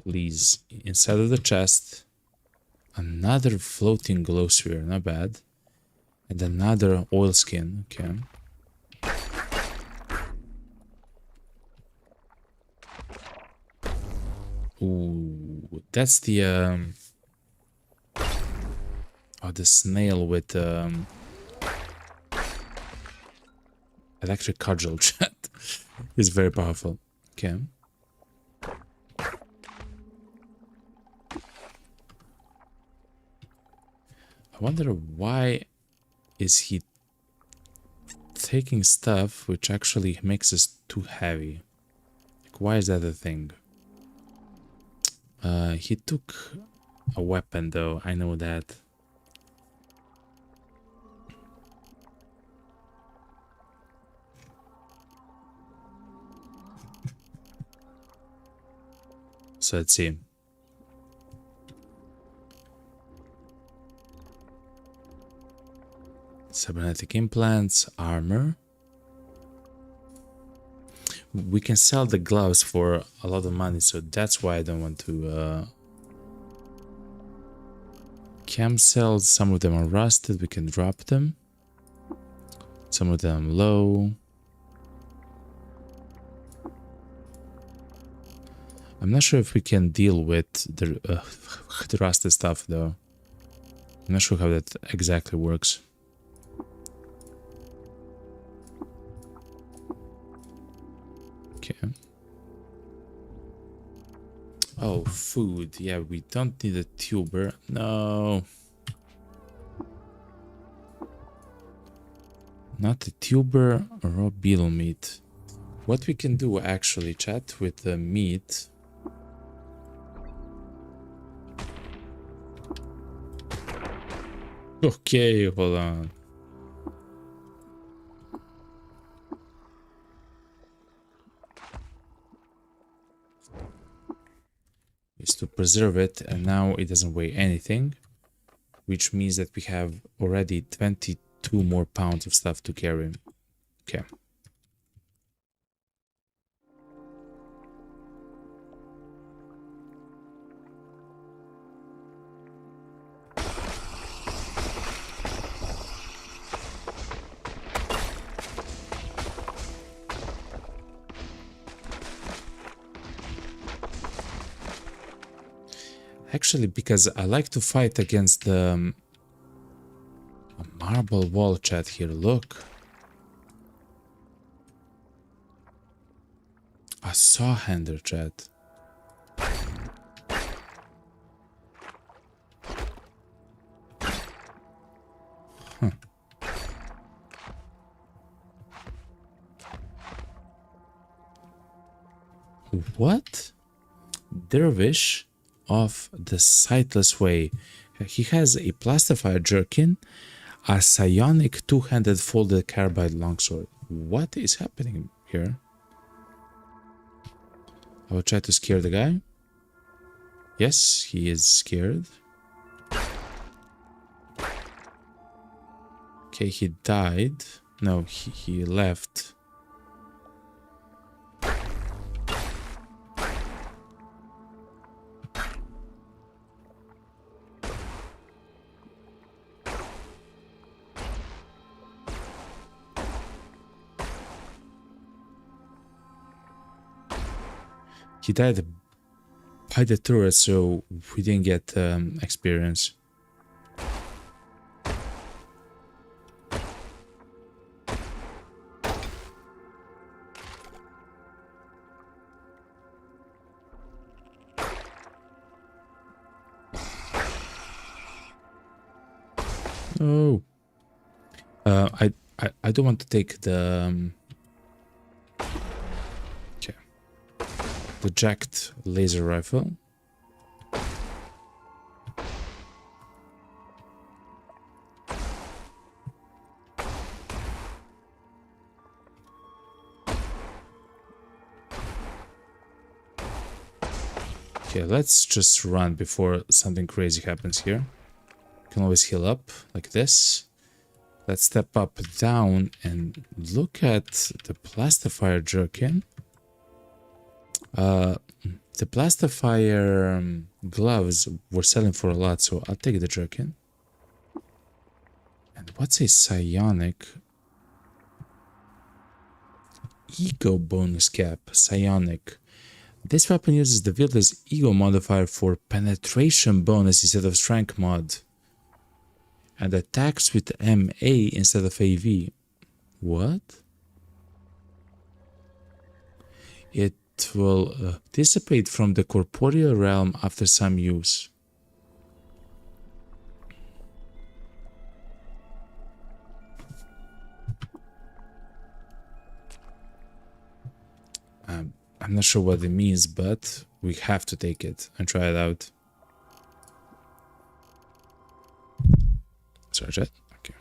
Please, inside of the chest, another floating glow sphere, not bad. And another oil skin, okay. Ooh, that's the oh, the snail with electric cudgel, chat. Is very powerful. Okay. I wonder why is he taking stuff which actually makes us too heavy. Like, why is that a thing? He took a weapon though, I know that. So let's see. Cybernetic implants, armor. We can sell the gloves for a lot of money, so that's why I don't want to... Cam cells, some of them are rusted, we can drop them. Some of them low. I'm not sure if we can deal with the rusted stuff though. I'm not sure how that exactly works. Okay. Oh, food. Yeah, we don't need a tuber. No. Not a tuber or raw beetle meat. What we can do actually, chat, with the meat. Okay, hold on. Is to preserve it, and now it doesn't weigh anything, which means that we have already 22 more pounds of stuff to carry. Okay. Actually, because I like to fight against the a marble wall, chat, here. Look. A saw hander, chat. Huh. What? Dervish of the Sightless Way. He has a plastifier jerkin, a psionic two-handed folded carbide longsword. What is happening here? I will try to scare the guy. Yes, he is scared. Okay, he died. No, he left. He died by the turret, so we didn't get experience. Oh, I don't want to take the okay, the jacked laser rifle. Okay, let's just run before something crazy happens here. Can always heal up like this. Let's step up, down, and look at the plastifier jerkin. The plastifier gloves were selling for a lot, so I'll take the jerkin. And what's a psionic? Ego bonus cap, psionic. This weapon uses the wielder's ego modifier for penetration bonus instead of strength mod. And attacks with MA instead of AV. What? It will dissipate from the corporeal realm after some use. I'm not sure what it means, but we have to take it and try it out. Sorry, chat. Okay.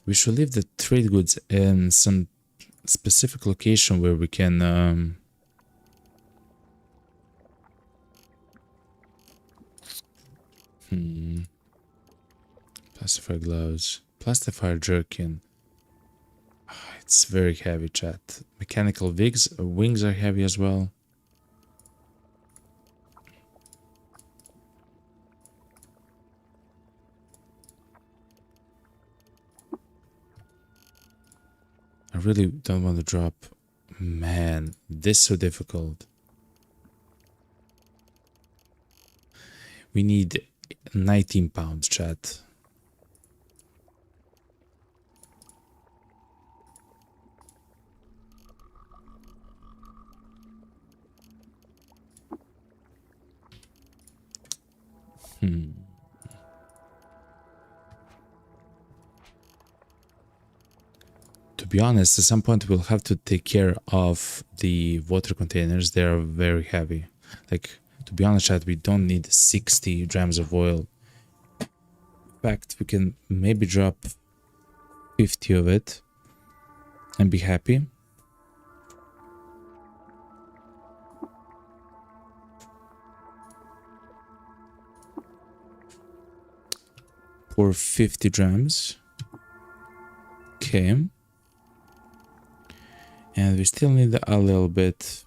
We should leave the trade goods in some specific location where we can plastifier gloves, plastifier jerkin. It's very heavy, chat. Mechanical wings are heavy as well. I really don't want to drop. Man, this is so difficult. We need 19 pounds, chat. To be honest, at some point we'll have to take care of the water containers. They are very heavy. Like, to be honest, chat, we don't need 60 grams of oil. In fact, we can maybe drop 50 of it and be happy. Pour 50 grams. Okay. And we still need a little bit.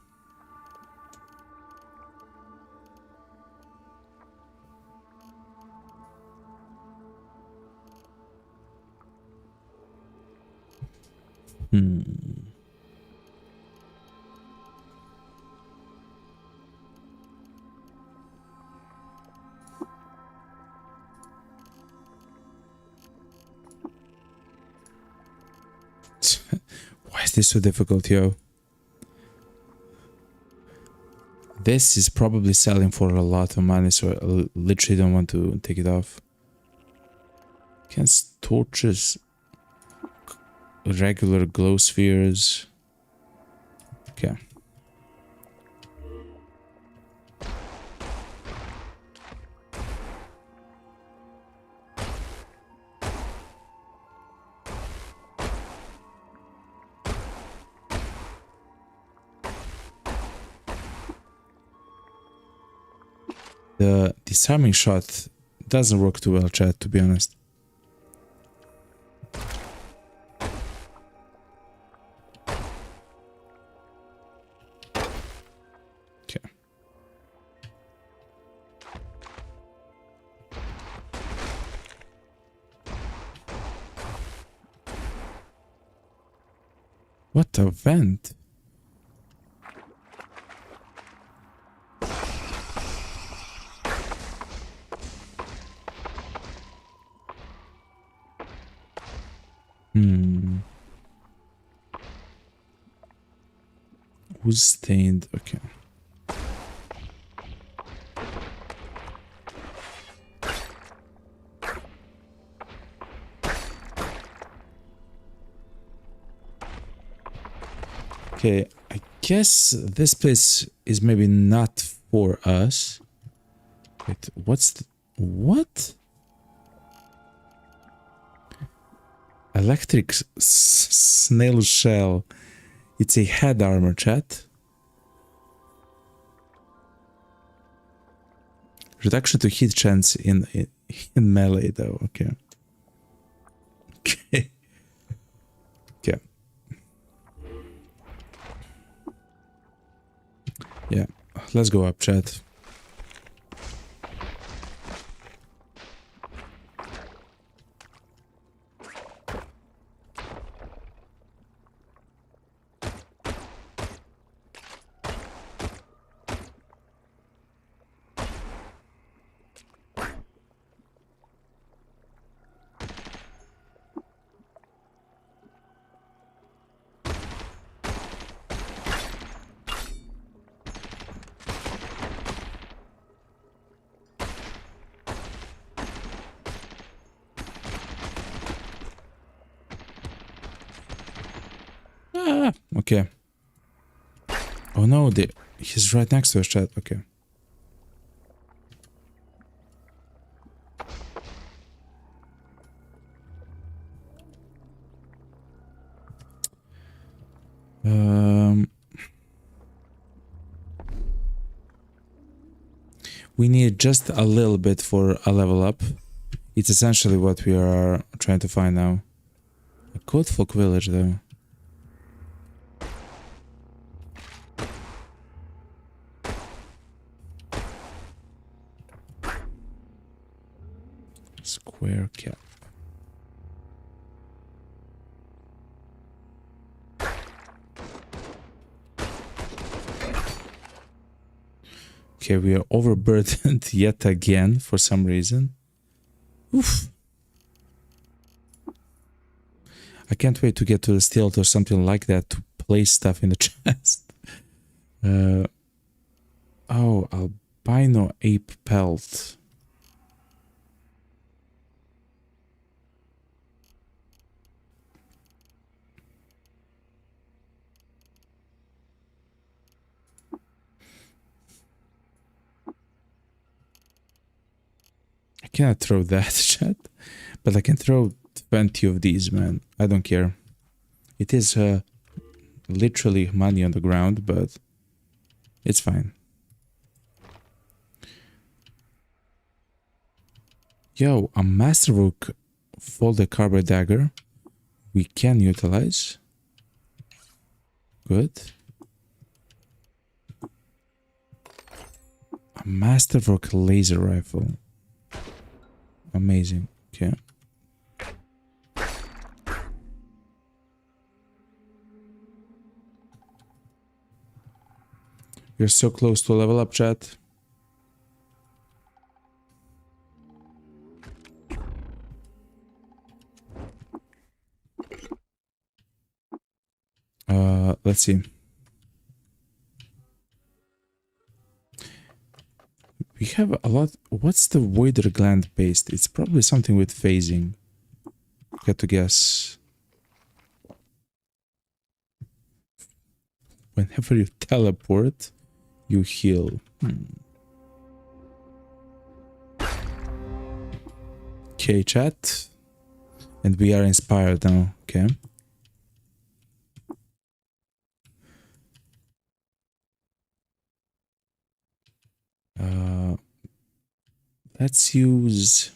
Why is this so difficult, yo? This is probably selling for a lot of money, so I literally don't want to take it off. Against torches, regular glow spheres. Okay. The disarming shot doesn't work too well, chat, to be honest. Okay. What a vent. Who's stained? Okay. Okay, I guess this place is maybe not for us. Wait, what's the... What? Electric snail shell. It's a head armor, chat. Reduction to hit chance in melee, though. Okay. Okay. Okay. Yeah. Let's go up, chat. Okay. Oh no, he's right next to us, chat. Okay. We need just a little bit for a level up. It's essentially what we are trying to find now. A code folk village, though. Square cap. Okay, we are overburdened yet again for some reason. Oof. I can't wait to get to the stealth or something like that to place stuff in the chest. Oh, albino ape pelt. I cannot throw that, chat, but I can throw 20 of these, man. I don't care. It is literally money on the ground, but it's fine. Yo, a masterwork folded carbide dagger we can utilize. Good. A masterwork laser rifle. Amazing. Okay. You're so close to level up, chat. let's see. We have a lot. What's the voider gland based? It's probably something with phasing. Got to guess. Whenever you teleport, you heal. Okay, chat. And we are inspired now. Okay. Let's use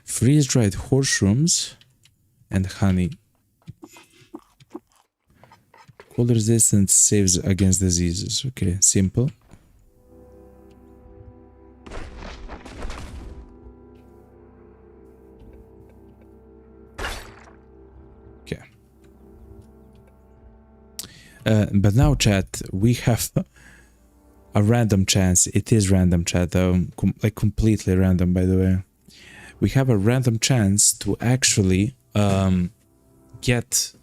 freeze-dried horserooms and honey. Cold resistance saves against diseases. Okay, simple. Okay. But now, chat, we have a random chance. It is random, chat, though. Like completely random, by the way. We have a random chance to actually get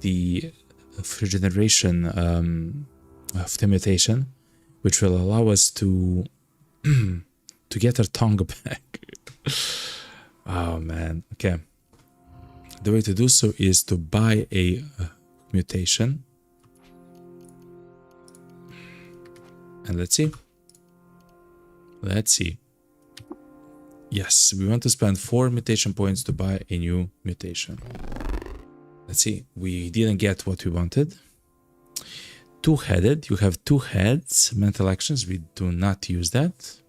the regeneration of the mutation, which will allow us to to get our tongue back. Oh man. Okay. The way to do so is to buy a mutation. And let's see. Let's see. Yes, we want to spend 4 mutation points to buy a new mutation. Let's see. We didn't get what we wanted. Two-headed. You have 2 heads. Mental actions. We do not use that.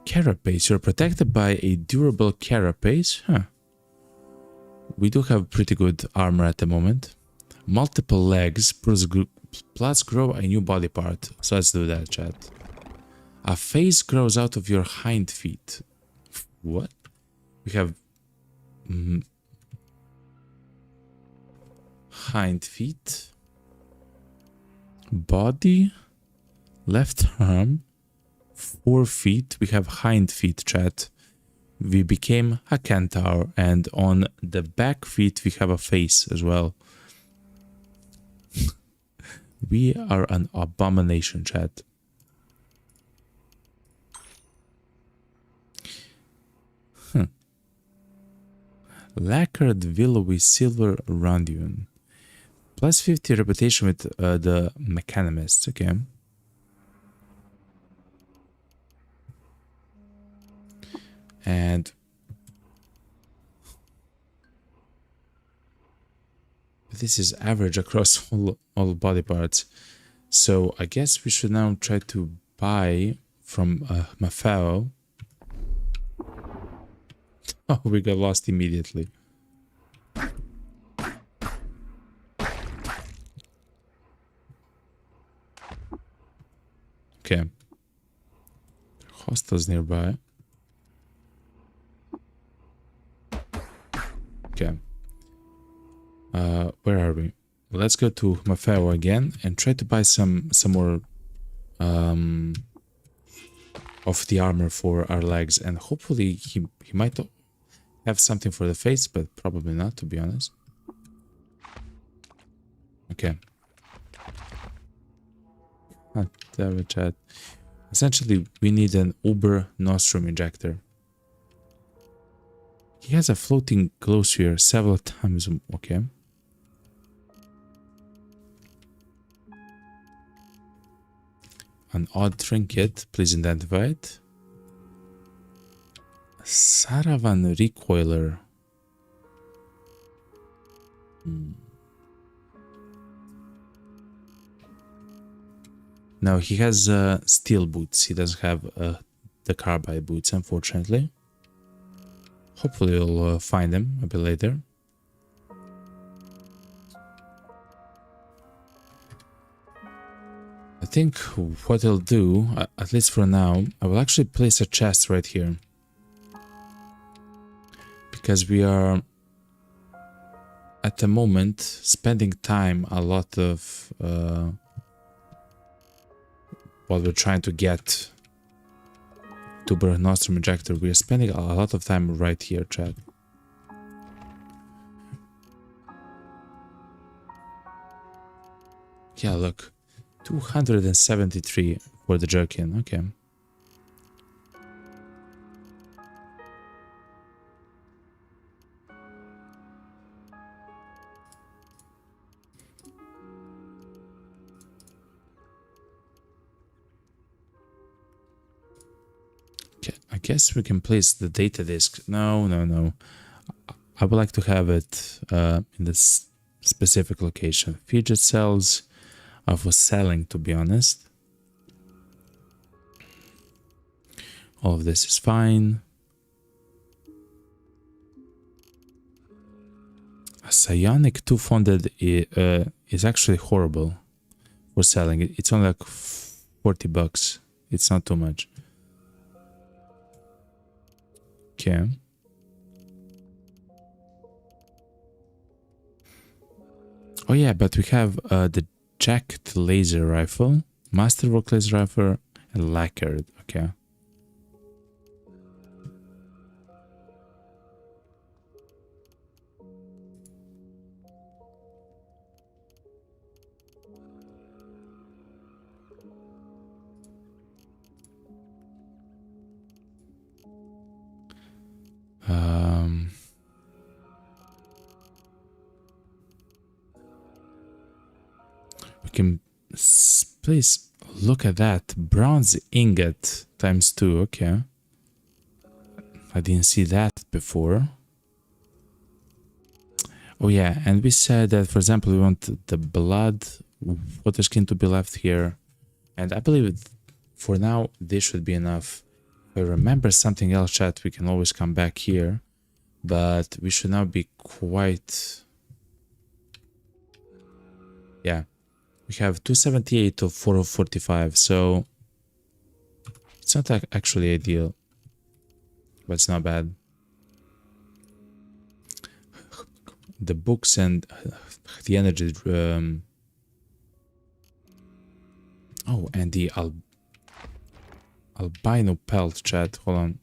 Carapace. You're protected by a durable carapace. Huh. We do have pretty good armor at the moment. Multiple legs plus grow a new body part. So let's do that, chat. A face grows out of your hind feet. What? We have hind feet. Body. Left arm. 4 feet. We have hind feet, chat. We became a centaur, and on the back feet we have a face as well. We are an abomination, chat. Lacquered willowy silver rondion. Plus 50 reputation with the mechanimists. Okay. And this is average across all body parts. So I guess we should now try to buy from Mafao. Oh, we got lost immediately. Okay. Hostels nearby. Okay. Where are we? Let's go to Mafao again and try to buy some more of the armor for our legs, and hopefully he might have something for the face, but probably not, to be honest. Okay. Damn it, chat. Essentially, we need an Uber Nostrum injector. He has a floating glow sphere several times. Okay. An odd trinket. Please identify it. Saravan recoiler. No, he has steel boots. He doesn't have the carbide boots, unfortunately. Hopefully we'll find them a bit later. I think what I'll do, at least for now, I will actually place a chest right here. Because we are, at the moment, spending time a lot of... while we're trying to get to Nostrum injector, we are spending a lot of time right here, chat. Yeah, look. 273 for the jerkin. Okay. Okay, I guess we can place the data disk. No, no, no. I would like to have it in this specific location. Fidget cells are for selling, to be honest. All of this is fine. A psionic two-funded is actually horrible for selling. It's only like 40 bucks. It's not too much. Okay. Oh yeah, but we have the jacked laser rifle, masterwork laser rifle, and lacquered. Okay. We can please look at that bronze ingot times 2. Okay, I didn't see that before. Oh yeah, and we said that, for example, we want the blood water skin to be left here, and I believe for now this should be enough. If I remember something else, chat, we can always come back here, but we should now be quite... Yeah, we have 278 of 445, so it's not actually ideal, but it's not bad. The books and the energy... Oh, and the albino pelt, chat. Hold on.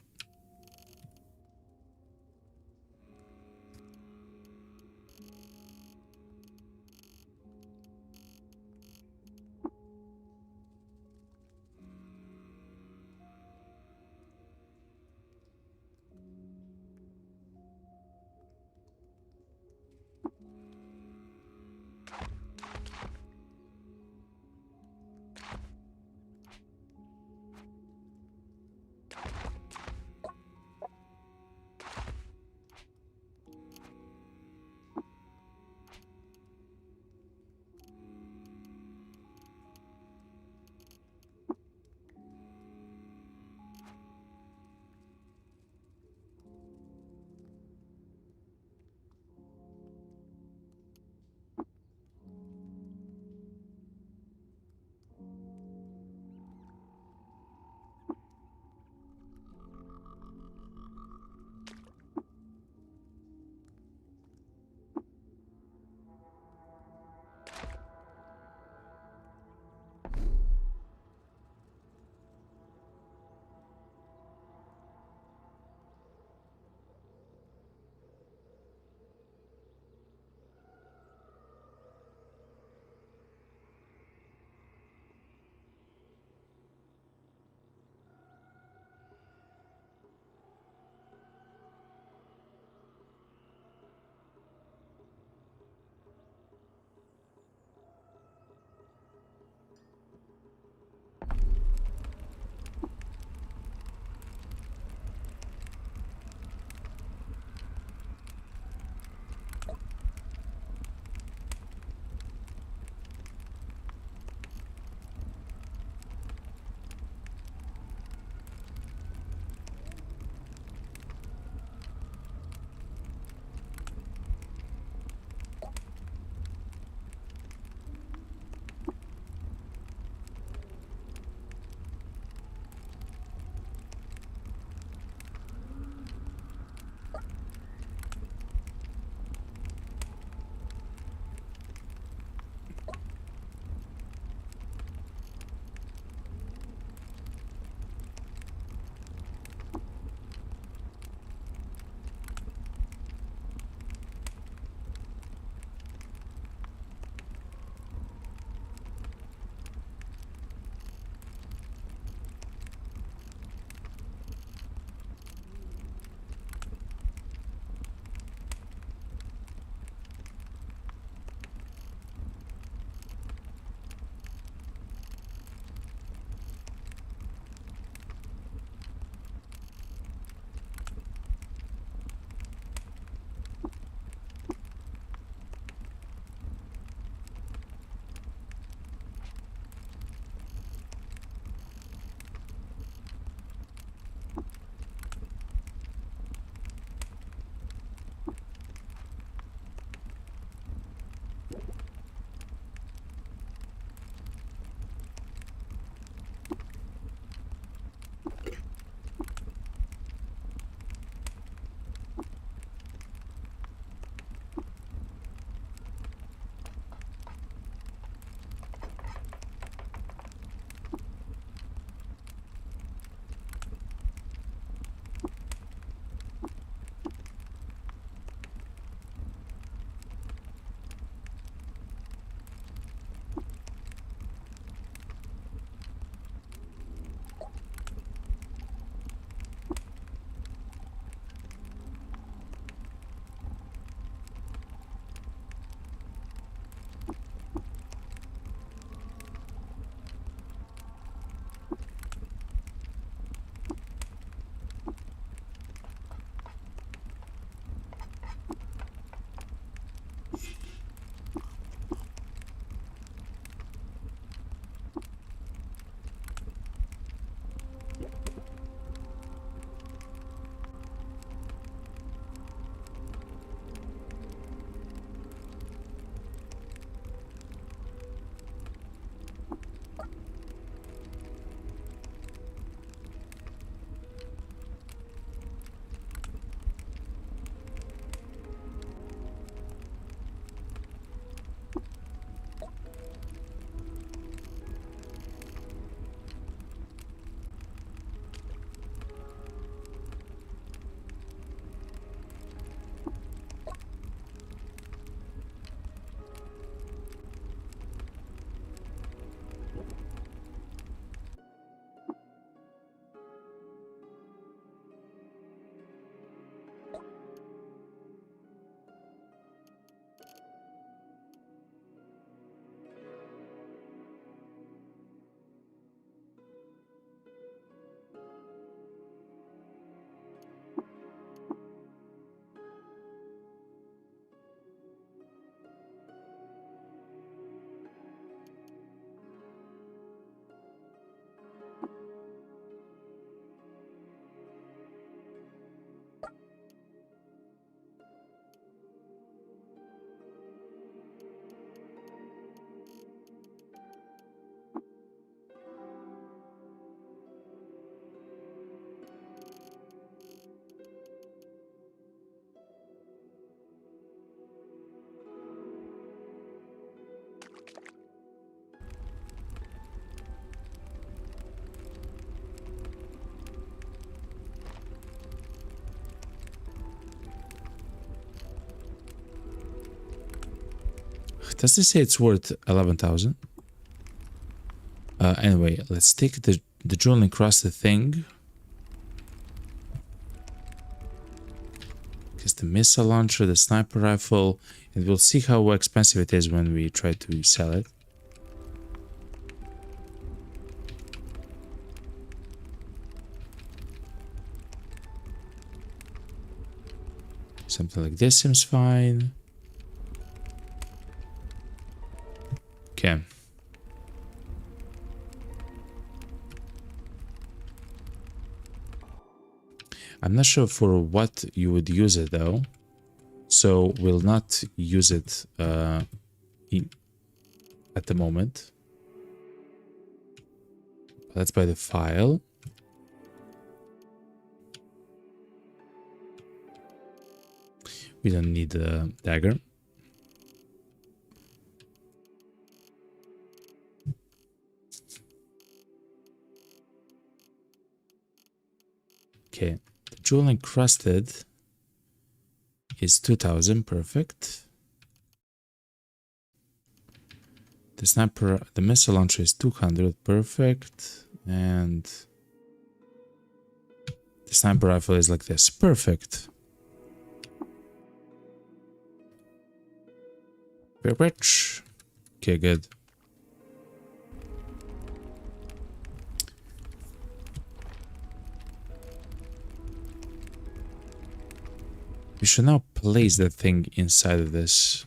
Does this say it's worth 11,000? Anyway, let's take the jewel encrusted thing. Because the missile launcher, the sniper rifle, and we'll see how expensive it is when we try to sell it. Something like this seems fine. Okay. I'm not sure for what you would use it though, so we'll not use it at the moment. Let's buy the file. We don't need the dagger. Okay, the jewel encrusted is 2,000, perfect. The sniper, the missile launcher is 200, perfect. And the sniper rifle is like this, perfect. Very rich. Okay, good. We should now place that thing inside of this.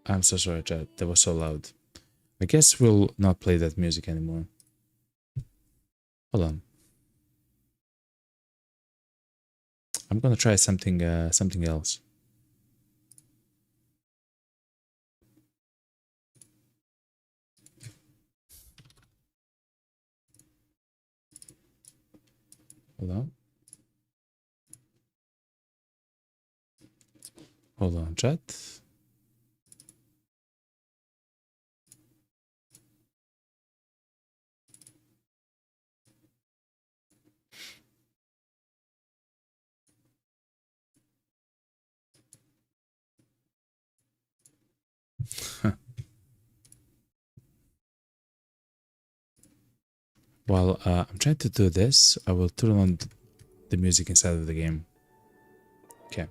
I'm so sorry, chat. That was so loud. I guess we'll not play that music anymore. Hold on. I'm gonna try something else. Hold on. Hold on, chat. While I'm trying to do this, I will turn on the music inside of the game. Okay.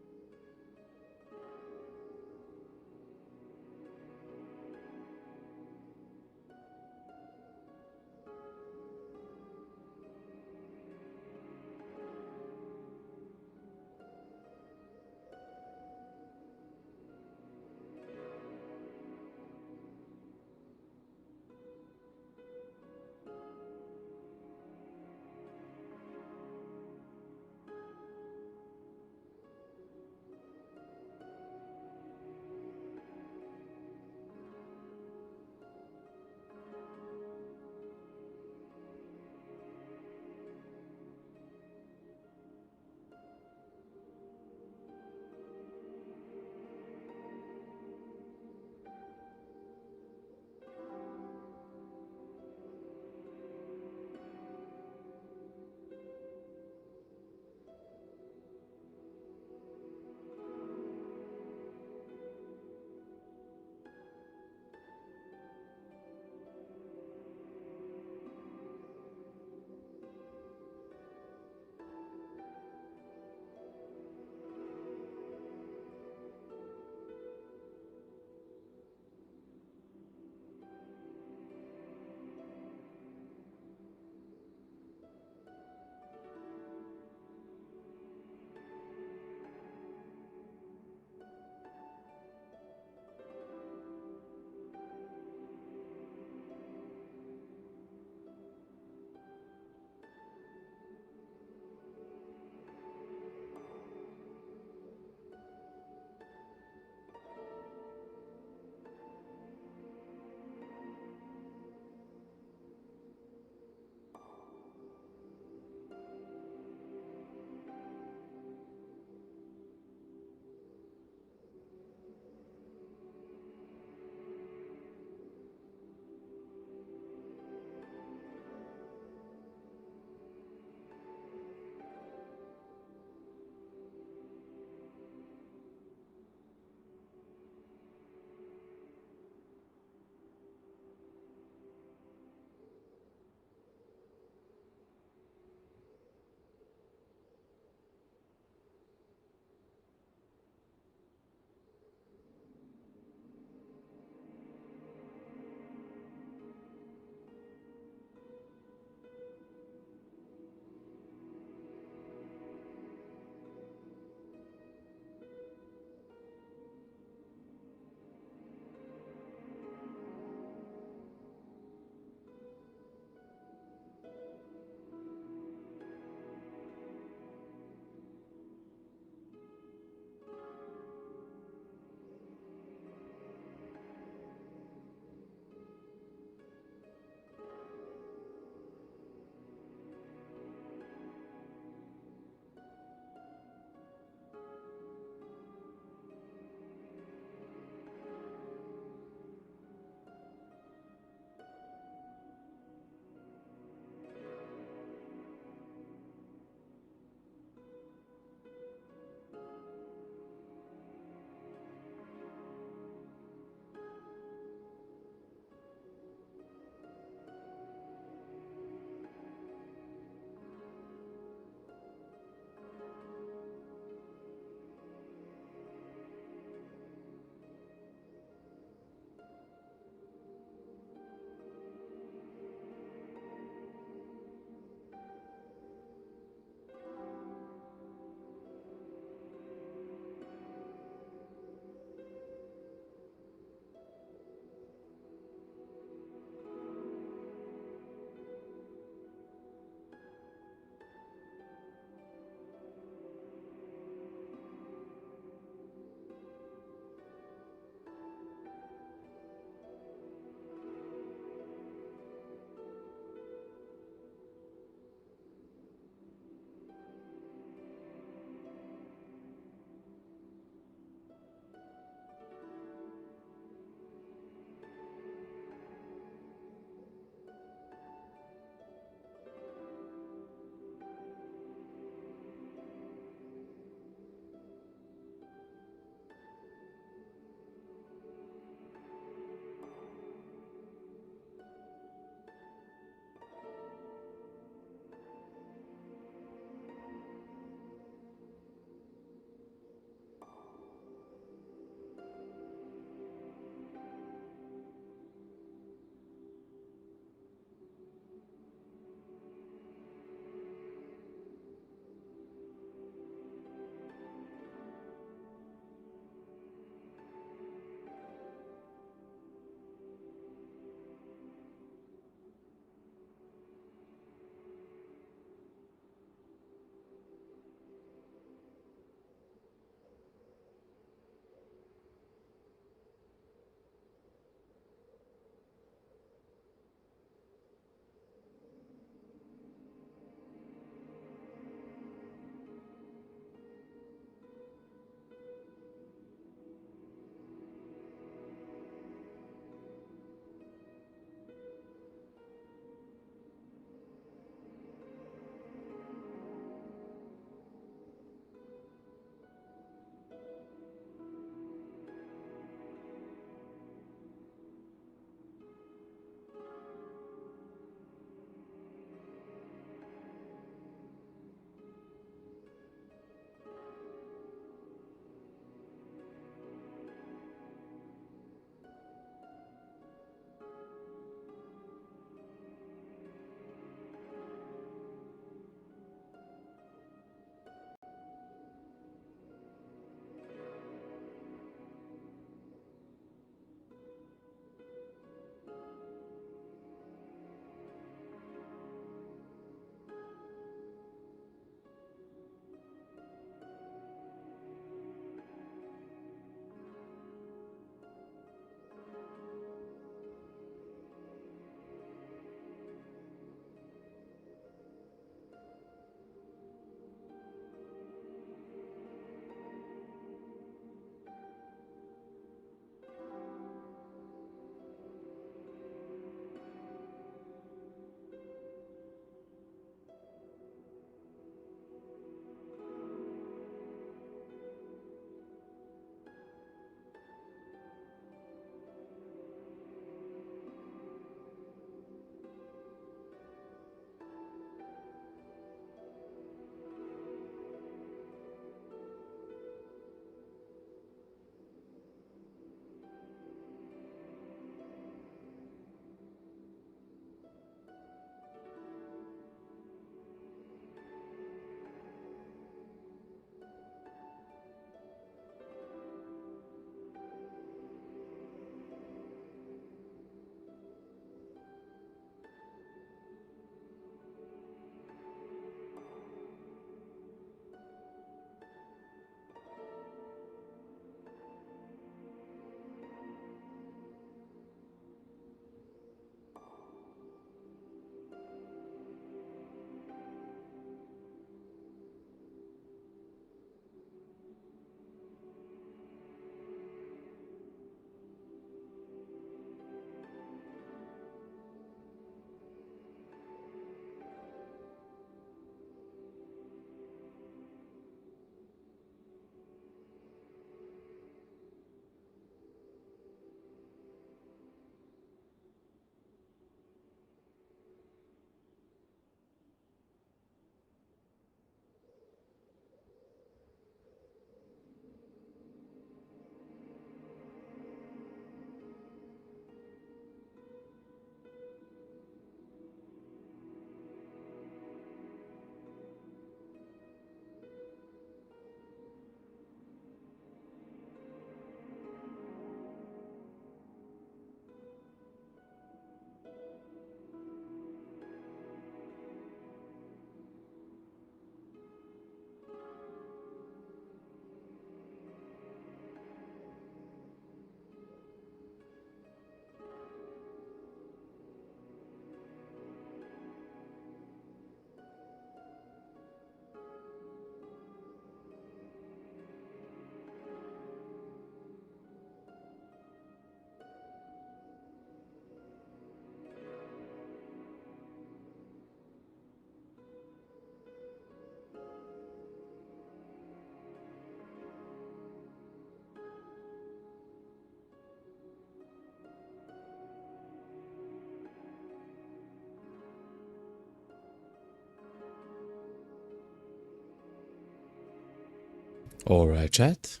Alright, chat.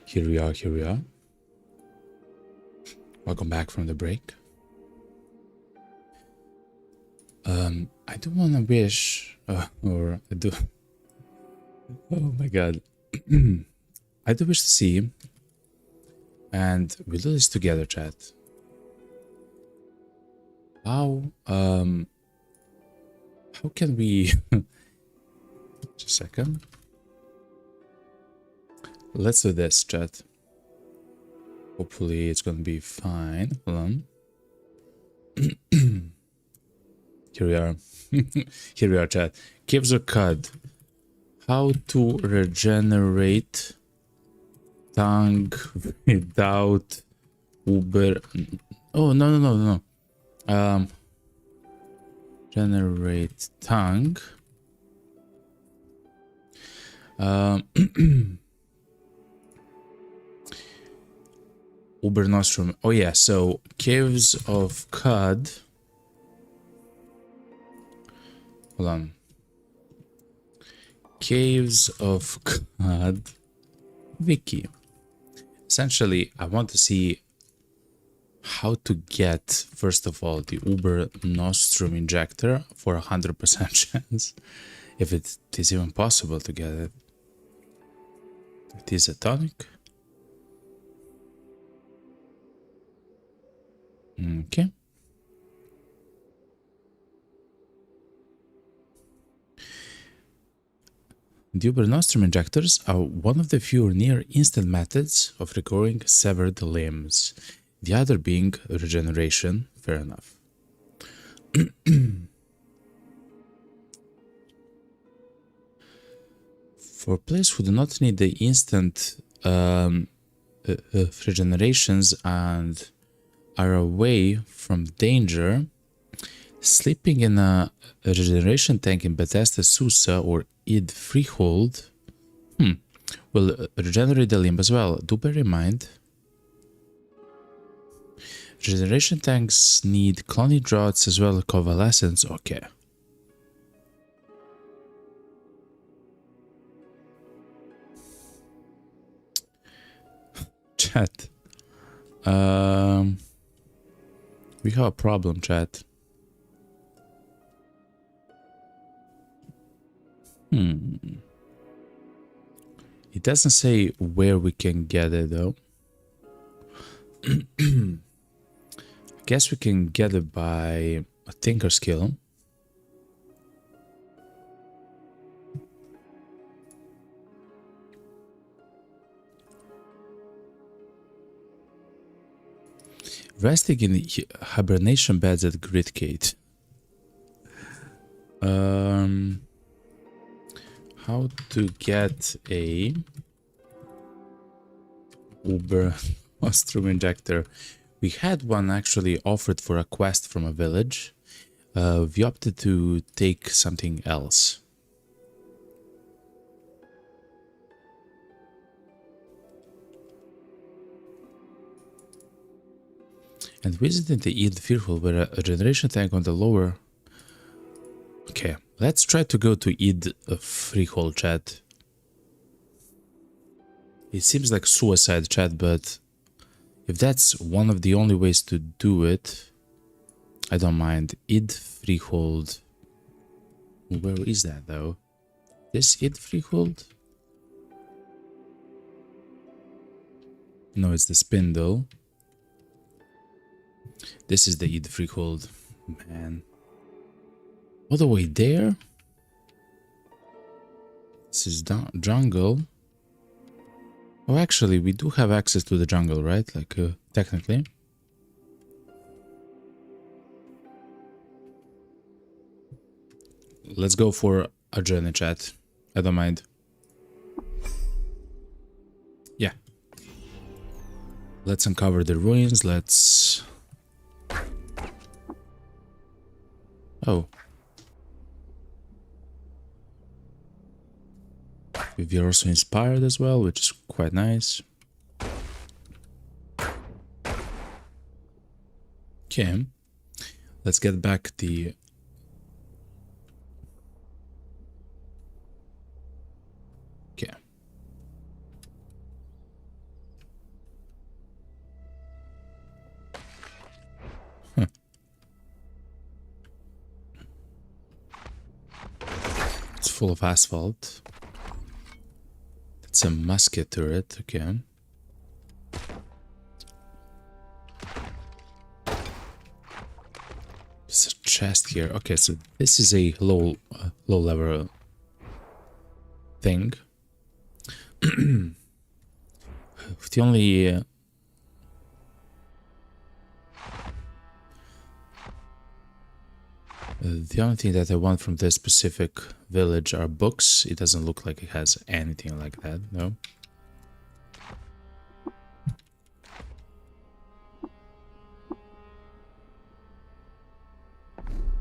Here we are, here we are. Welcome back from the break. I do want to wish, or I do. Oh my god. I do wish to see, and we'll do this together, chat. How can we. Just a second. Let's do this, chat. Hopefully it's gonna be fine. Hold on. Here we are. Here we are, chat. Caves or Cud. How to regenerate tongue without Uber. Oh, no. Generate tongue. Uber Nostrum. Oh yeah, so Caves of Cud. Hold on. Caves of Cud Wiki. Essentially, I want to see how to get, first of all, the Uber Nostrum injector for 100% chance. If it is even possible to get it. It is a tonic. Okay. The Uber Nostrum injectors are one of the few near-instant methods of recovering severed limbs. The other being regeneration. Fair enough. For players who do not need the instant regenerations and are away from danger, sleeping in a regeneration tank in Bethesda Susa or Id Freehold will regenerate the limb as well. Do bear in mind, regeneration tanks need clony draughts as well as convalescence. Okay. Chat. We have a problem, chat. It doesn't say where we can get it though. I guess we can get it by a tinker skill. Resting in the hibernation beds at Gridgate. How to get a Uber Nostrum injector? We had one actually offered for a quest from a village. We opted to take something else. And visiting the Id Fearful where a regeneration tank on the lower. Okay, let's try to go to Id Freehold, chat. It seems like suicide, chat, but if that's one of the only ways to do it, I don't mind. Id Freehold. Where is that though? This Id Freehold? No, it's the Spindle. This is the Id Freehold. Man. All the way there? This is jungle. Oh, actually, we do have access to the jungle, right? Like, technically. Let's go for a journey, chat. I don't mind. Yeah. Let's uncover the ruins. Let's... Oh. We are also inspired as well, which is quite nice. Okay. Let's get back the... Okay. full of asphalt. That's a musket turret, okay. There's a chest here. Okay, so this is a low level thing. The only thing that I want from this specific village are books. It doesn't look like it has anything like that, no.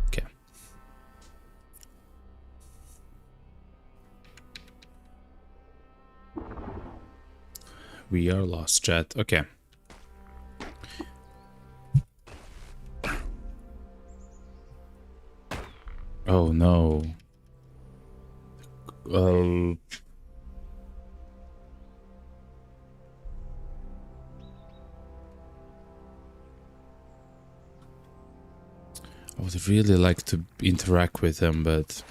Okay. We are lost, chat. Okay. Oh no. I would really like to interact with them, but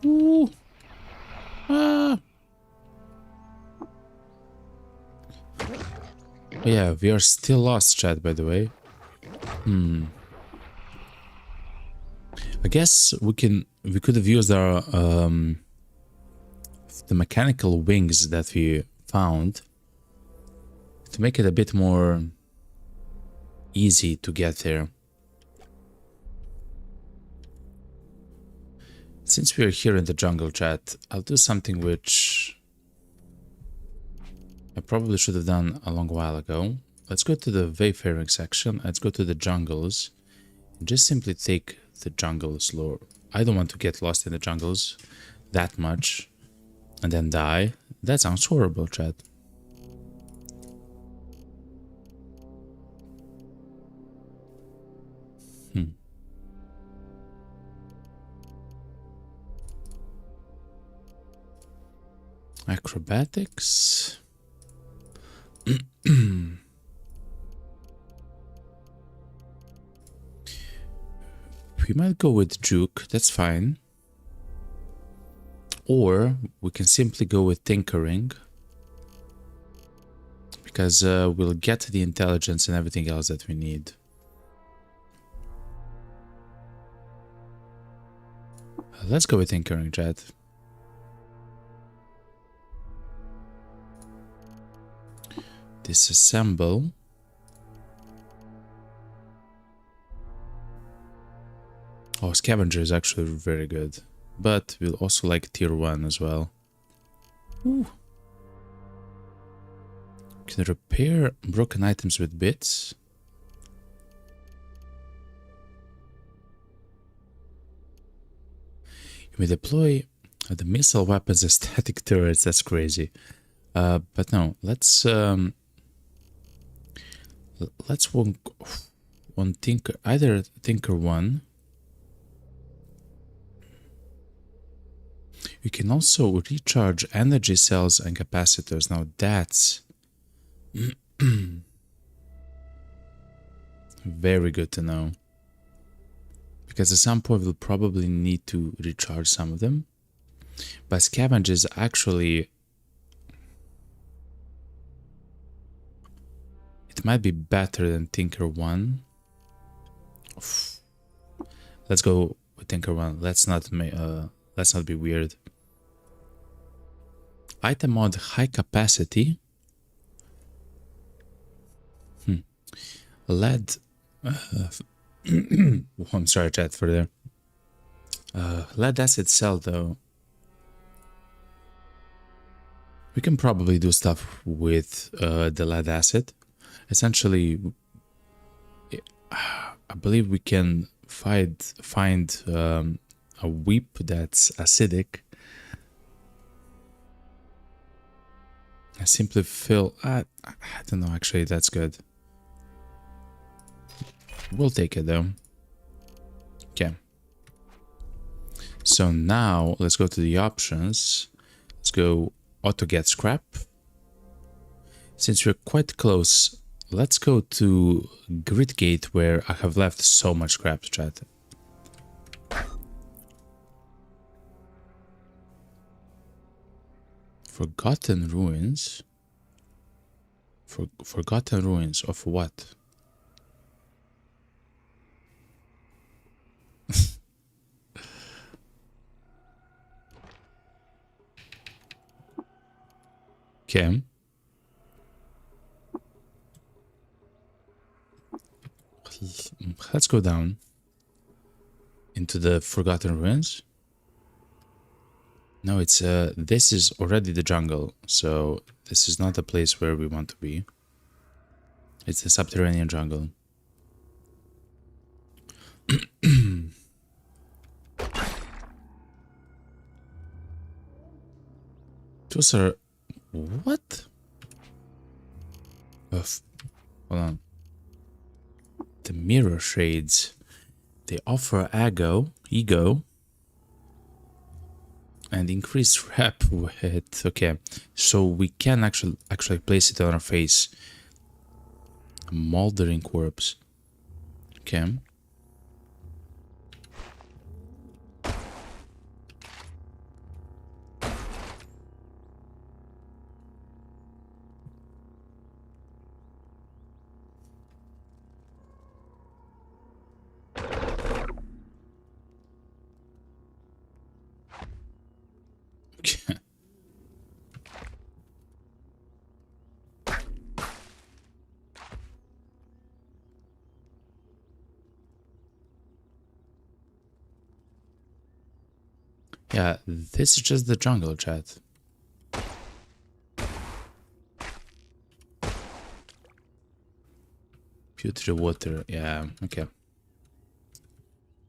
ooh. Ah. Oh, yeah, we are still lost, chat, by the way. I guess we could have used our the mechanical wings that we found to make it a bit more easy to get there. Since we are here in the jungle, chat, I'll do something which I probably should have done a long while ago. Let's go to the wayfaring section. Let's go to the jungles. And just simply take the jungles lore. I don't want to get lost in the jungles that much and then die. That sounds horrible, chat. Acrobatics. We might go with Juke, that's fine. Or we can simply go with Tinkering. Because we'll get the intelligence and everything else that we need. Let's go with Tinkering, chat. Disassemble. Oh, Scavenger is actually very good. But we'll also like tier 1 as well. Ooh. Can repair broken items with bits. You may deploy the missile weapons as static turrets. That's crazy. But no, let's one Tinker, either Tinker 1. You can also recharge energy cells and capacitors. Now that's very good to know. Because at some point we'll probably need to recharge some of them. But Scavenge is actually... It might be better than Tinker 1. Let's go with Tinker 1. Let's not be weird. Item mod high capacity. Lead. I'm sorry, chat, for there. Lead acid cell, though. We can probably do stuff with the lead acid. Essentially, I believe we can find a whip that's acidic. I simply fill... I don't know, actually, that's good. We'll take it, though. Okay. So now, let's go to the options. Let's go auto get scrap. Since we're quite close Let's go to Grid Gate where I have left so much scrap, chat. Forgotten ruins? Forgotten ruins of what? Okay. Let's go down into the Forgotten Ruins. No, it's this is already the jungle, so this is not the place where we want to be. It's the subterranean jungle. Those are what? Hold on. The mirror shades. They offer ego, and increased rep width. Okay, so we can actually place it on our face. A moldering corpse. Okay. Yeah, this is just the jungle, chat. Putrid water, yeah, okay.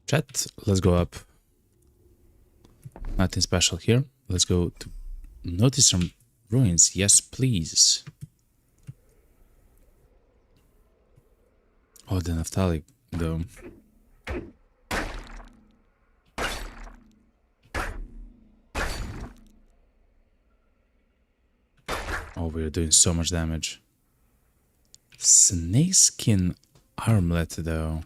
Chat, let's go up. Nothing special here. Let's go to notice some ruins. Yes, please. Oh, the Naphtali, though. Oh, we're doing so much damage. Snakeskin armlet, though.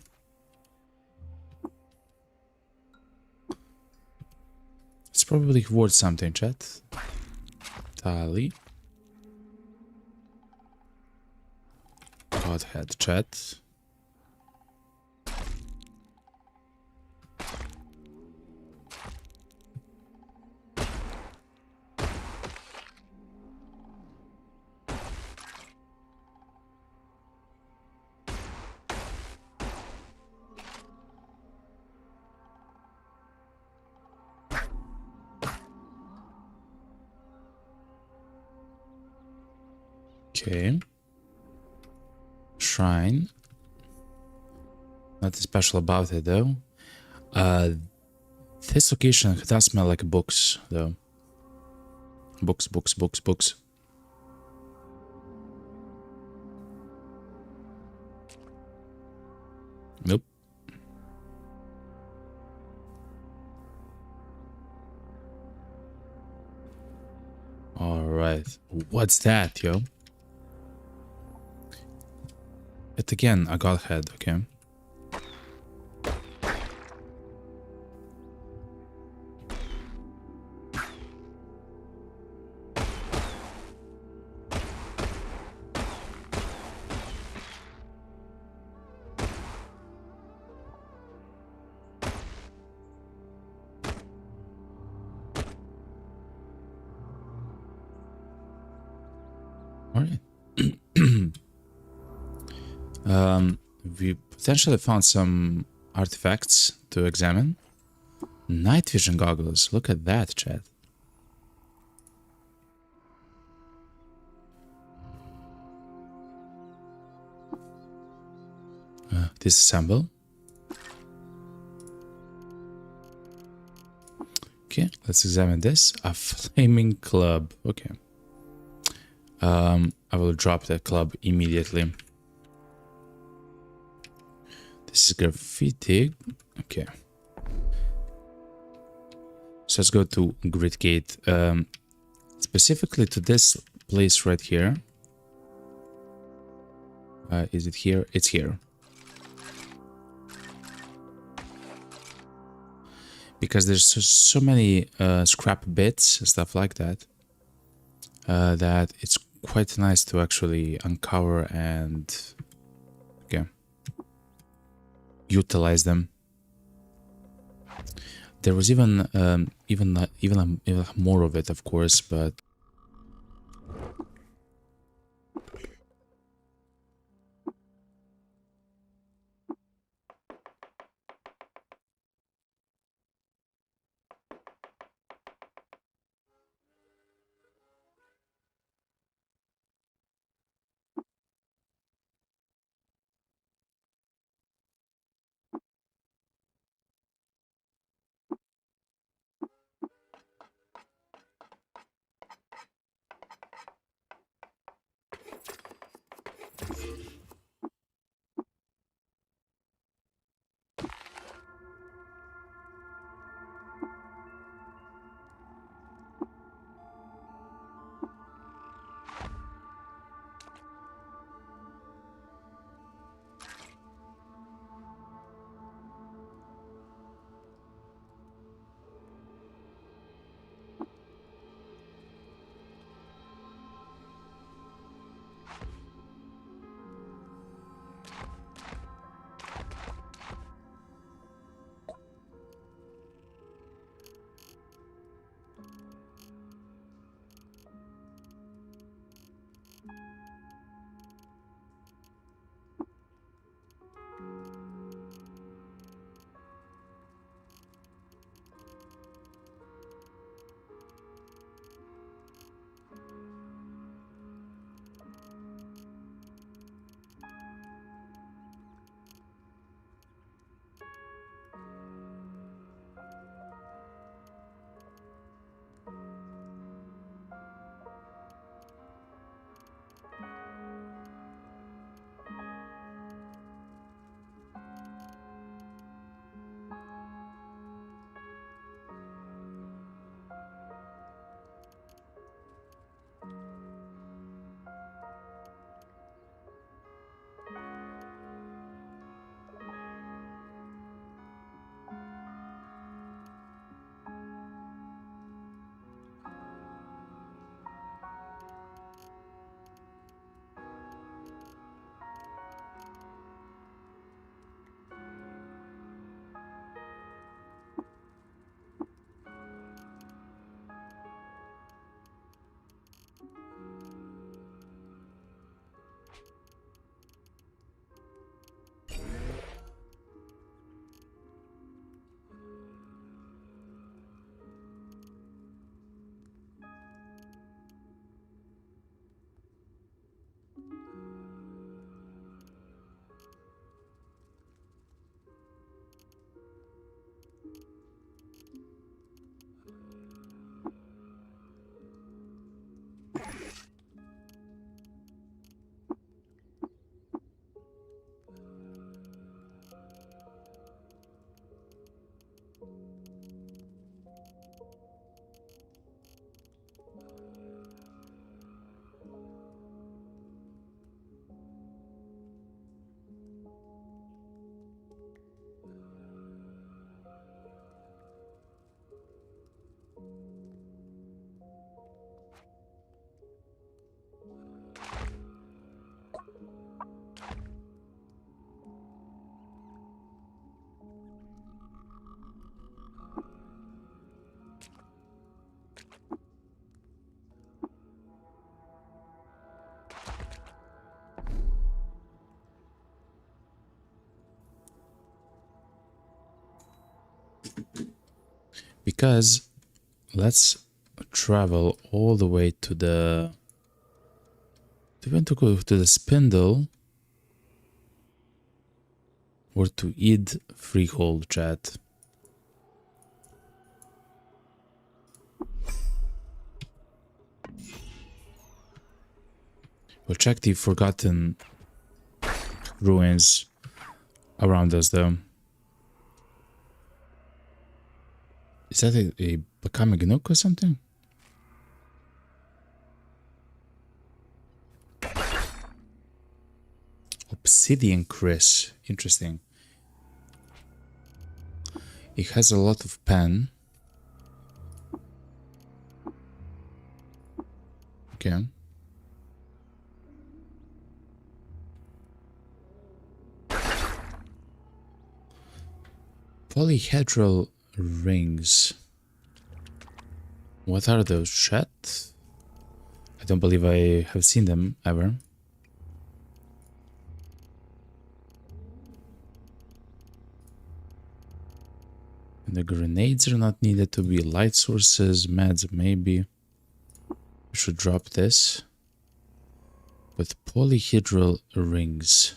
It's probably worth something, chat. Tali. Godhead, chat. Okay. Shrine. Nothing special about it though. This location does smell like books though. Books. Nope. Alright. What's that, yo? It again, a godhead, okay. Alright. We potentially found some artifacts to examine. Night vision goggles. Look at that, chat. Disassemble. Okay, let's examine this. A flaming club. Okay. I will drop that club immediately. This is graffiti. Okay. So let's go to Grid Gate. Specifically to this place right here. Is it here? It's here. Because there's so many scrap bits and stuff like that, that it's quite nice to actually uncover and utilize them. There was even more of it, of course, but because let's travel all the way to the to go to the spindle or to Id Freehold, chat. We'll check the forgotten ruins around us though. Is that a Bakami Nook or something? Obsidian Chris. Interesting. It has a lot of pen. Okay. Polyhedral rings. What are those, chat? I don't believe I have seen them ever. And the grenades are not needed to be light sources. Meds, maybe. We should drop this. But polyhedral rings.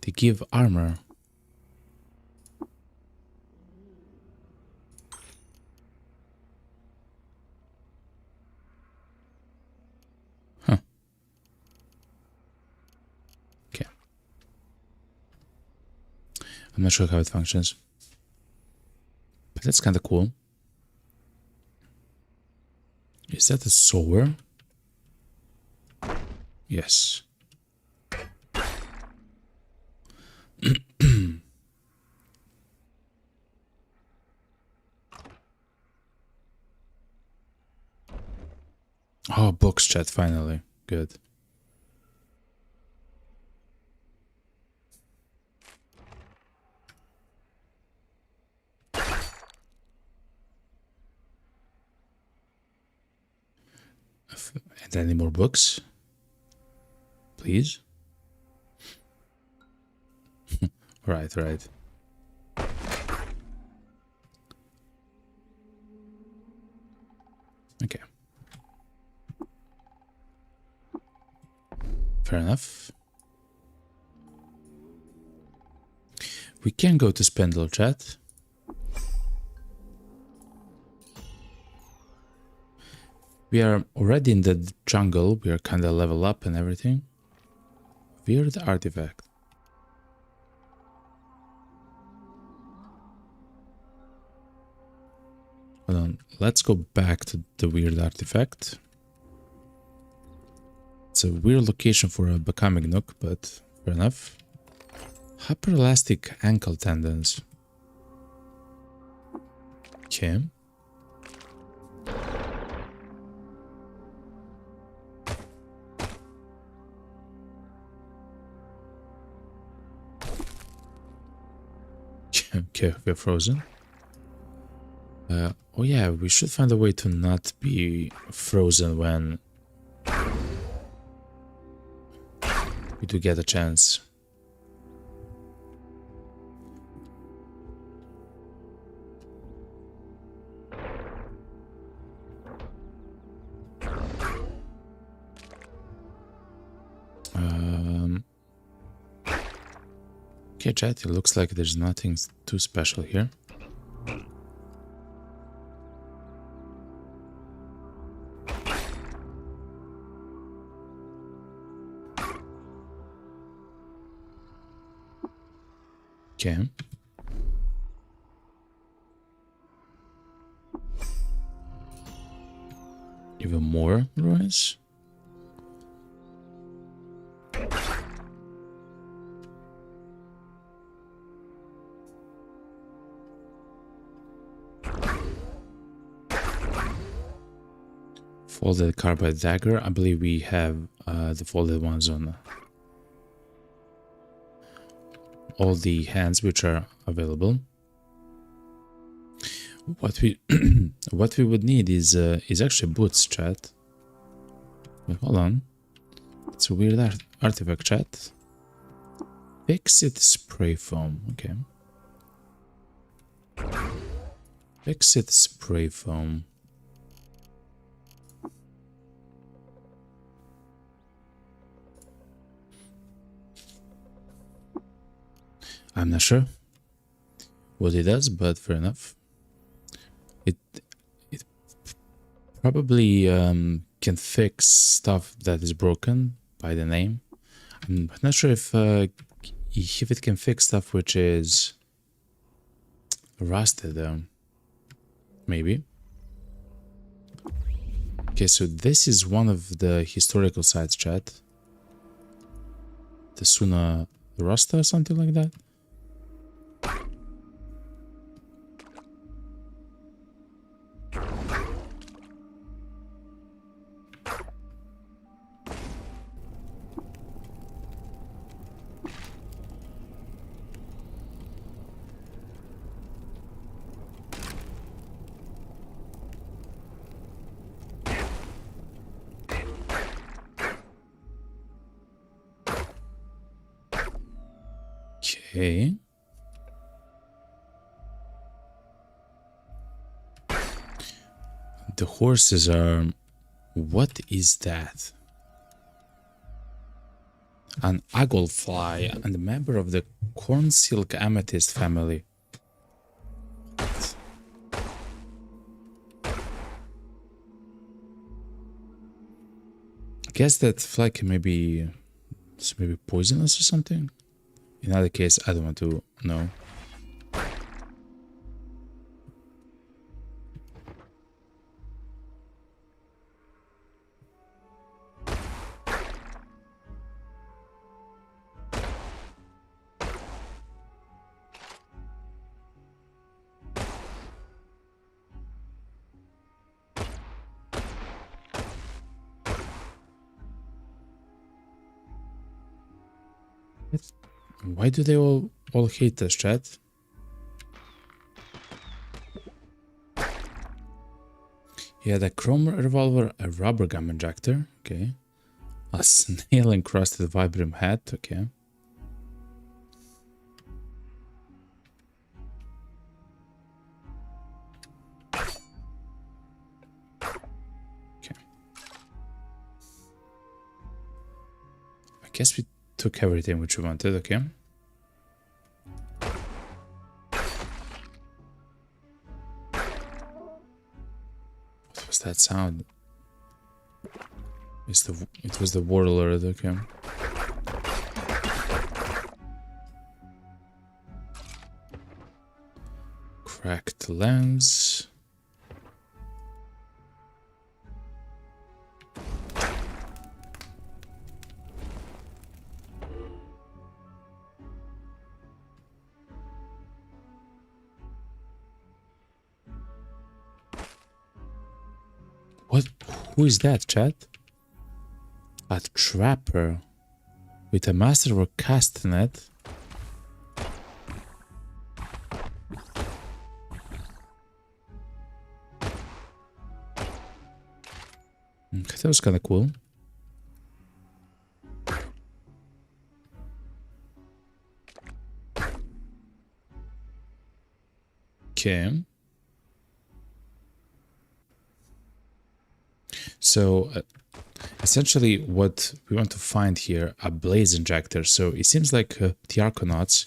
They give armor. Huh. Okay. I'm not sure how it functions. But that's kind of cool. Is that a sower? Yes. Oh, books, chat, finally. Good. And any more books? Please? Right. Okay. Fair enough. We can go to Spindle, chat. We are already in the jungle. We are kind of level up and everything. Weird artifact. Hold on. Let's go back to the weird artifact. It's a weird location for a becoming nook, but fair enough. Hyperelastic ankle tendons. Okay. Okay, we're frozen. Oh yeah, we should find a way to not be frozen when we do get a chance. Okay, chat, it looks like there's nothing too special here. Okay. Even more ruins? Folded carbide dagger. I believe we have the folded ones on all the hands which are available. What we what we would need is actually boots, chat. Wait, hold on, it's a weird artifact, chat. Fix it spray foam. Okay. Fix it spray foam. I'm not sure what it does, but fair enough. It probably can fix stuff that is broken by the name. I'm not sure if it can fix stuff which is rusted though. Maybe. Okay, so this is one of the historical sites, chat. the Suna Rasta or something like that. Okay. The horses are... What is that? An agolfly and a member of the corn silk amethyst family. I guess that fly can maybe poisonous or something. In other case, I don't want to know. Why do they all hate us, chat? Yeah, the chrome revolver, a rubber gum injector, okay. A snail encrusted vibram hat, okay. Okay. I guess we took everything which we wanted, okay. What was that sound? It was the warlord, okay. Cracked lens. What? Who is that, chat? A trapper with a masterwork castanet. Okay, that was kind of cool. Okay. So essentially what we want to find here, a blaze injector. So it seems like the Arconauts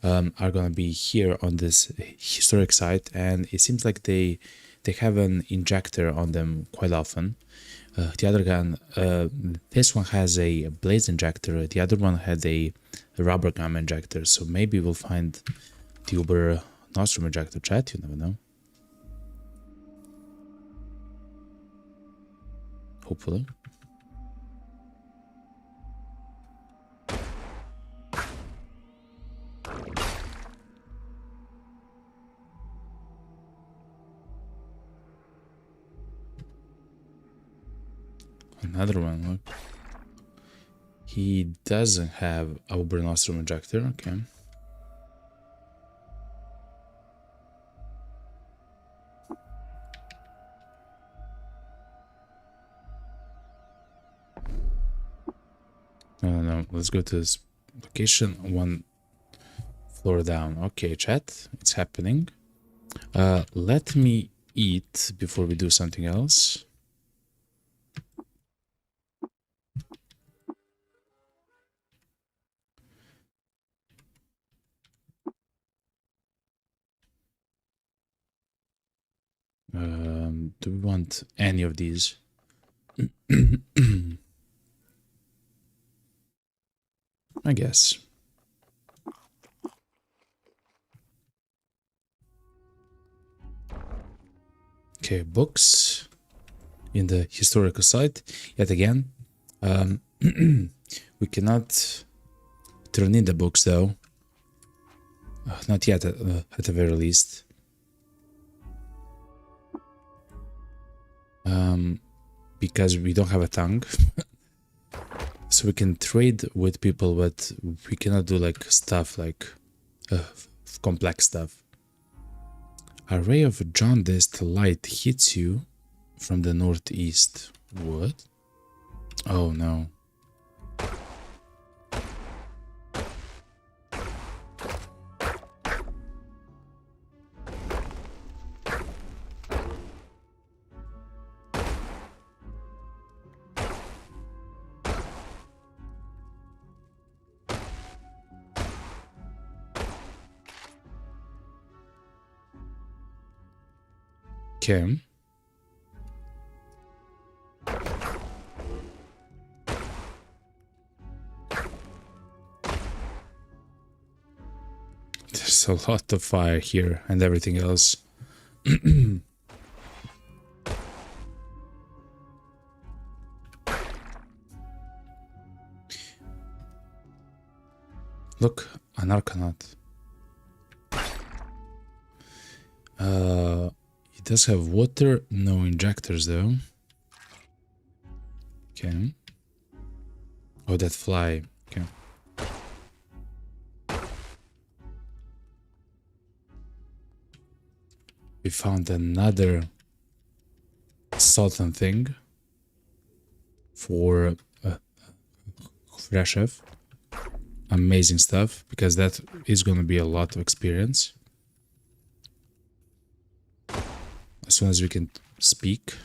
are going to be here on this historic site, and it seems like they have an injector on them quite often. The other gun, this one has a blaze injector, the other one had a rubber gum injector, so maybe we'll find the Uber Nostrum injector, chat, you never know. Hopefully. Another one, look. He doesn't have a Uber Nostrum injector, okay. No, let's go to this location, one floor down. Okay, chat, it's happening. Let me eat before we do something else. Do we want any of these? I guess. Okay, books in the historical site. Yet again, we cannot turn in the books though. Not yet, at the very least. Because we don't have a tongue. So we can trade with people, but we cannot do like stuff like complex stuff. A ray of jaundiced light hits you from the northeast. What? Oh no. Okay. There's a lot of fire here and everything else. Look, an Arcanaut. It does have water, no injectors though. Okay. Oh, that fly. Okay. We found another Sultan thing for Reshef. Amazing stuff, because that is going to be a lot of experience. As soon as we can speak.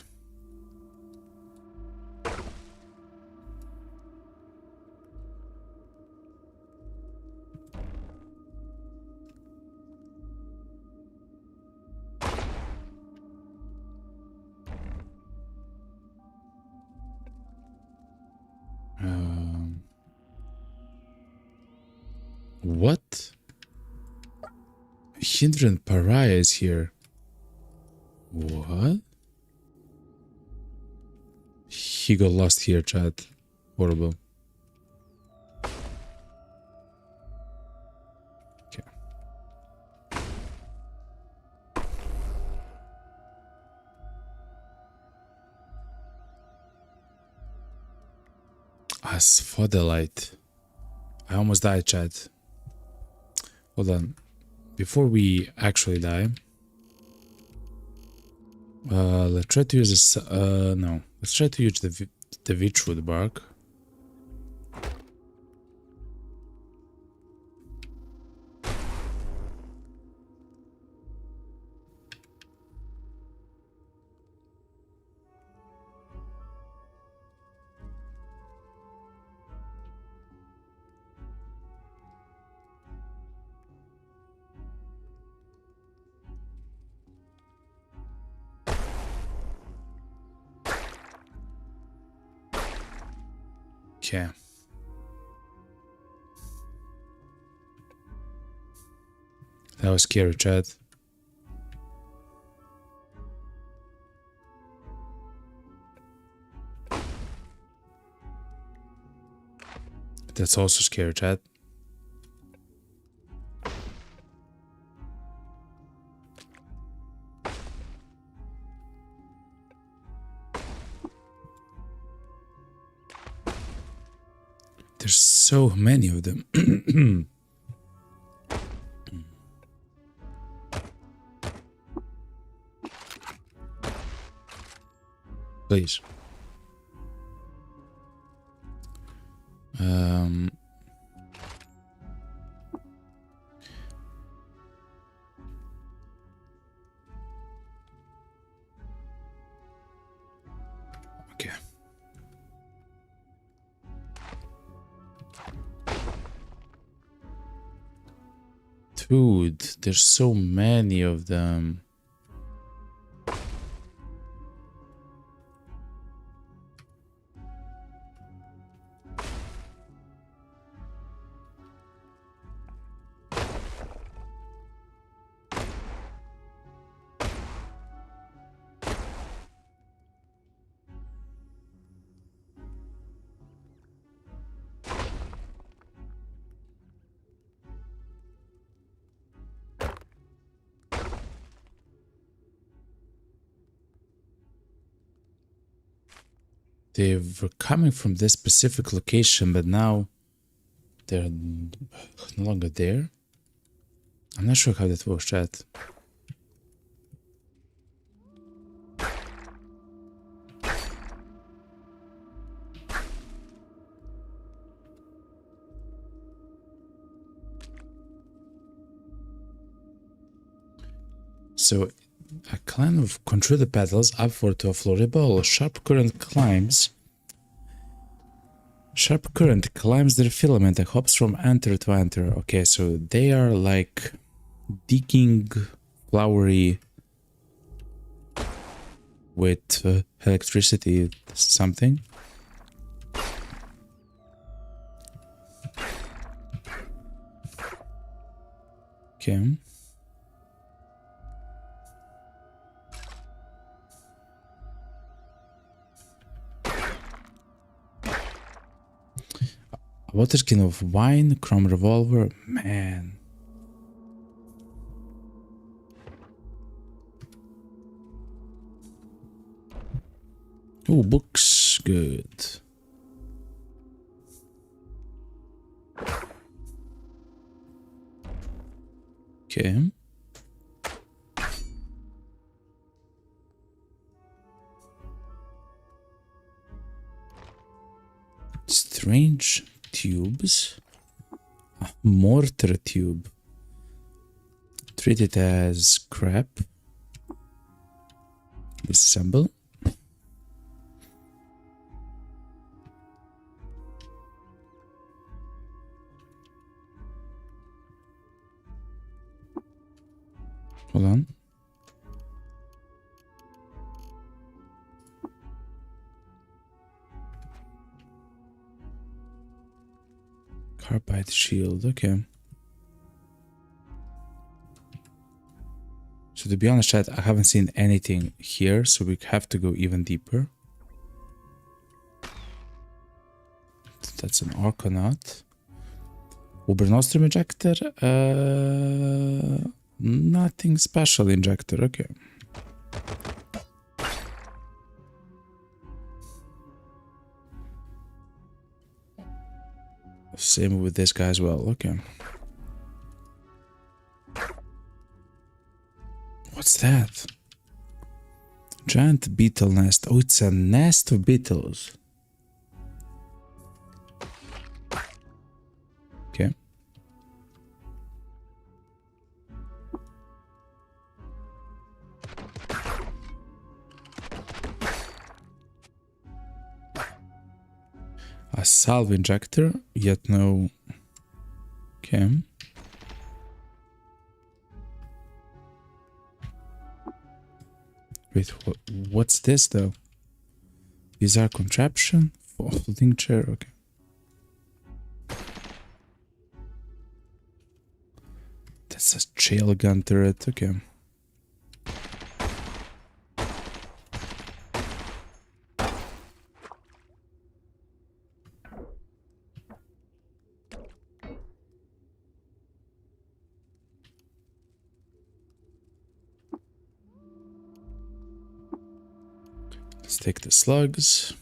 What? Hindran Pariah is here. What? He got lost here, chat. Horrible. Okay. Asphodylite. I almost died, chat. Hold on. Before we actually die, let's try to use this. No, let's try to use the witchwood bark. Okay. That was scary, chat. That's also scary, chat. There's so many of them. Please. Okay. Dude, there's so many of them. They were coming from this specific location, but now they're no longer there. I'm not sure how that works, chat. So a clan of control the pedals upward to a floaty ball. Sharp current climbs their filament and hops from anther to anther. Okay, so they are like digging flowery with electricity something. Okay. A water skin of wine, chrome revolver, man. Oh, books, good. Okay. Strange tubes. A mortar tube. Treat it as scrap. Disassemble. Hold on. Carbide shield, okay. So to be honest, chat, I haven't seen anything here, so we have to go even deeper. That's an Arconaut. Ubernostrum injector? Nothing special injector, okay. Same with this guy as well, okay. What's that? Giant beetle nest. Oh, it's a nest of beetles. Okay. A salve injector, yet no. Okay. Wait, what's this though? Bizarre contraption? Folding chair, okay. That's a trail gun turret, okay. Let's take the slugs.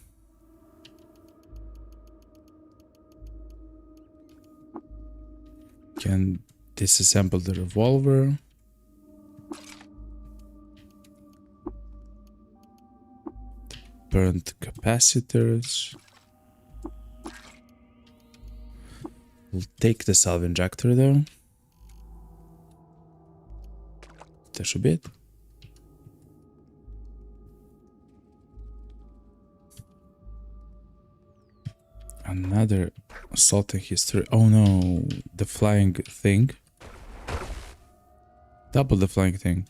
Can disassemble the revolver. Burnt capacitors. We'll take the salve injector though. That should be it. Another assaulting history. Oh no, the flying thing. Double the flying thing.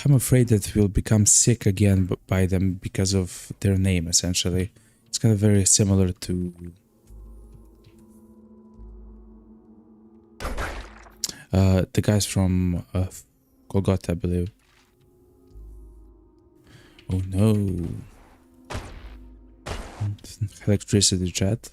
I'm afraid that we'll become sick again by them because of their name, essentially. It's kind of very similar to the guys from Golgotha, I believe. Oh no. Electricity chat.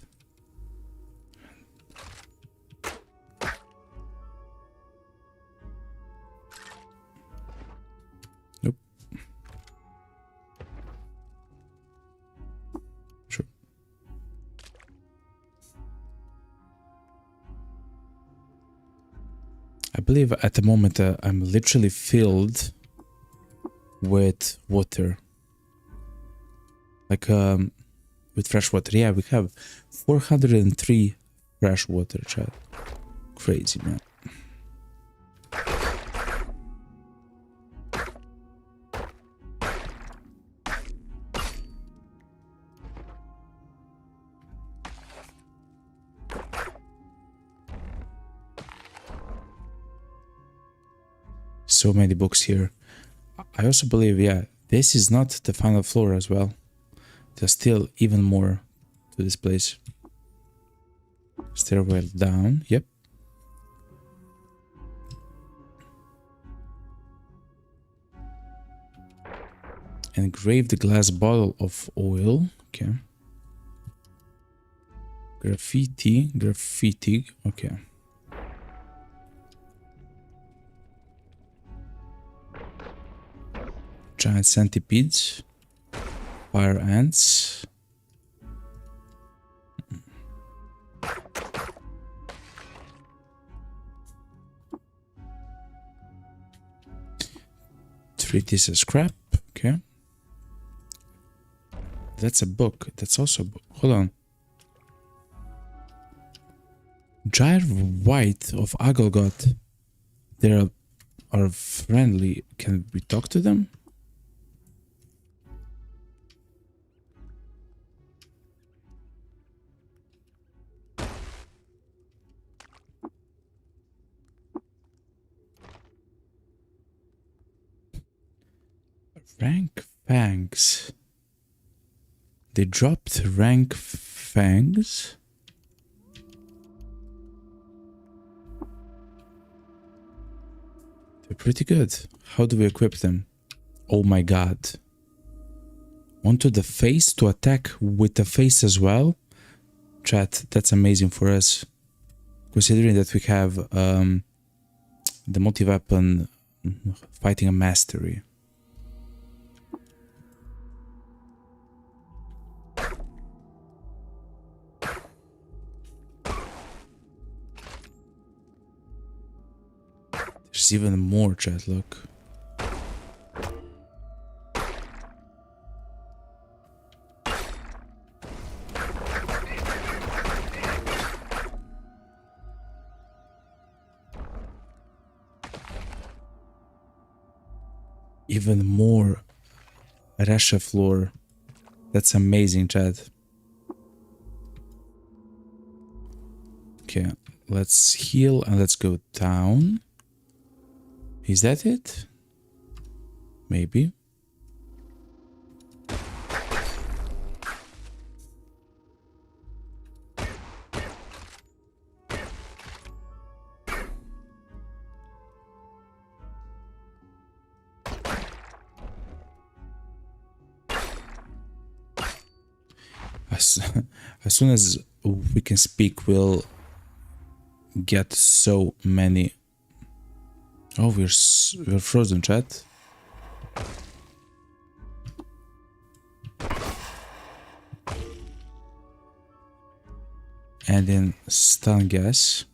believe at the moment I'm literally filled with water. Like, with fresh water. Yeah, we have 403 fresh water, chat. Crazy, man. So many books here. I also believe, yeah, this is not the final floor as well. There's still even more to this place. Stairwell down, yep. Engraved glass bottle of oil, okay. Graffiti, okay. Giant centipedes, fire ants. Treat this as scrap, okay. That's a book. That's also a book. Hold on. Gyre White of Golgotha. They are friendly. Can we talk to them? Rank Fangs. They dropped Rank Fangs. They're pretty good. How do we equip them? Oh my god. Onto the face to attack with the face as well? Chat, that's amazing for us. Considering that we have the multi-weapon fighting a mastery. There's even more, chat, look. Even more Rasha floor. That's amazing, chat. Okay, let's heal and let's go down. Is that it? Maybe. As soon as we can speak, we'll get so many. Oh, we're frozen, chat. And then stun gas.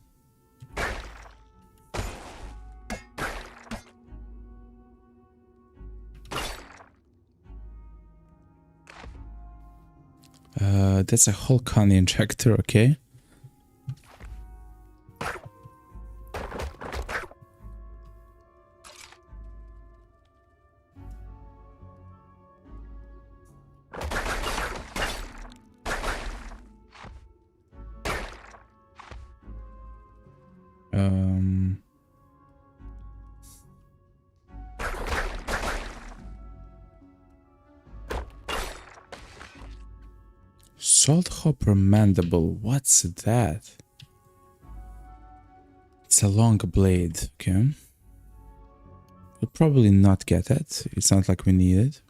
That's a Hulkani injector, okay. Salt hopper mandible, what's that? It's a long blade, okay. We'll probably not get it. It's not like we need it.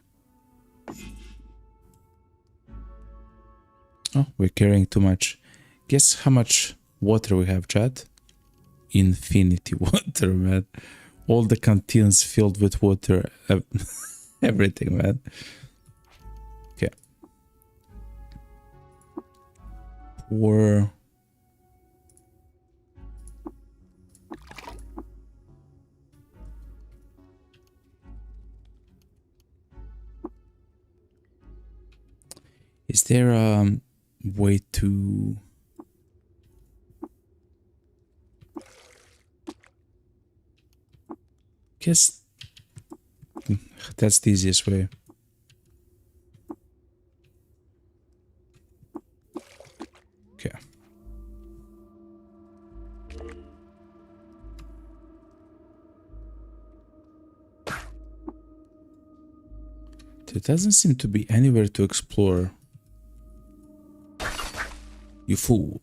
Oh, we're carrying too much. Guess how much water we have, chat? Infinity water, man. All the canteens filled with water. Everything, man. Okay. Is there a way to... Guess that's the easiest way. Okay. There doesn't seem to be anywhere to explore. You fool.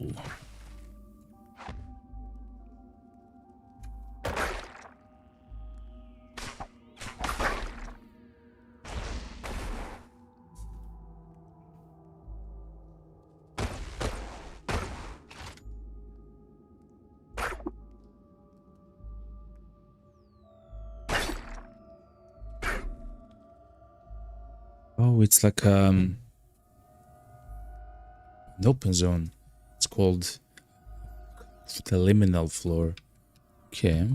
Oh, it's like an open zone. It's called the liminal floor. Okay.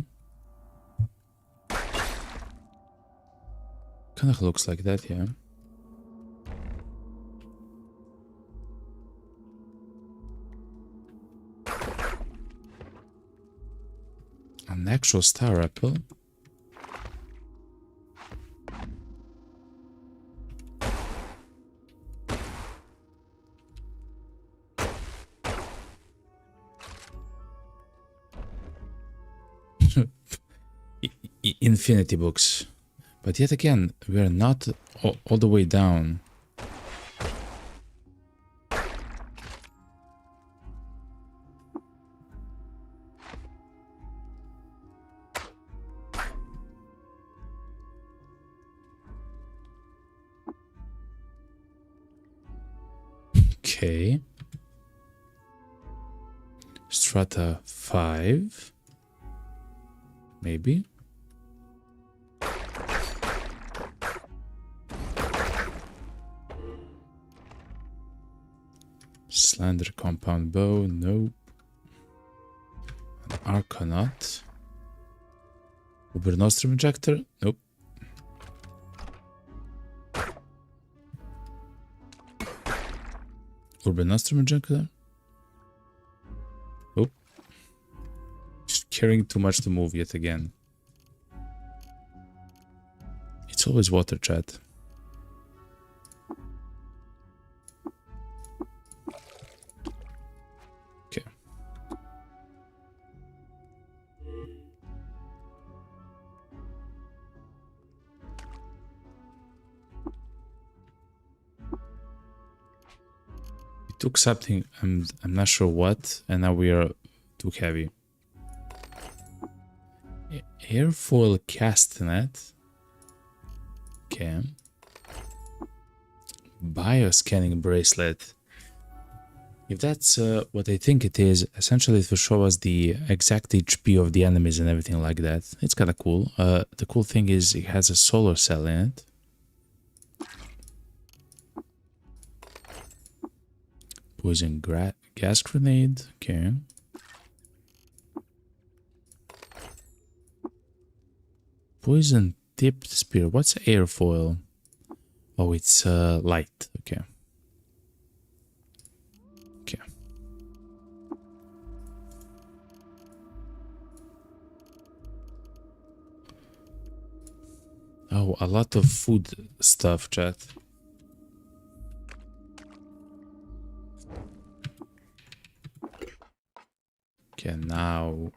Kind of looks like that, yeah. An actual star apple. Infinity books. But yet again, we are not all the way down. Okay. Strata 5. Maybe. Slender compound bow, nope. An Arcanaut. Ubernostrum injector, nope. Ubernostrum injector? Nope. Just carrying too much to move yet again. It's always water, chat. Okay. We took something, I'm not sure what, and now we are too heavy. Airfoil castanet. Okay. Bioscanning bracelet. If that's what I think it is, essentially it will show us the exact HP of the enemies and everything like that. It's kind of cool. The cool thing is it has a solar cell in it. Poison gas grenade. Okay. Poison tipped spear. What's airfoil? Oh, it's light. Okay. Okay. Oh, a lot of food stuff, chat. Okay, now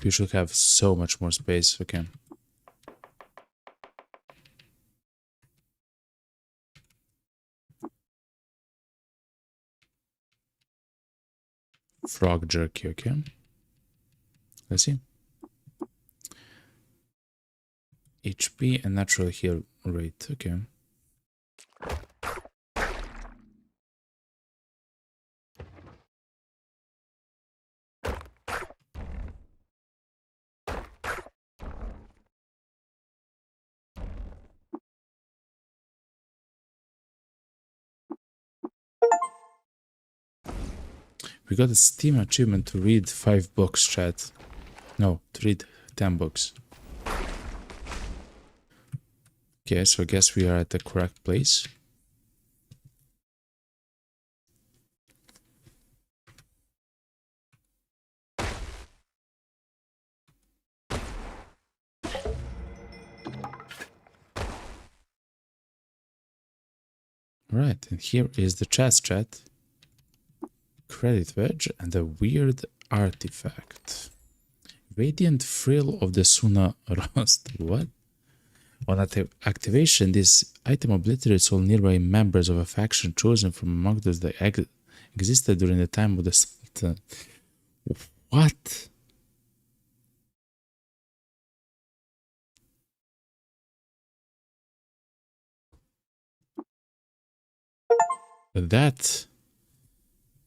we should have so much more space. Okay. Frog jerky, okay. Let's see. HP and natural heal rate, okay. We got a Steam achievement to read 5 books, chat. No, to read 10 books. Okay, so I guess we are at the correct place. Right, and here is the chat. Credit wedge and a weird artifact. Radiant frill of the Suna Rust. What? On activation, this item obliterates all nearby members of a faction chosen from among those that existed during the time of the Sultan. What? That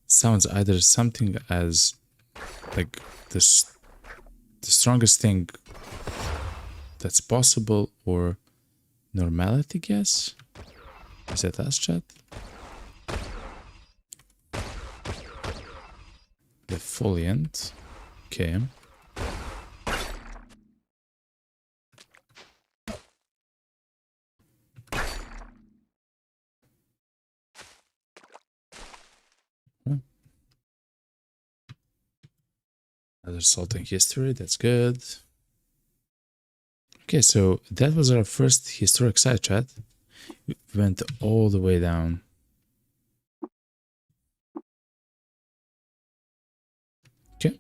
sounds either something as like the strongest thing that's possible or normality, guess? Is that us, chat? The foliant. Okay. Another salting history, that's good. Okay, so that was our first historic side, chat. We went all the way down. Okay.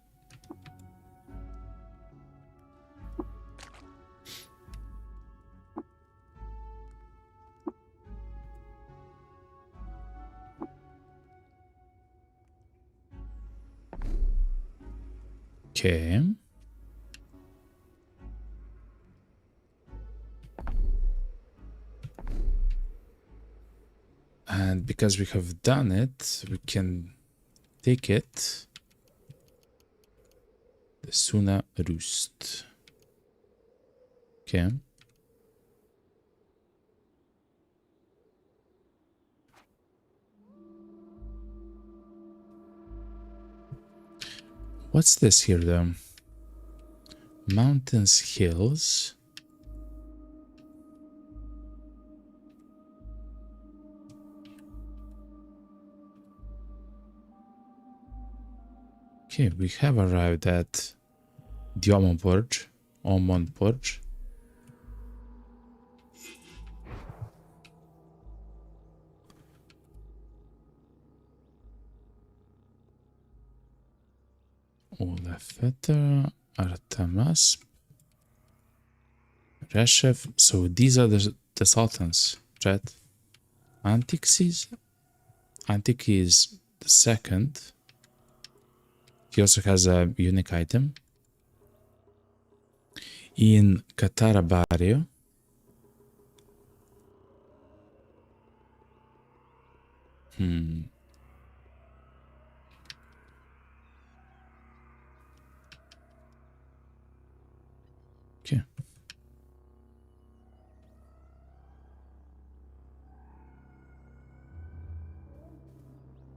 Okay. And because we have done it, we can take it. The Suna Roost. Okay. What's this here, though? Mountains, hills. Okay, we have arrived at the Omon Porch. Olafeter, Artamas, Reshev. So these are the sultans, chat. Antixes. Antik is the second. He also has a unique item. In Catarabario. Okay.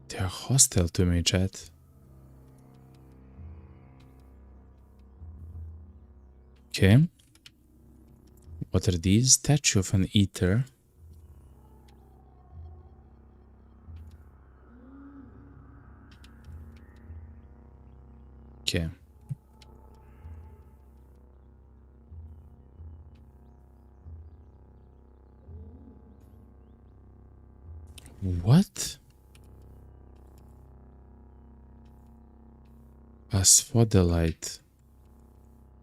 They are hostile to me, chat. Okay. What are these? Statue of an eater. Okay. What? Asphodylite.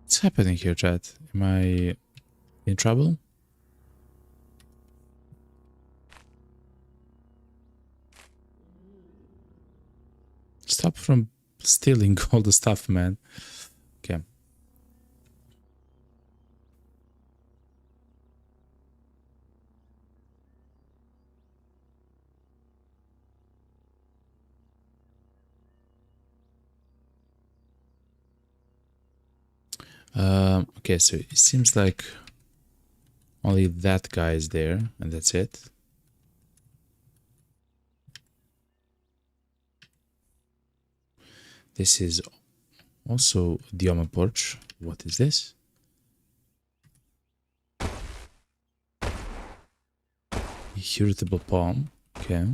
What's happening here, chat? Am I in trouble? Stop from stealing all the stuff, man. Okay. Okay, so it seems like only that guy is there, and that's it. This is also the Dioma Porch. What is this? Irritable palm. Okay.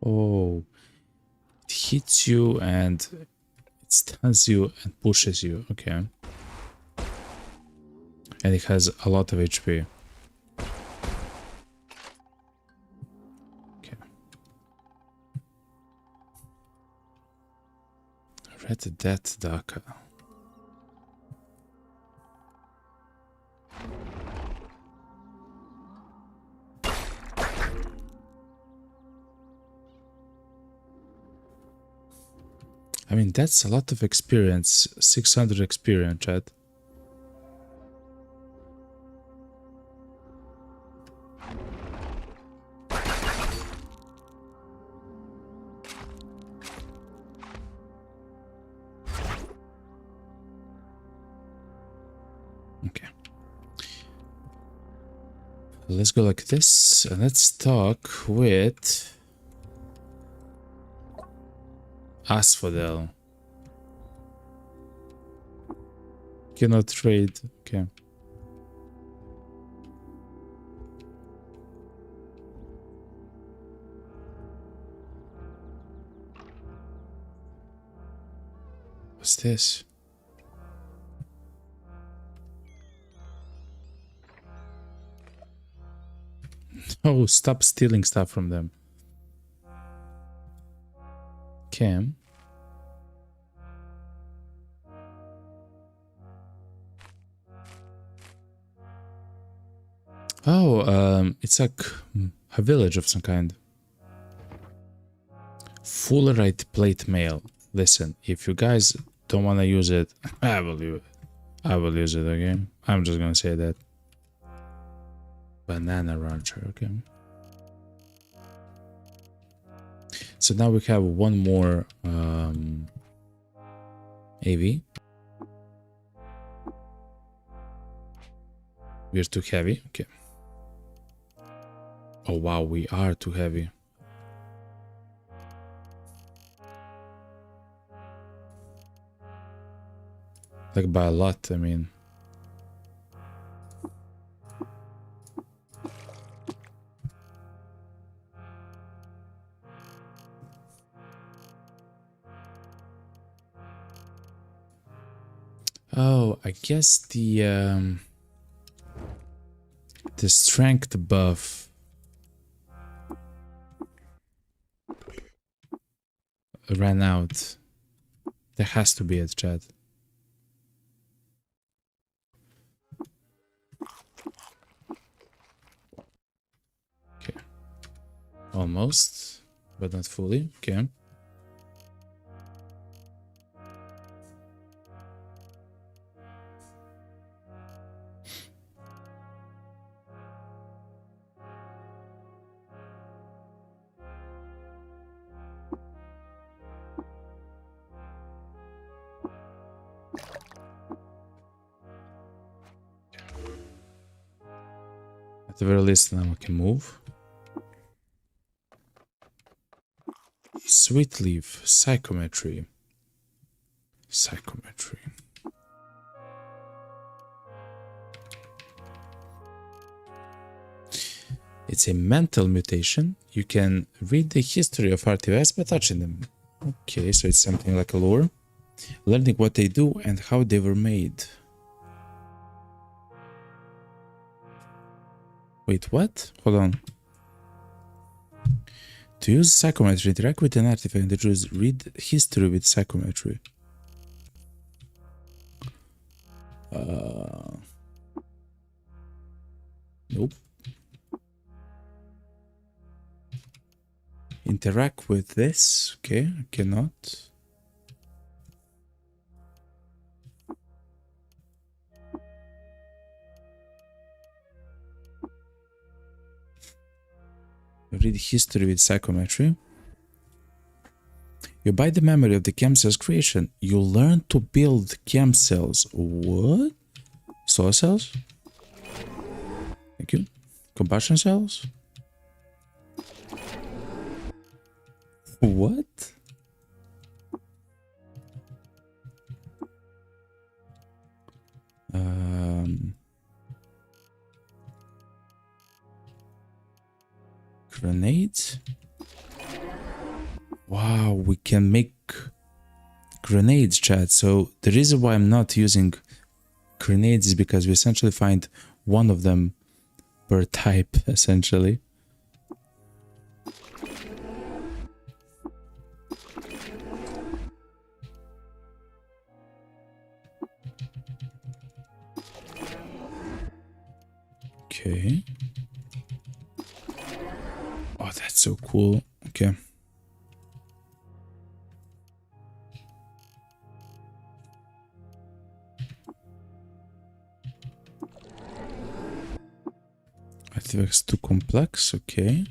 Oh, it hits you and it stuns you and pushes you. Okay. And it has a lot of HP. Okay. Red Death Daka. I mean, that's a lot of experience. 600 experience, chat. Okay. Let's go like this, and let's talk with Asphodel. Cannot trade. Okay. What's this? Oh, stop stealing stuff from them. Cam. Oh, it's like a village of some kind. Fullerite plate mail. Listen, if you guys don't want to use it, I will use it. I will use it, okay? I'm just gonna say that. Banana rancher, okay? So now we have one more AV. We're too heavy, okay. Oh wow, we are too heavy. Like by a lot, I mean. Oh, I guess the strength buff ran out. There has to be a chat. Okay. Almost, but not fully. Okay. At the very least, now I can move. Sweet leaf, psychometry. Psychometry. It's a mental mutation. You can read the history of artifacts by touching them. Okay, so it's something like a lore. Learning what they do and how they were made. Wait, what? Hold on. To use psychometry, interact with an artifact and choose read history with psychometry. Nope. Interact with this. Okay, I cannot. Read history with psychometry. You buy the memory of the chem cells creation. You learn to build chem cells. What? Solar cells? Thank you. Combustion cells? What? Grenades? Wow, we can make grenades, chat. So the reason why I'm not using grenades is because we essentially find one of them per type, essentially. Okay. Oh, that's so cool. Okay. I think it's too complex. Okay.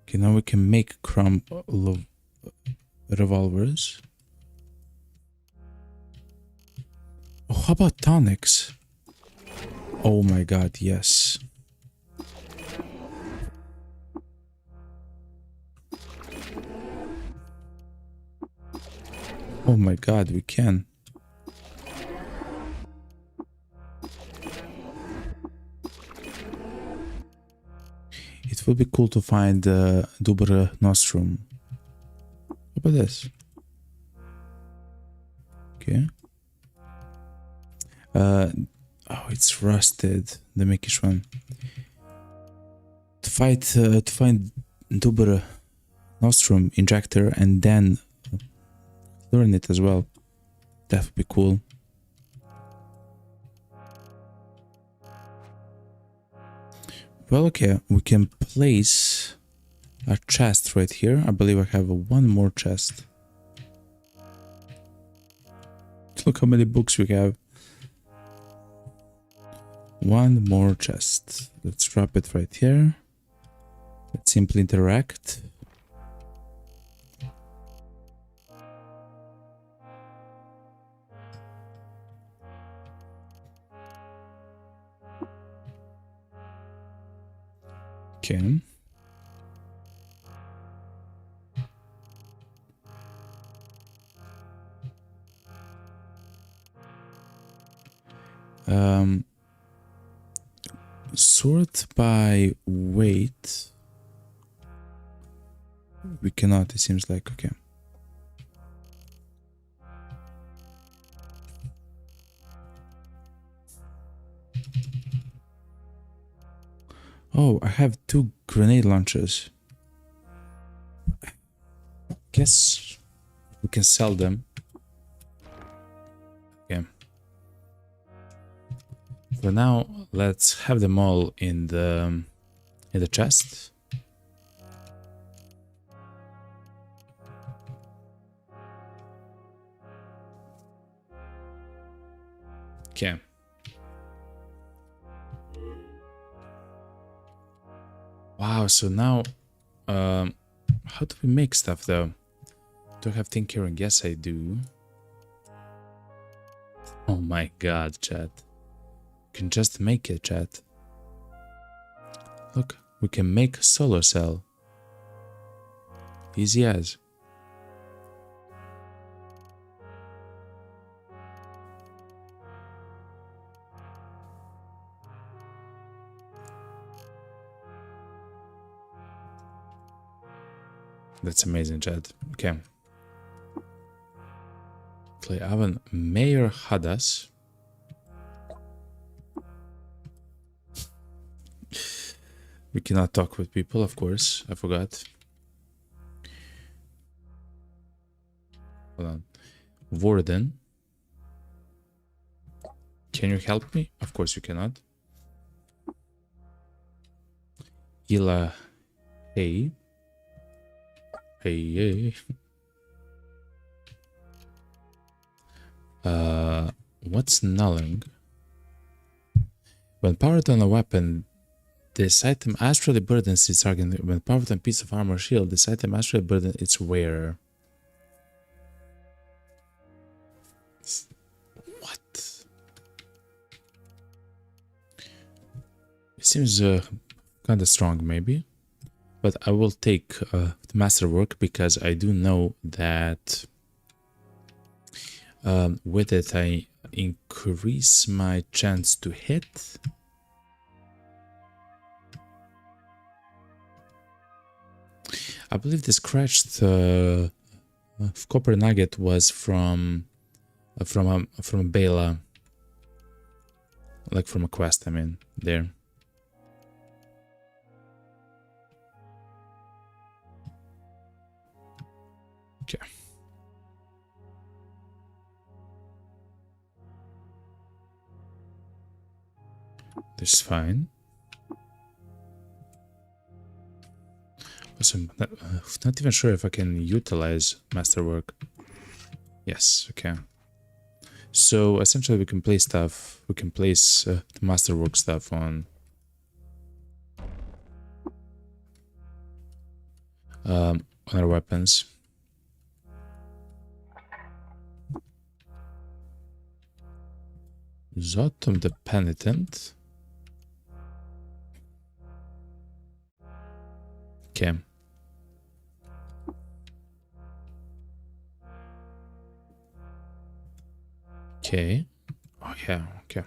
Okay, now we can make revolvers. Oh, how about tonics? Oh my god, yes. Oh my god, we can. It would be cool to find Dubra Nostrum. How about this? Okay. Oh, it's rusted. The Mikish one. To find Dubra Nostrum injector and then learn it as well. That would be cool. Well, okay, we can place a chest right here. I believe I have one more chest. Look how many books we have. One more chest. Let's drop it right here. Let's simply interact. Okay. Sort by weight. We cannot, it seems like. Okay. Oh, I have 2 grenade launchers. Guess we can sell them. Okay. For now, let's have them all in the chest. Okay. Wow, so now, how do we make stuff though? Do I have tinkering? Yes, I do. Oh my god, chat. We can just make it, chat. Look, we can make a solar cell. Easy as. That's amazing, chat. Okay. Clay oven. Mayor Hadas. We cannot talk with people, of course. I forgot. Hold on. Warden. Can you help me? Of course you cannot. Ila. Hey. Hey. What's nulling? When powered on a weapon, this item astrally burdens its target. When powered on a piece of armor shield, this item astrally burdens its wearer. What? It seems kind of strong, maybe. But I will take the masterwork because I do know that with it I increase my chance to hit. I believe the scratched copper nugget was from a Bela, like from a quest. I mean, there. Okay. This is fine. Also, not even sure if I can utilize Masterwork. Yes, okay. So essentially we can place stuff, we can place the Masterwork stuff on our weapons. Zotum the Penitent. Okay. Okay. Oh yeah, okay.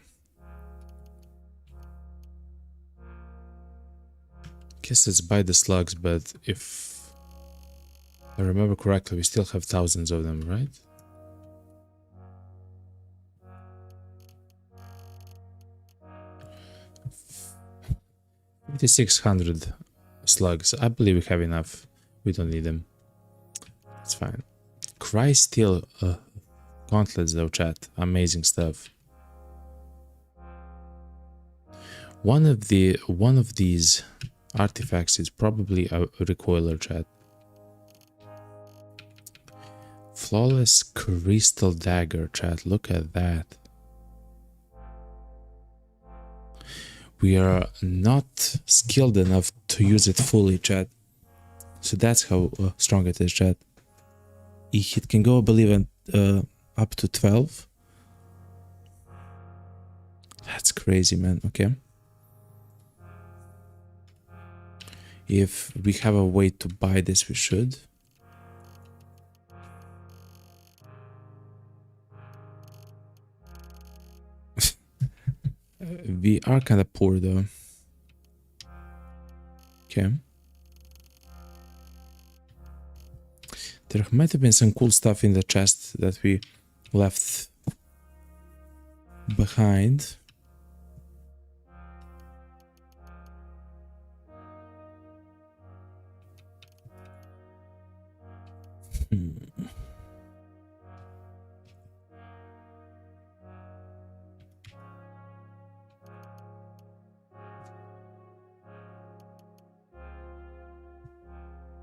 Guess let's buy the slugs, but if I remember correctly, we still have thousands of them, right? $5,600 slugs. I believe we have enough. We don't need them. It's fine. Cry Steel gauntlets though, chat. Amazing stuff. One of these artifacts is probably a recoiler, chat. Flawless crystal dagger, chat. Look at that. We are not skilled enough to use it fully, chat. So that's how strong it is, chat. It can go, I believe, up to 12. That's crazy, man. Okay. If we have a way to buy this, we should. We are kind of poor though. Okay. There might have been some cool stuff in the chest that we left behind.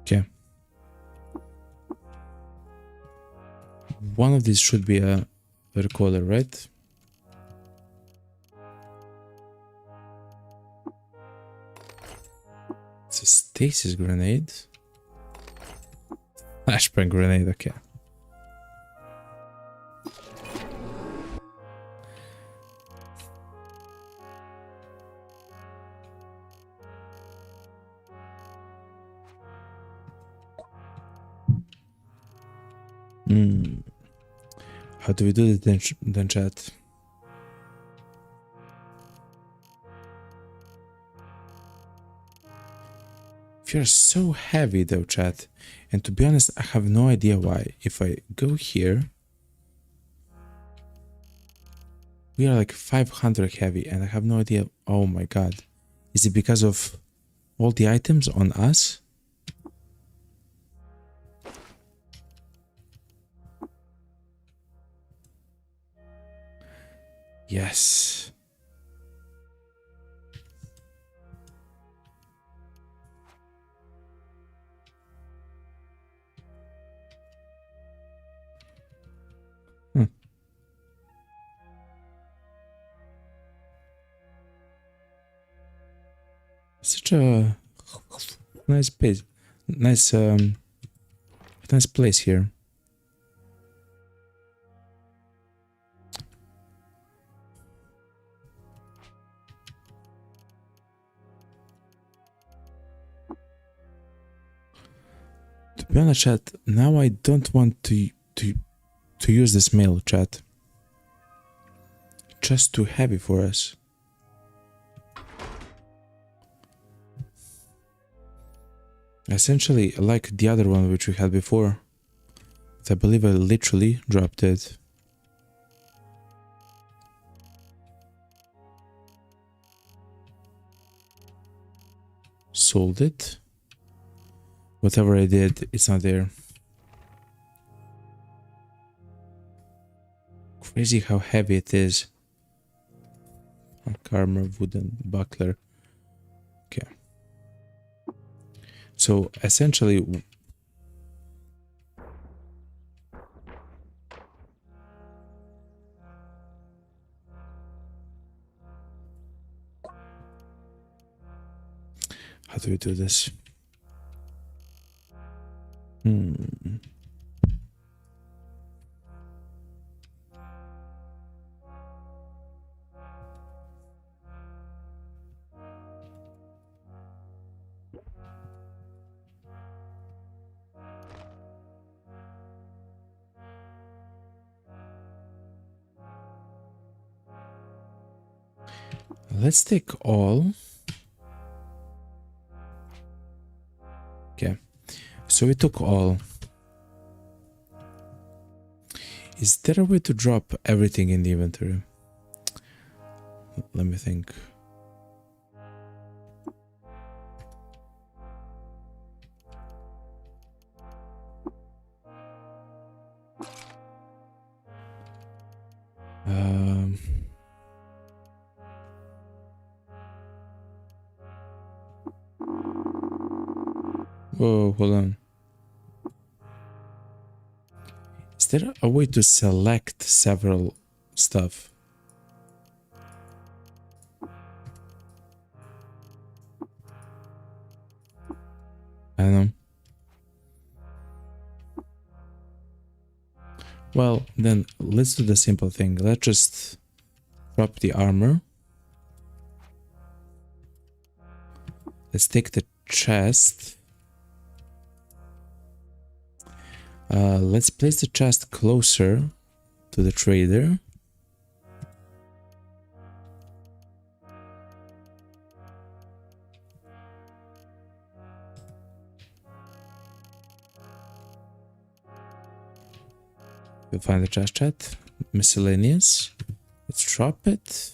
Okay. One of these should be a recoiler, right? It's a stasis grenade. Flashbang grenade, okay. How do we do it then, chat? If you're so heavy though, chat, and to be honest, I have no idea why. If I go here, we are like 500 heavy, and I have no idea. Oh my god. Is it because of all the items on us? Yes. Such a nice place. Nice place here. To be honest, chat, now I don't want to use this mail, chat. Just too heavy for us. Essentially, like the other one which we had before. I believe I literally dropped it. Sold it. Whatever I did, it's not there. Crazy how heavy it is. Armor, wooden buckler. Okay. So essentially, how do we do this? Let's take all. Okay. So we took all. Is there a way to drop everything in the inventory? Let me think. Whoa, hold on. Is there a way to select several stuff? I don't know. Well, then let's do the simple thing. Let's just drop the armor. Let's take the chest. Let's place the chest closer to the trader. You'll find the chest chat. Miscellaneous. Let's drop it.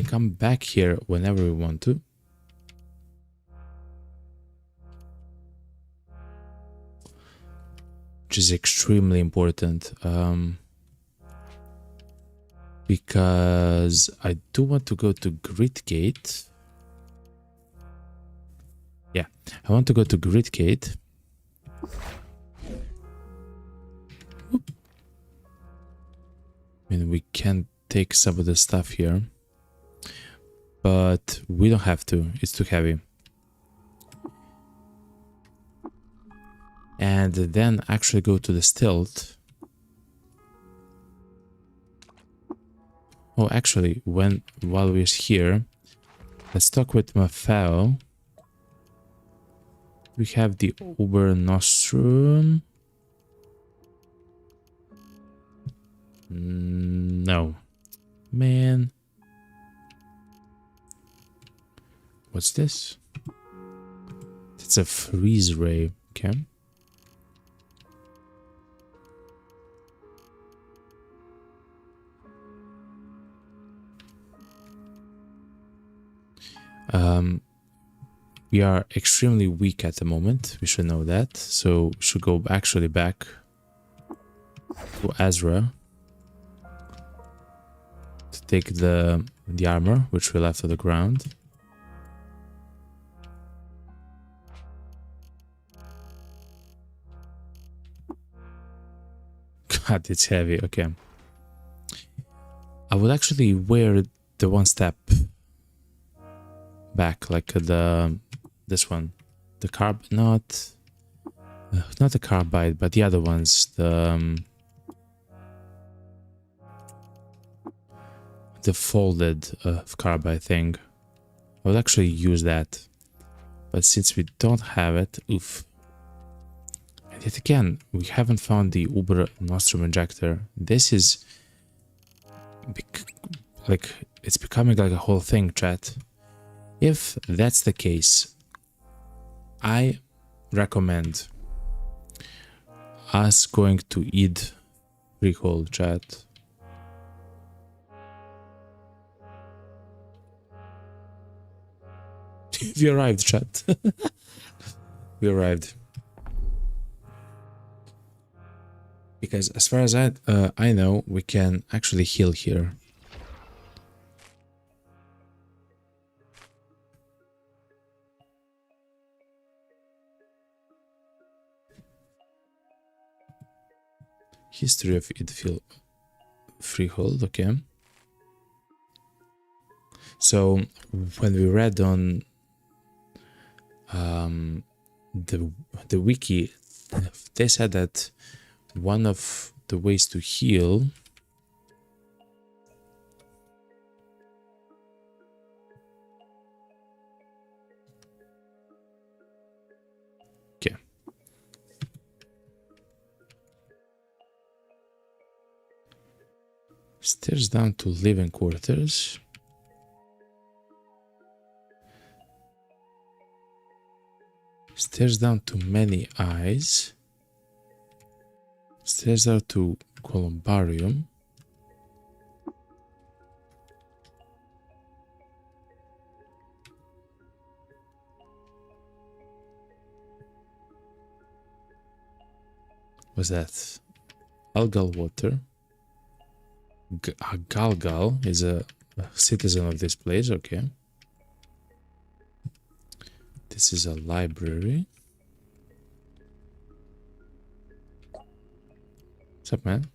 can come back here whenever we want to. Which is extremely important. Because I do want to go to Grid Gate. Yeah, I want to go to Grid Gate. Whoop. I mean, we can take some of the stuff here, but we don't have to. It's too heavy. And then actually go to the stilt. Oh, actually, while we're here, let's talk with Mafao. We have the Uber Nostrum. No. Man. What's this? It's a freeze ray. Okay. We are extremely weak at the moment. We should know that. So we should go actually back to Azra to take the armor which we left on the ground. God, it's heavy. Okay. I would actually wear the one step back, like this one, the not the carbide, but the other ones, the folded carbide thing. I will actually use that, but since we don't have it, oof. And yet again, we haven't found the Uber Nostrum injector. This is like, it's becoming like a whole thing, chat. If that's the case, I recommend us going to Id Freehold, chat. We arrived, chat. We arrived. Because as far as I know, we can actually heal here. History of Idfield Freehold, okay. So when we read on the wiki, they said that one of the ways to heal okay. Stairs down to living quarters. Stairs down to many eyes. Stairs out to columbarium. What's that? Algal water. Galgal is a citizen of this place, okay. This is a library. What's up, man?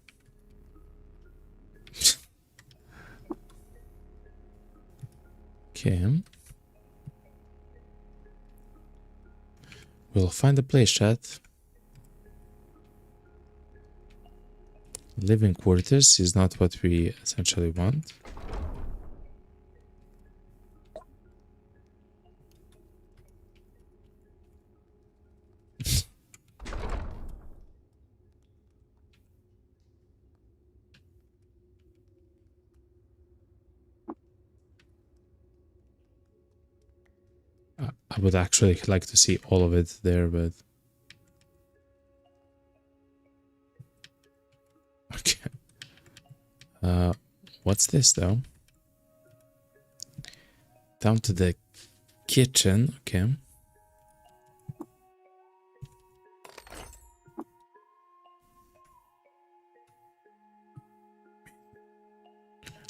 Okay. We'll find a place, chat. Living quarters is not what we essentially want. I would actually like to see all of it there, but okay. What's this though? Down to the kitchen. Okay.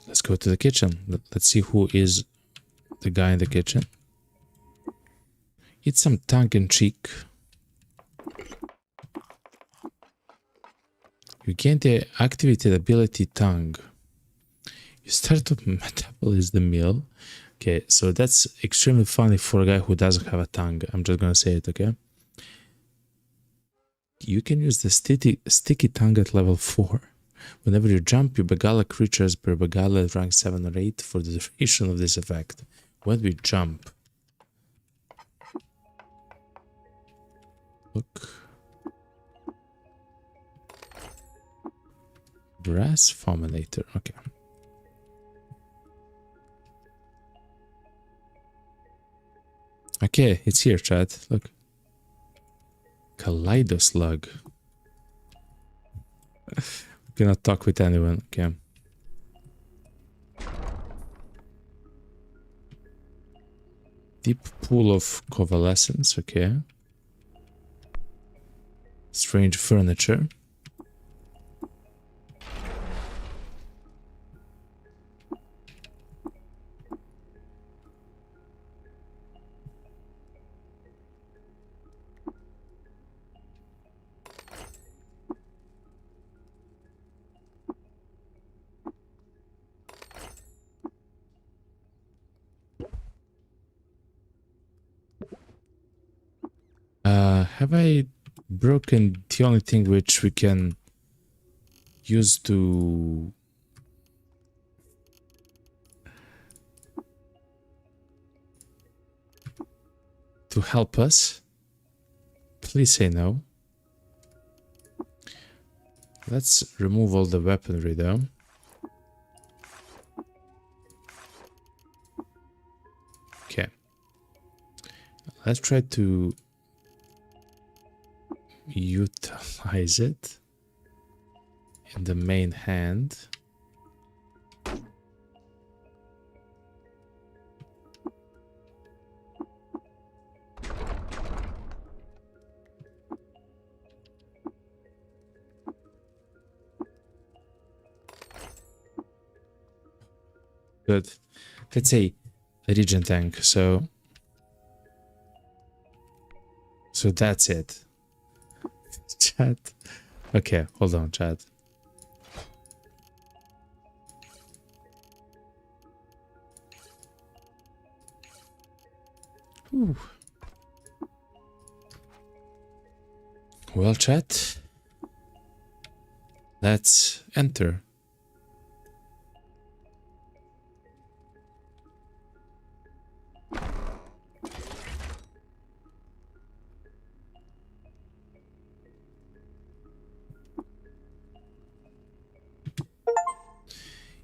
Let's go to the kitchen. Let's see who is the guy in the kitchen. Eat some tongue-in-cheek. You gain the activated ability tongue. You start to metabolize the meal. Okay, so that's extremely funny for a guy who doesn't have a tongue. I'm just gonna say it, okay? You can use the sticky tongue at level 4. Whenever you jump, you beguile creatures per beguile at rank 7 or 8 for the duration of this effect. When we jump... Look... Brass Fulminator, okay. Okay, it's here, chat. Look. Kaleidoslug. Cannot talk with anyone. Okay. Deep pool of convalescence. Okay. Strange furniture. Have I broken the only thing which we can use to help us? Please say no. Let's remove all the weaponry though. Okay. Let's try to utilize it in the main hand. Good. Let's say a regen tank, so that's it. Chat. Okay, hold on, chat. Ooh. Well, chat. Let's enter.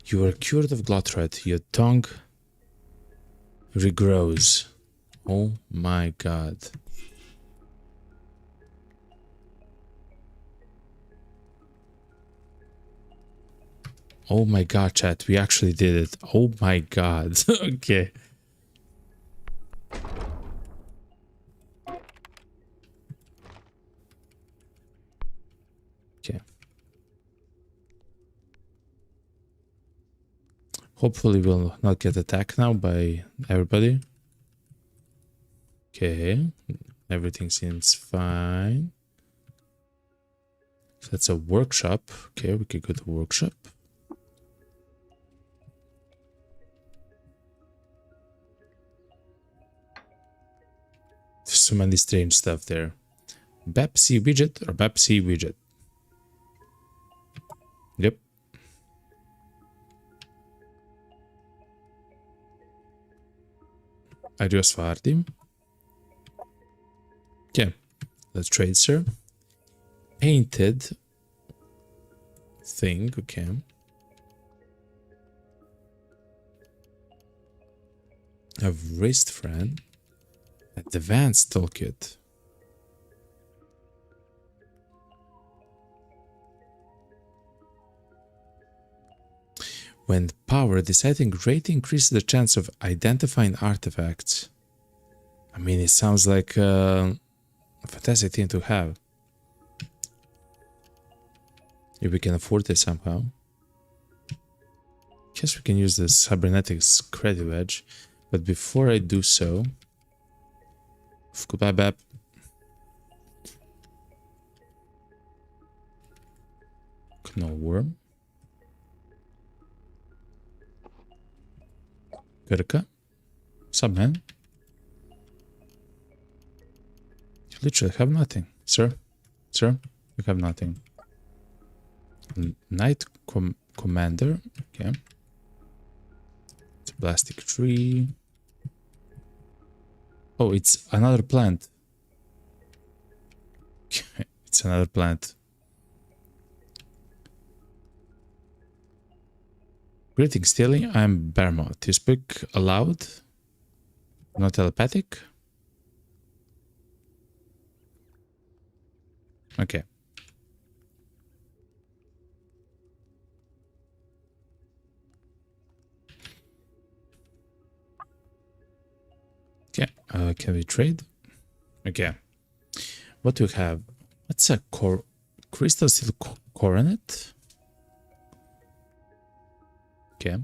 You are cured of Glotrot. Your tongue regrows. Oh my god. Oh my god, chat. We actually did it. Oh my god. Okay. Okay. Hopefully we'll not get attacked now by everybody. Okay. Everything seems fine. So that's a workshop. Okay, we could go to workshop. There's so many strange stuff there. Bepsi widget or Bepsi widget? Yep. Adios Vardim. Okay, let's trade, sir. Painted thing, okay. A wrist friend. Advanced toolkit. When powered, deciding greatly increases the chance of identifying artifacts. I mean, it sounds like a fantastic thing to have. If we can afford it somehow. Guess we can use the cybernetics credit wedge. But before I do so... Goodbye, Bap. No worm. Gurka. What's up, man? You literally have nothing. Sir? Sir? You have nothing. Knight Commander. Okay. It's a plastic tree. Oh, it's another plant. It's another plant. Greeting, Steely. I'm Bermot. You speak aloud? Not telepathic? Okay. Okay. Can we trade? Okay. What do we have? What's a crystal steel coronet? Okay.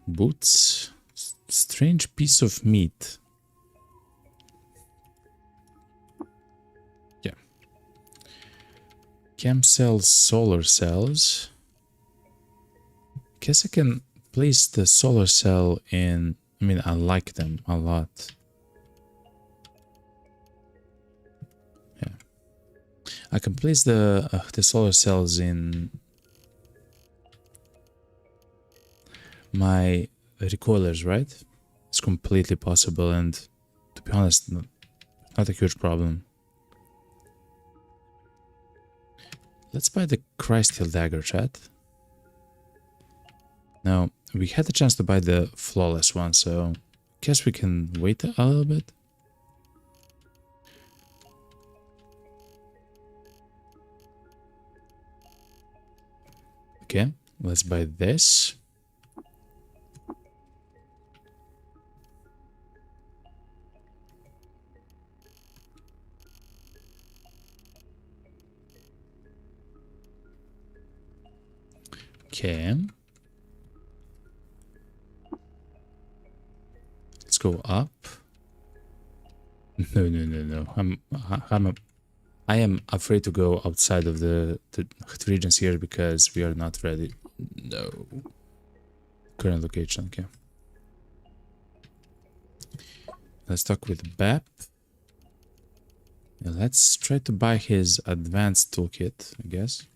Boots. Strange piece of meat. Yeah. Cam cells, solar cells. Guess I can place the solar cell in. I mean, I like them a lot. Yeah. I can place the solar cells in my recoilers, right? It's completely possible, and to be honest, not a huge problem. Let's buy the Crysteel Dagger, chat. Now, we had the chance to buy the Flawless one, so guess we can wait a little bit. Okay, let's buy this. Okay. Let's go up. No. I am afraid to go outside of the regions here because we are not ready. No. Current location, okay. Let's talk with Bap. Yeah, let's try to buy his advanced toolkit, I guess.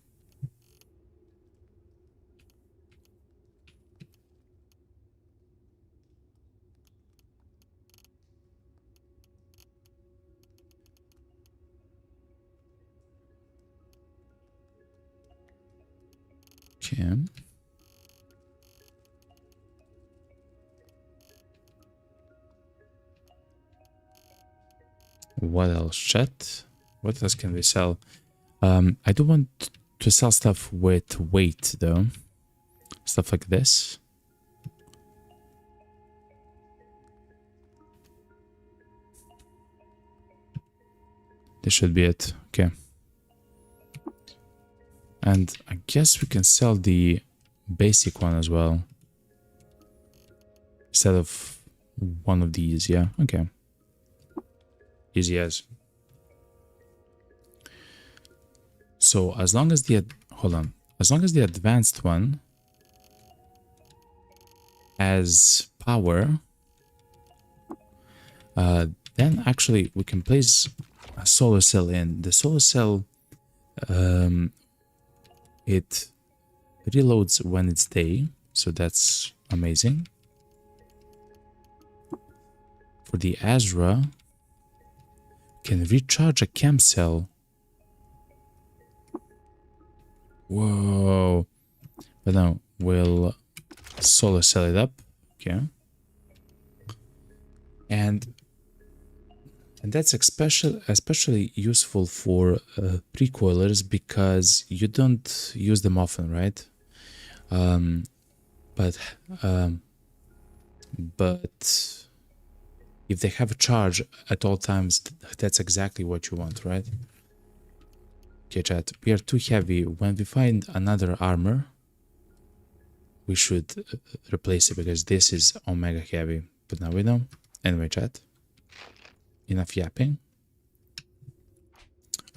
Okay. What else, chat? What else can we sell? I do want to sell stuff with weight, though. Stuff like this. This should be it. Okay. And I guess we can sell the basic one as well. Instead of one of these, yeah. Okay. Easy as. So as long as the as long as the advanced one has power, then actually we can place a solar cell in. The solar cell, it reloads when it's day, so that's amazing. For the Azra, can recharge a chem cell. Whoa. But now we'll solar cell it up. Okay. And that's especially useful for precoilers because you don't use them often, right? But if they have a charge at all times, that's exactly what you want, right? Okay, chat, we are too heavy. When we find another armor, we should replace it because this is omega heavy. But now we know. Anyway, chat, enough yapping.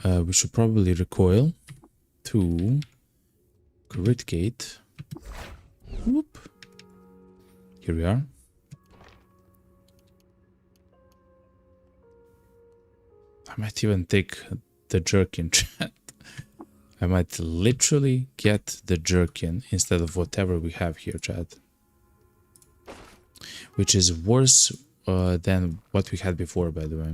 We should probably recoil to crit gate. Whoop. Here we are. I might even take the jerkin, chat. I might literally get the jerkin instead of whatever we have here, chat. Which is worse than what we had before, by the way.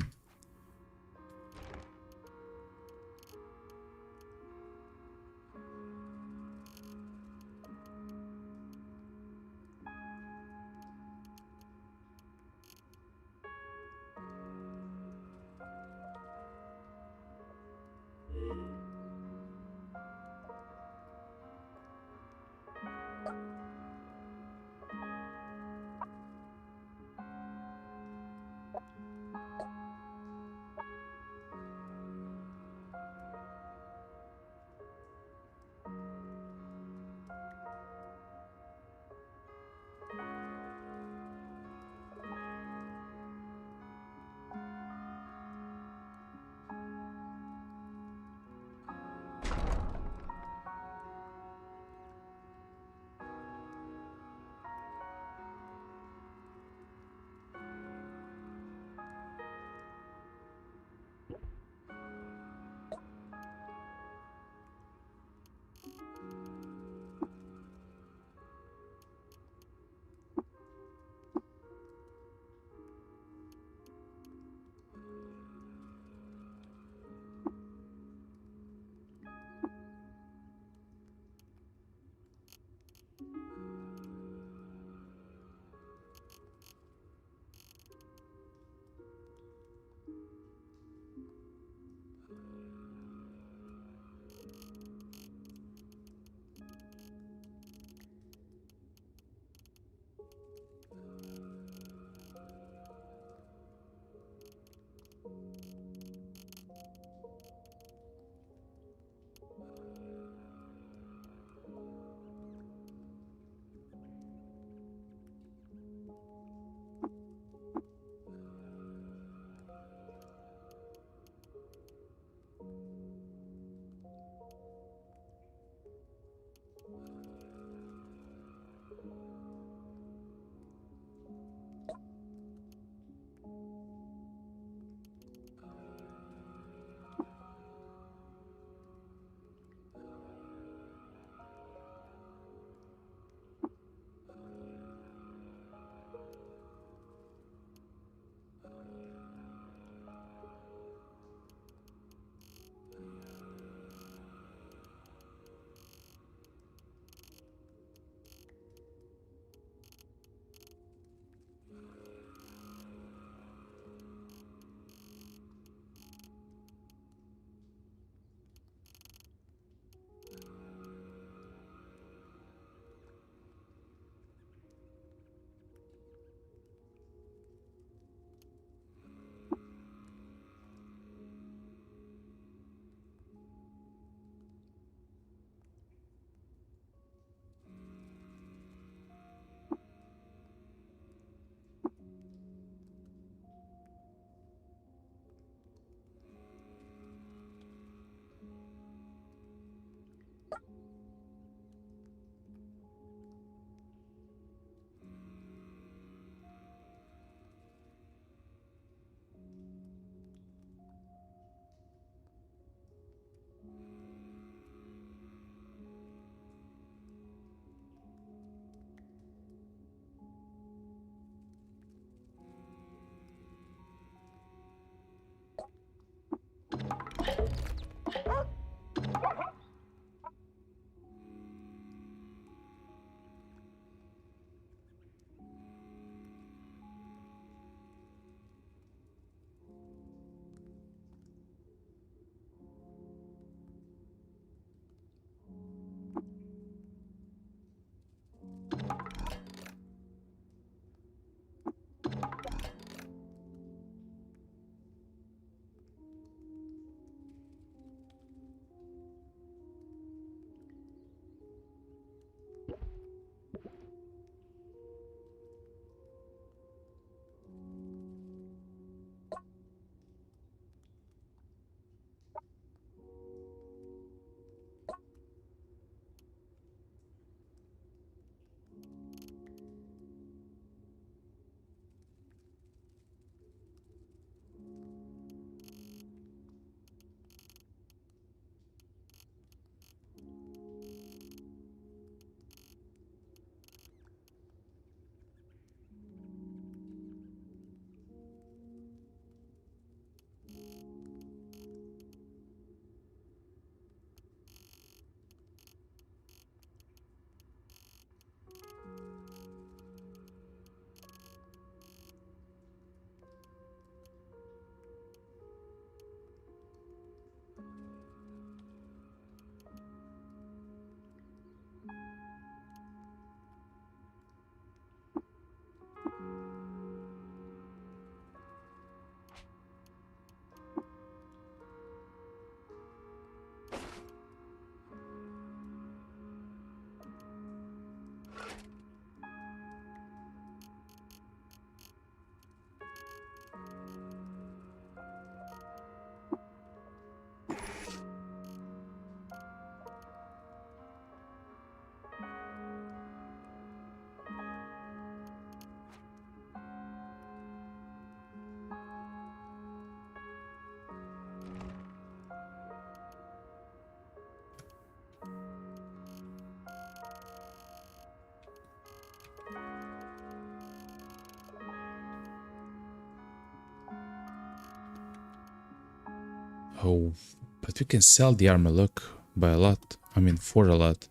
Oh, but we can sell the armor, look, by a lot. I mean, for a lot.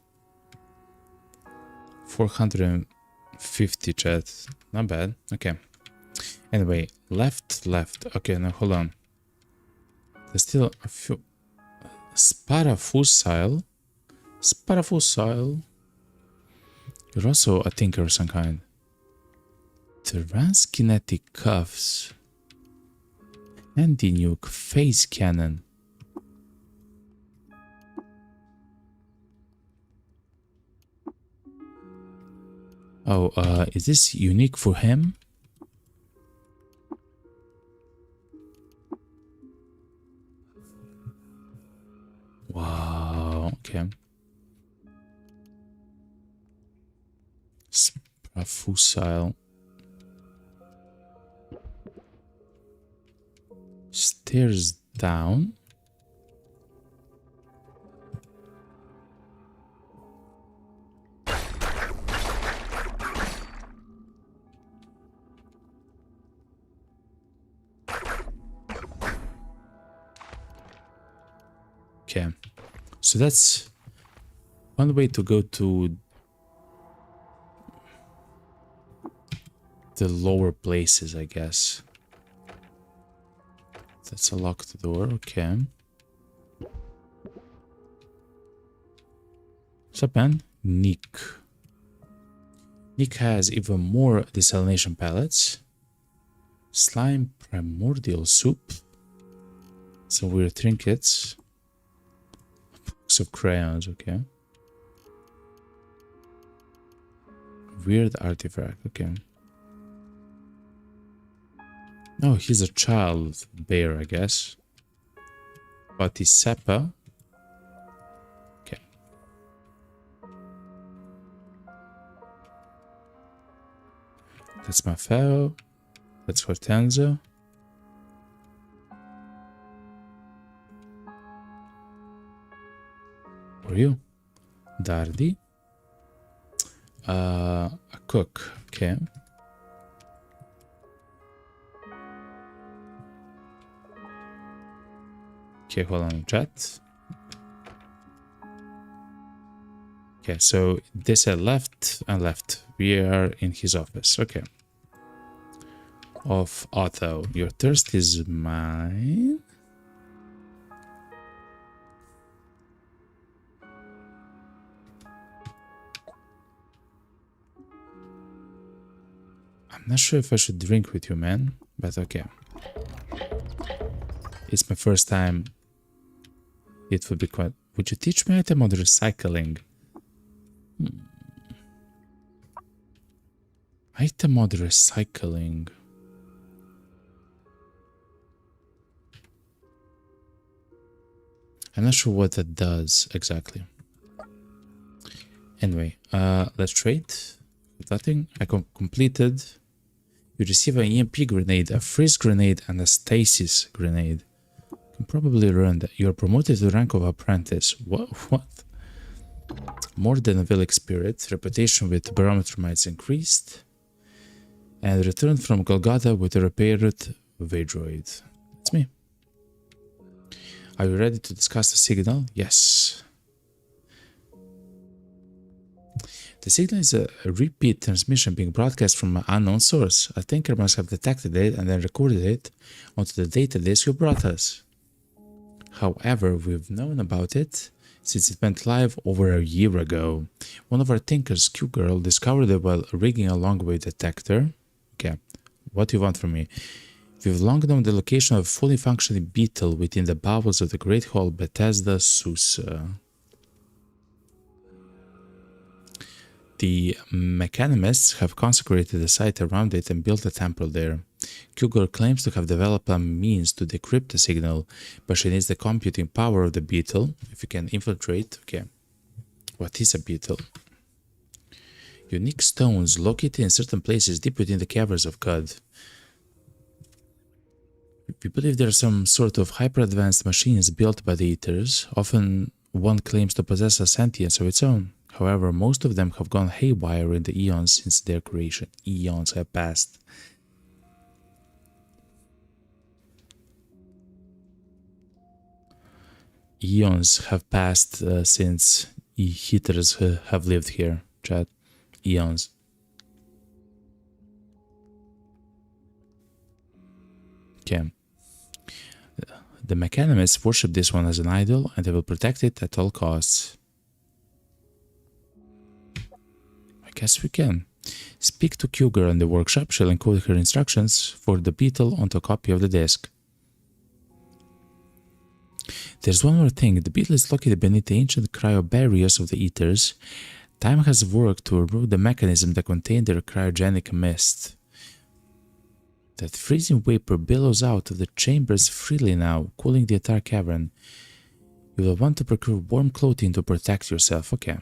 450 chat. Not bad. Okay. Anyway, left. Okay, now hold on. There's still a few. Sparafusile. You're also a tinker of some kind. Transkinetic cuffs. Anti-nuke phase cannon. Oh, is this unique for him? Wow, okay. Sprafusile. Stairs down. Okay, so that's one way to go to the lower places, I guess. That's a locked door, okay. What's up, man? Nick. Nick has even more desalination pellets. Slime primordial soup. Some weird trinkets. Box of crayons, okay. Weird artifact, okay. Oh, he's a child bear, I guess. Batisapa. Okay. That's Mafeo. That's Hortensia. Who are you? Dardi. A cook. Okay. Okay, hold on, chat. Okay, so they said left and left. We are in his office. Okay. Of Otto. Your thirst is mine. I'm not sure if I should drink with you, man, but okay. It's my first time. It would be quite... Would you teach me item on recycling? Item on recycling. I'm not sure what that does exactly. Anyway, let's trade. Nothing. I completed. You receive an EMP grenade, a freeze grenade, and a stasis grenade. You can probably learn that you are promoted to the rank of apprentice. What? More than a Villic spirit. Reputation with barometer mites increased. And return from Golgotha with a repaired Vadroid. That's me. Are you ready to discuss the signal? Yes. The signal is a repeat transmission being broadcast from an unknown source. A tinker must have detected it and then recorded it onto the data disk you brought us. However, we've known about it since it went live over a year ago. One of our tinkers, Q-Girl, discovered it while rigging a long-wave detector. Okay, what do you want from me? We've long known the location of a fully functioning beetle within the bowels of the Great Hall Bethesda Susa. The mechanimists have consecrated the site around it and built a temple there. Cougar claims to have developed a means to decrypt the signal, but she needs the computing power of the beetle. If you can infiltrate, okay. What is a beetle? Unique stones located in certain places deep within the caverns of God. We believe there are some sort of hyper-advanced machines built by the Eaters. Often one claims to possess a sentience of its own. However, most of them have gone haywire in the eons since their creation. Eons have passed. Eons have passed since heaters have lived here, chat. Eons. Okay. The mechanimists worship this one as an idol, and they will protect it at all costs. I guess we can. Speak to Q-Girl in the workshop. She'll encode her instructions for the beetle onto a copy of the disk. There's one more thing. The beetle is located beneath the ancient cryobarriers of the Ethers. Time has worked to remove the mechanism that contained their cryogenic mist. That freezing vapor billows out of the chambers freely now, cooling the entire cavern. You will want to procure warm clothing to protect yourself. Okay.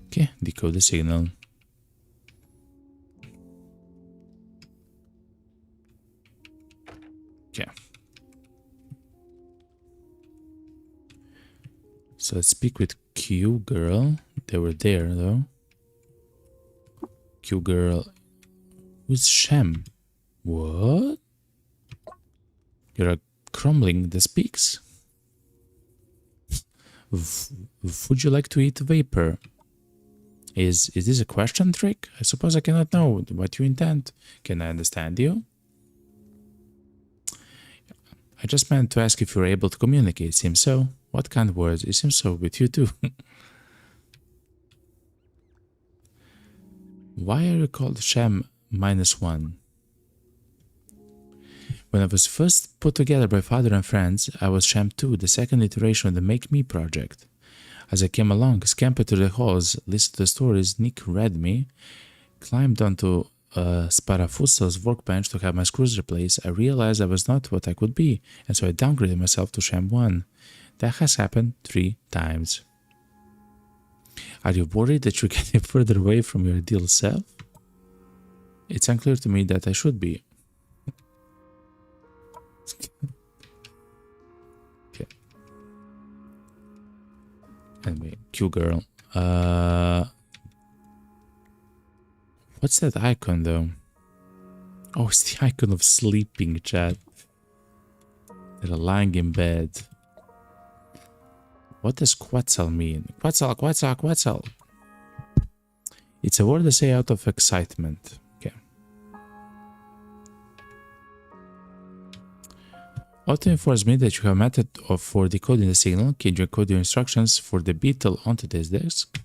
Okay, decode the signal. Okay. So let's speak with Q-Girl. They were there though. Q-Girl. Who's Shem? What? You're a crumbling that speaks? Would you like to eat vapor? Is this a question trick? I suppose I cannot know what you intend. Can I understand you? I just meant to ask if you're able to communicate. Seems so. What kind of words? It seems so with you too. Why are you called Shem -1? When I was first put together by father and friends, I was Shem 2, the second iteration of the Make Me project. As I came along, scampered through the halls, listened to the stories Nick read me, climbed onto Sparafuso's workbench to have my screws replaced, I realized I was not what I could be, and so I downgraded myself to Shem 1. That has happened 3 times. Are you worried that you're getting further away from your ideal self? It's unclear to me that I should be. Okay. Anyway, Q-Girl. What's that icon though? Oh, it's the icon of sleeping, chat. They're lying in bed. What does Quetzal mean? Quetzal, Quetzal, Quetzal. It's a word I say out of excitement. Okay. Otto informs me that you have a method for decoding the signal. Can you encode your instructions for the beetle onto this disk?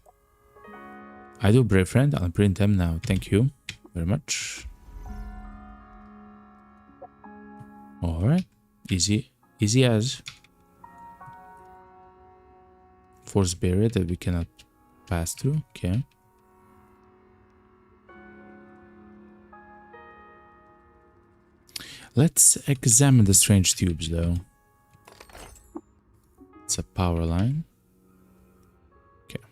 I do, brave friend. I'll print them now. Thank you very much. Alright. Easy as. Force barrier that we cannot pass through. Okay. Let's examine the strange tubes though. It's a power line. Okay.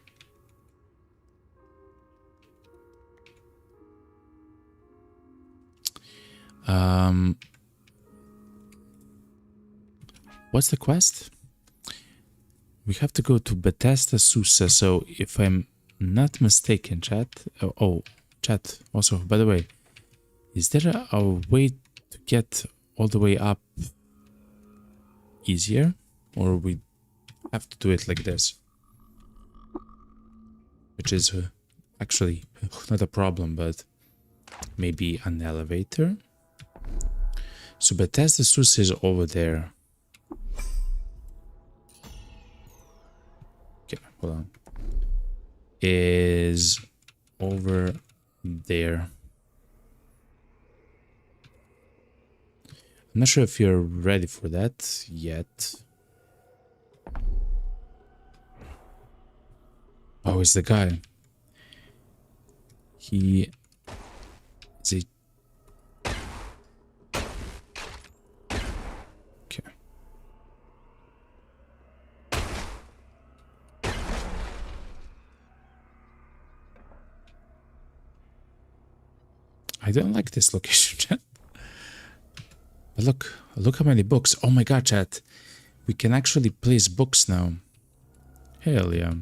What's the quest? We have to go to Bethesda Susa, so if I'm not mistaken, chat. Oh, chat. Also, by the way, is there a way to get all the way up easier? Or we have to do it like this? Which is actually not a problem, but maybe an elevator. So Bethesda Susa is over there. Hold on. Is over there. I'm not sure if you're ready for that yet. Oh, it's the guy. He is a... Okay. I don't like this location, chat. But look how many books. Oh my god, chat. We can actually place books now. Hell yeah.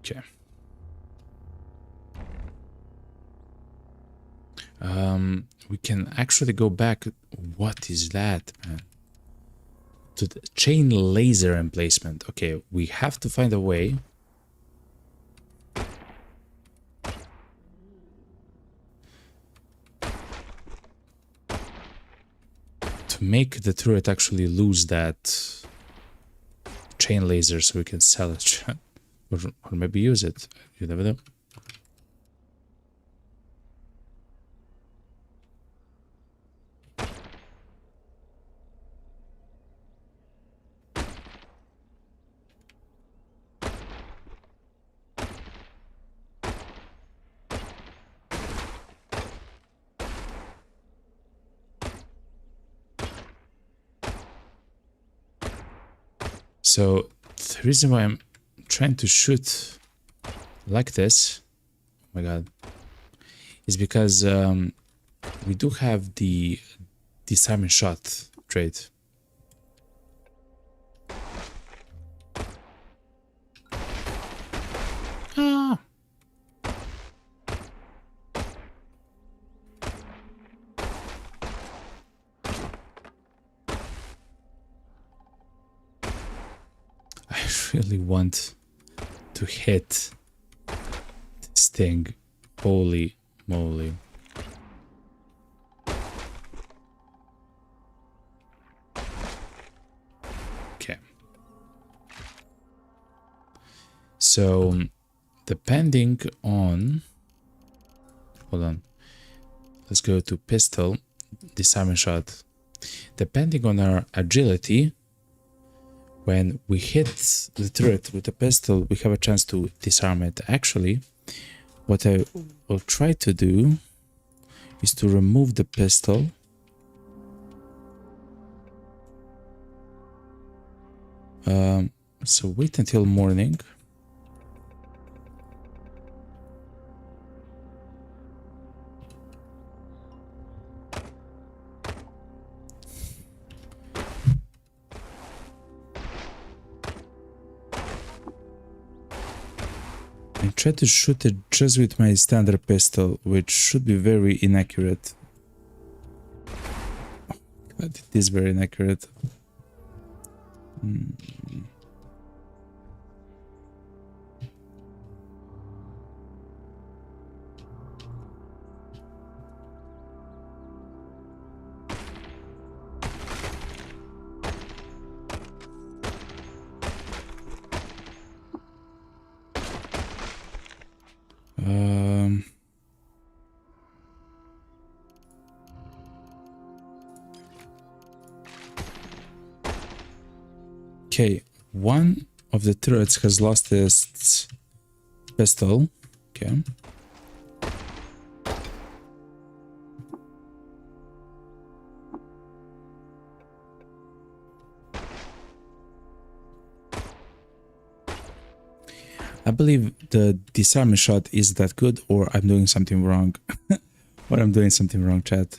Okay. We can actually go back. What is that, man? To the chain laser emplacement. Okay, we have to find a way to make the turret actually lose that chain laser so we can sell it. or maybe use it. You never know. So the reason why I'm trying to shoot like this, oh my god, is because we do have the disarming shot trait. Ah. I really want to hit this thing. Holy moly. Okay. So, depending on... Hold on. Let's go to pistol, disarming shot. Depending on our agility, when we hit the turret with a pistol, we have a chance to disarm it. Actually, what I will try to do is to remove the pistol. So wait until morning. And try to shoot it just with my standard pistol, which should be very inaccurate. God, it is very inaccurate. Okay, one of the turrets has lost its pistol. Okay. I believe the disarming shot is that good, or I'm doing something wrong. Or I'm doing something wrong, chat.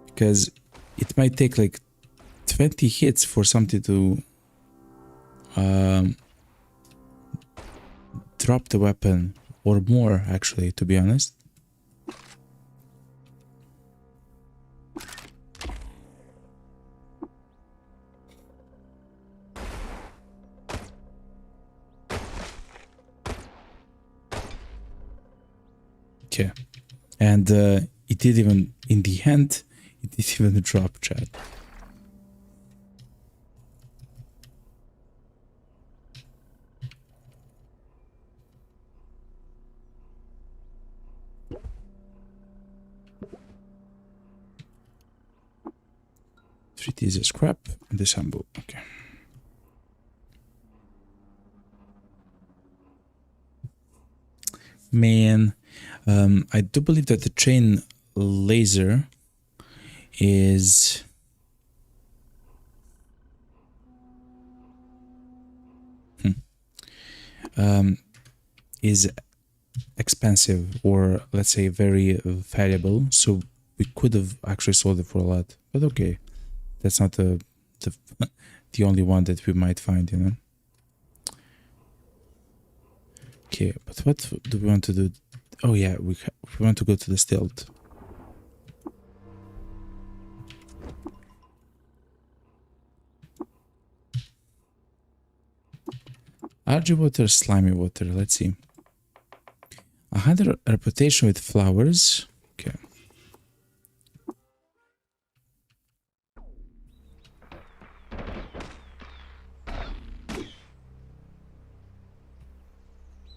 Because it might take like 20 hits for something to drop the weapon, or more actually, to be honest. Okay, and it did even, in the end, it did even drop, chat. Treat these as scrap and disassemble. Okay. Man, I do believe that the chain laser is expensive, or let's say very valuable, so we could have actually sold it for a lot. But okay, that's not the only one that we might find, you know. Okay, but what do we want to do? Oh yeah, we want to go to the stilt. Algae water, slimy water. Let's see. 100 reputation with flowers. Okay.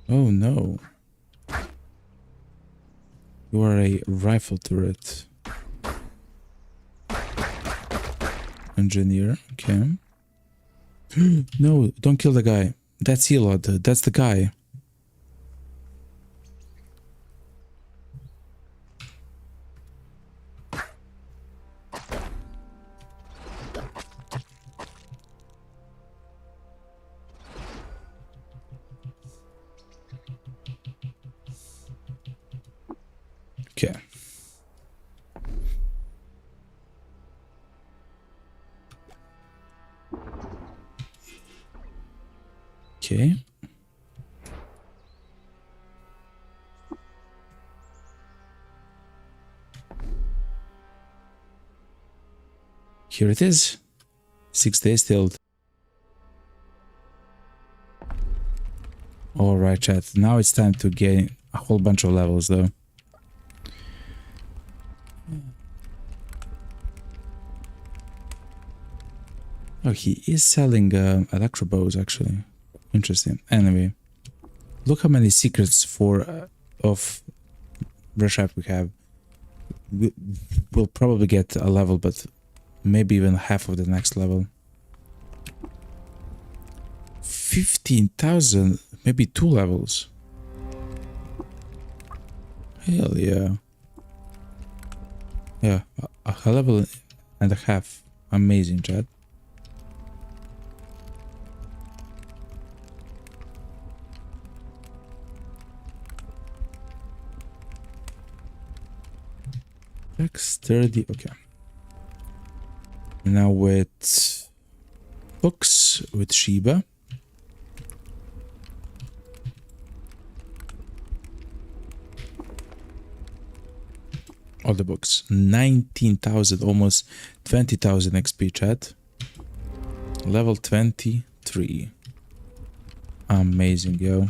Oh no. You are a rifle turret. Engineer. Okay. No, don't kill the guy. That's Elod. That's the guy. Okay. Okay. Here it is. 6 days still. Alright, chat. Now it's time to gain a whole bunch of levels, though. Oh, he is selling electro bows, actually. Interesting. Anyway, look how many secrets for of Reshap we have. We'll probably get a level, but maybe even half of the next level. 15,000, maybe 2 levels. Hell yeah. Yeah, a level and a half. Amazing, chat. Dexterity, okay. Now with books with Sheba. All the books. 19,000, almost 20,000 XP, chat. Level 23. Amazing, yo.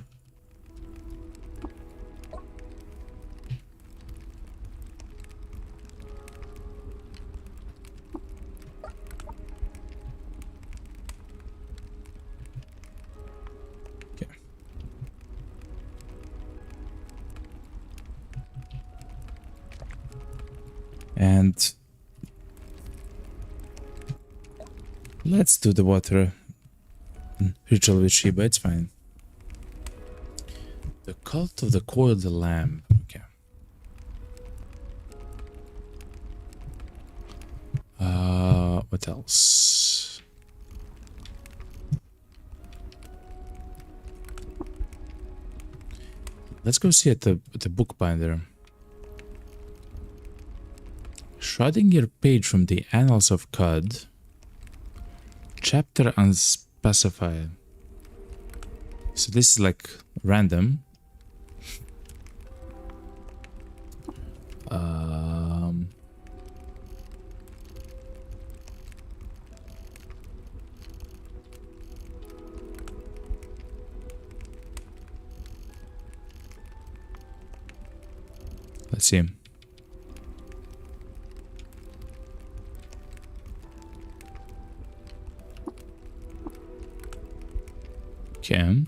And let's do the water ritual with Sheba, it's fine. The cult of the coiled lamb. Okay. What else? Let's go see at the bookbinder. Schrödinger page from the Annals of Cod. Chapter unspecified. So this is like random. Let's see. Okay.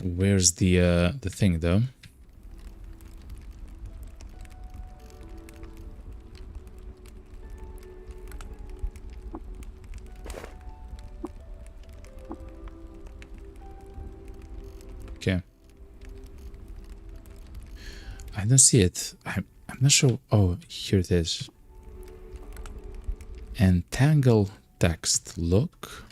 Where's the thing though? Okay. I don't see it. I'm not sure. Oh, here it is. Entangle text. Look.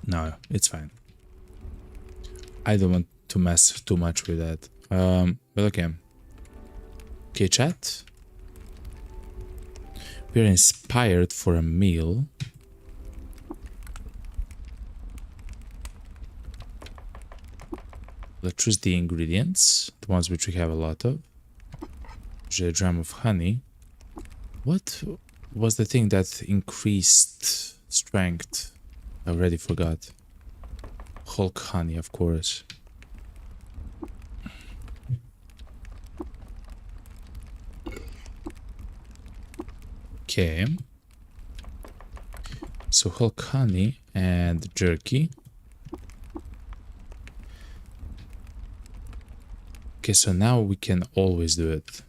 No, it's fine. I don't want to mess too much with that. But okay. Okay, chat. We're inspired for a meal. Let's choose the ingredients, the ones which we have a lot of. A dram of honey. What was the thing that increased strength? I already forgot. Hulk honey, of course. Okay. So Hulk honey and jerky. Okay, so now we can always do it.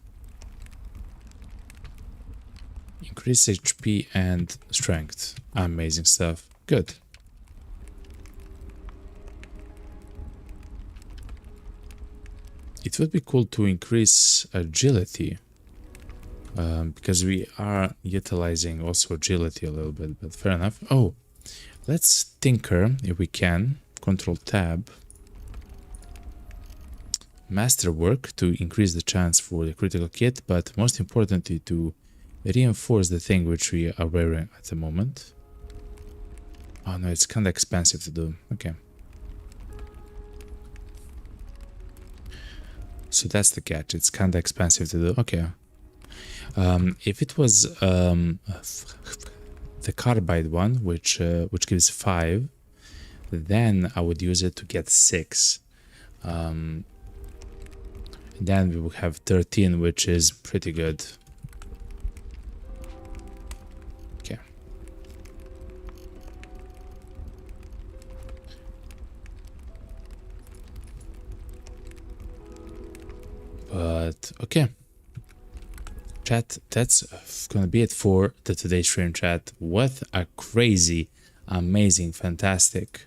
Increase HP and strength. Amazing stuff. Good. It would be cool to increase agility. Because we are utilizing also agility a little bit, but fair enough. Oh, let's tinker if we can. Control Tab. Masterwork to increase the chance for the critical kit, but most importantly to reinforce the thing which we are wearing at the moment. Oh no, it's kind of expensive to do. Okay. So that's the catch. It's kind of expensive to do. Okay. If it was the carbide one, which gives 5, then I would use it to get 6. Then we will have 13, which is pretty good. Okay. But okay. Chat, that's gonna be it for the today's stream, chat. What a crazy, amazing, fantastic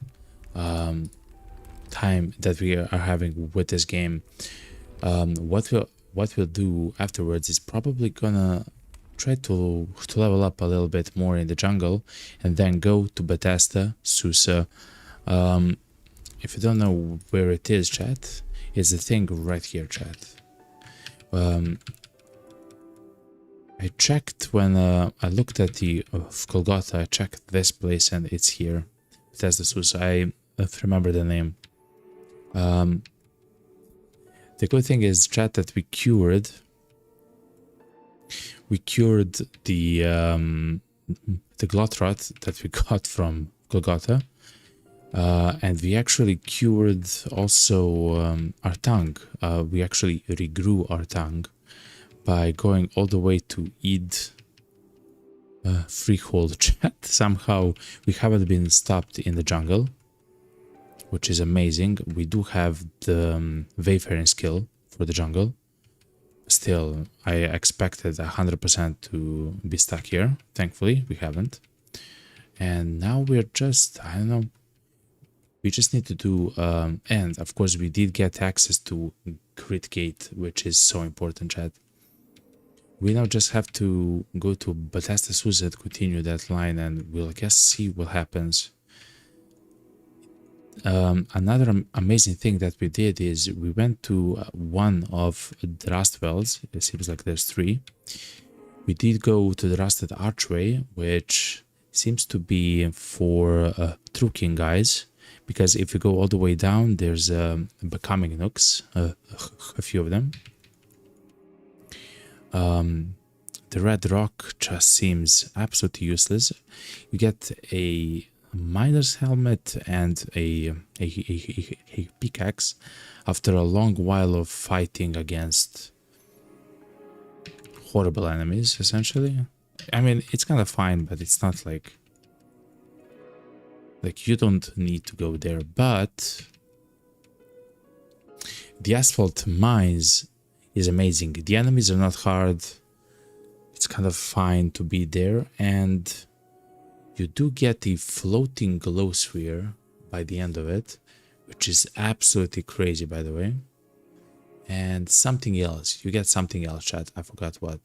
time that we are having with this game. What we'll do afterwards is probably gonna try to level up a little bit more in the jungle and then go to Bethesda, Susa. If you don't know where it is, chat, it's the thing right here, chat. I checked when I looked at the Golgotha, I checked this place and it's here. Bethesda Susa, I remember the name. The good thing is, chat, that we cured the Glotrot that we got from Golgotha, and we actually cured also our tongue. We actually regrew our tongue by going all the way to Id Freehold, chat. Somehow we haven't been stopped in the jungle, which is amazing. We do have the wayfaring skill for the jungle. Still, I expected 100% to be stuck here. Thankfully, we haven't. And now we're just, I don't know, we just need to do, and of course we did get access to Crit Gate, which is so important, chat. We now just have to go to Bethesda Susa to continue that line, and we'll, I guess, see what happens. Another amazing thing that we did is we went to one of the Rust Wells. It seems like there's 3. We did go to the Rusted Archway, which seems to be for Truking guys, because if you go all the way down, there's Becoming Nooks, a few of them. The Red Rock just seems absolutely useless. You get a miner's helmet and a pickaxe after a long while of fighting against horrible enemies, essentially. I mean, it's kind of fine, but it's not like you don't need to go there. But the asphalt mines is amazing. The enemies are not hard. It's kind of fine to be there, and you do get the floating glow sphere by the end of it, which is absolutely crazy, by the way. And something else. You get something else, chat. I forgot what.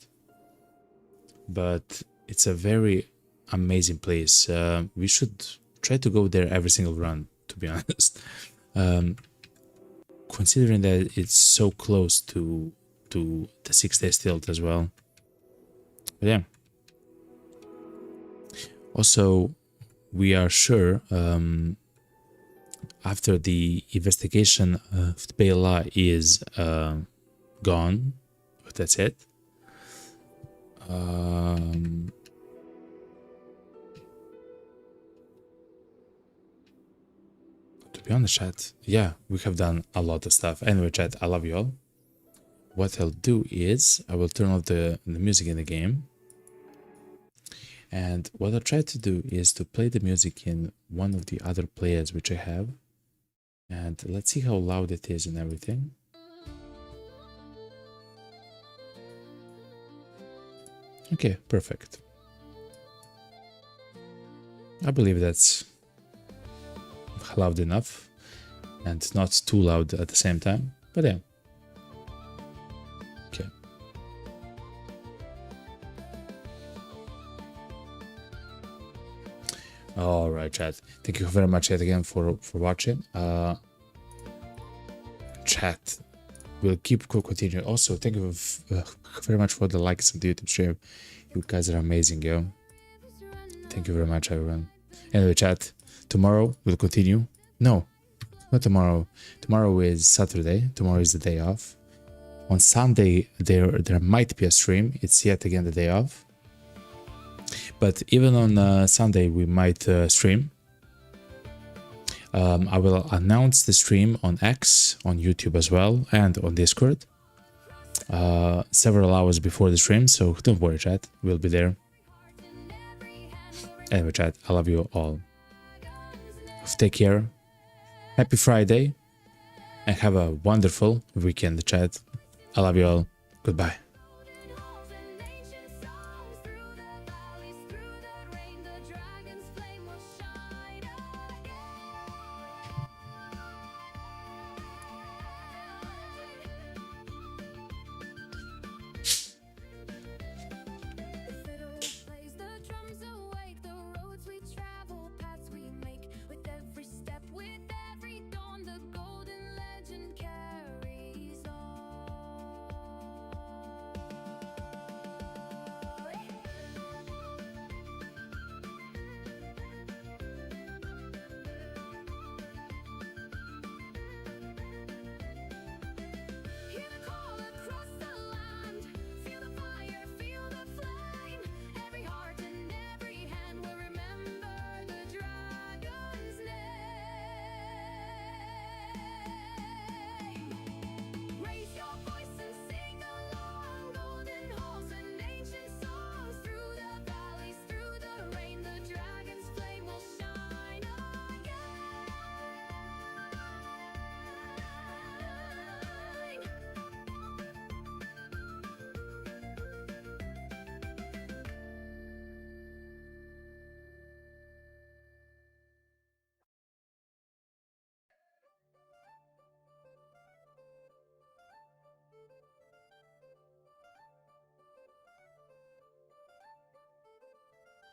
But it's a very amazing place. We should try to go there every single run, to be honest. considering that it's so close to the 6 days tilt as well. But yeah. Also, we are sure after the investigation of the PLA is gone, that's it. To be honest, chat, yeah, we have done a lot of stuff. Anyway, chat, I love you all. What I'll do is I will turn off the music in the game. And what I'll try to do is to play the music in one of the other players which I have. And let's see how loud it is and everything. Okay, perfect. I believe that's loud enough and not too loud at the same time, but yeah. Okay. All right, chat. Thank you very much yet again for watching. Chat, we'll keep continuing. Also, thank you very much for the likes on the YouTube stream. You guys are amazing, yo. Thank you very much, everyone. Anyway, chat, tomorrow we'll continue. No, not tomorrow. Tomorrow is Saturday. Tomorrow is the day off. On Sunday, there might be a stream. It's yet again the day off. But even on Sunday, we might stream. I will announce the stream on X, on YouTube as well, and on Discord. Several hours before the stream, so don't worry, chat. We'll be there. Anyway, chat, I love you all. Take care. Happy Friday. And have a wonderful weekend, chat. I love you all. Goodbye.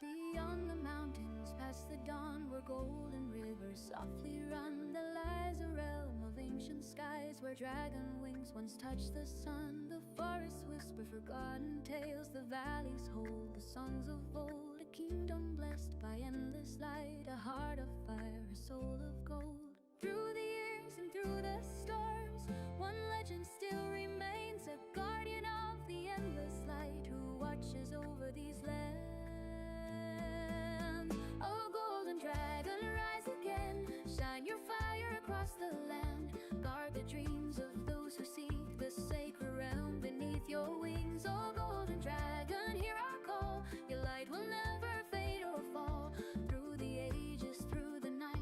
Beyond the mountains, past the dawn, where golden rivers softly run, there lies a realm of ancient skies, where dragon wings once touched the sun. The forests whisper forgotten tales, the valleys hold the songs of old. A kingdom blessed by endless light, a heart of fire, a soul of gold. Through the years and through the storms, one legend still remains, a guardian of the endless light, who watches over these lands. Oh, golden dragon, rise again. Shine your fire across the land. Guard the dreams of those who seek the sacred realm beneath your wings. Oh, golden dragon, hear our call. Your light will never fade or fall. Through the ages, through the night,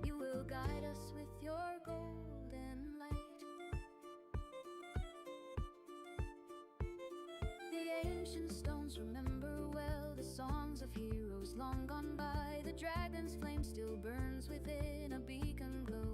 you will guide us with your golden light. The ancient stones remember well the songs of heroes long gone by. The dragon's flame still burns within, a beacon glow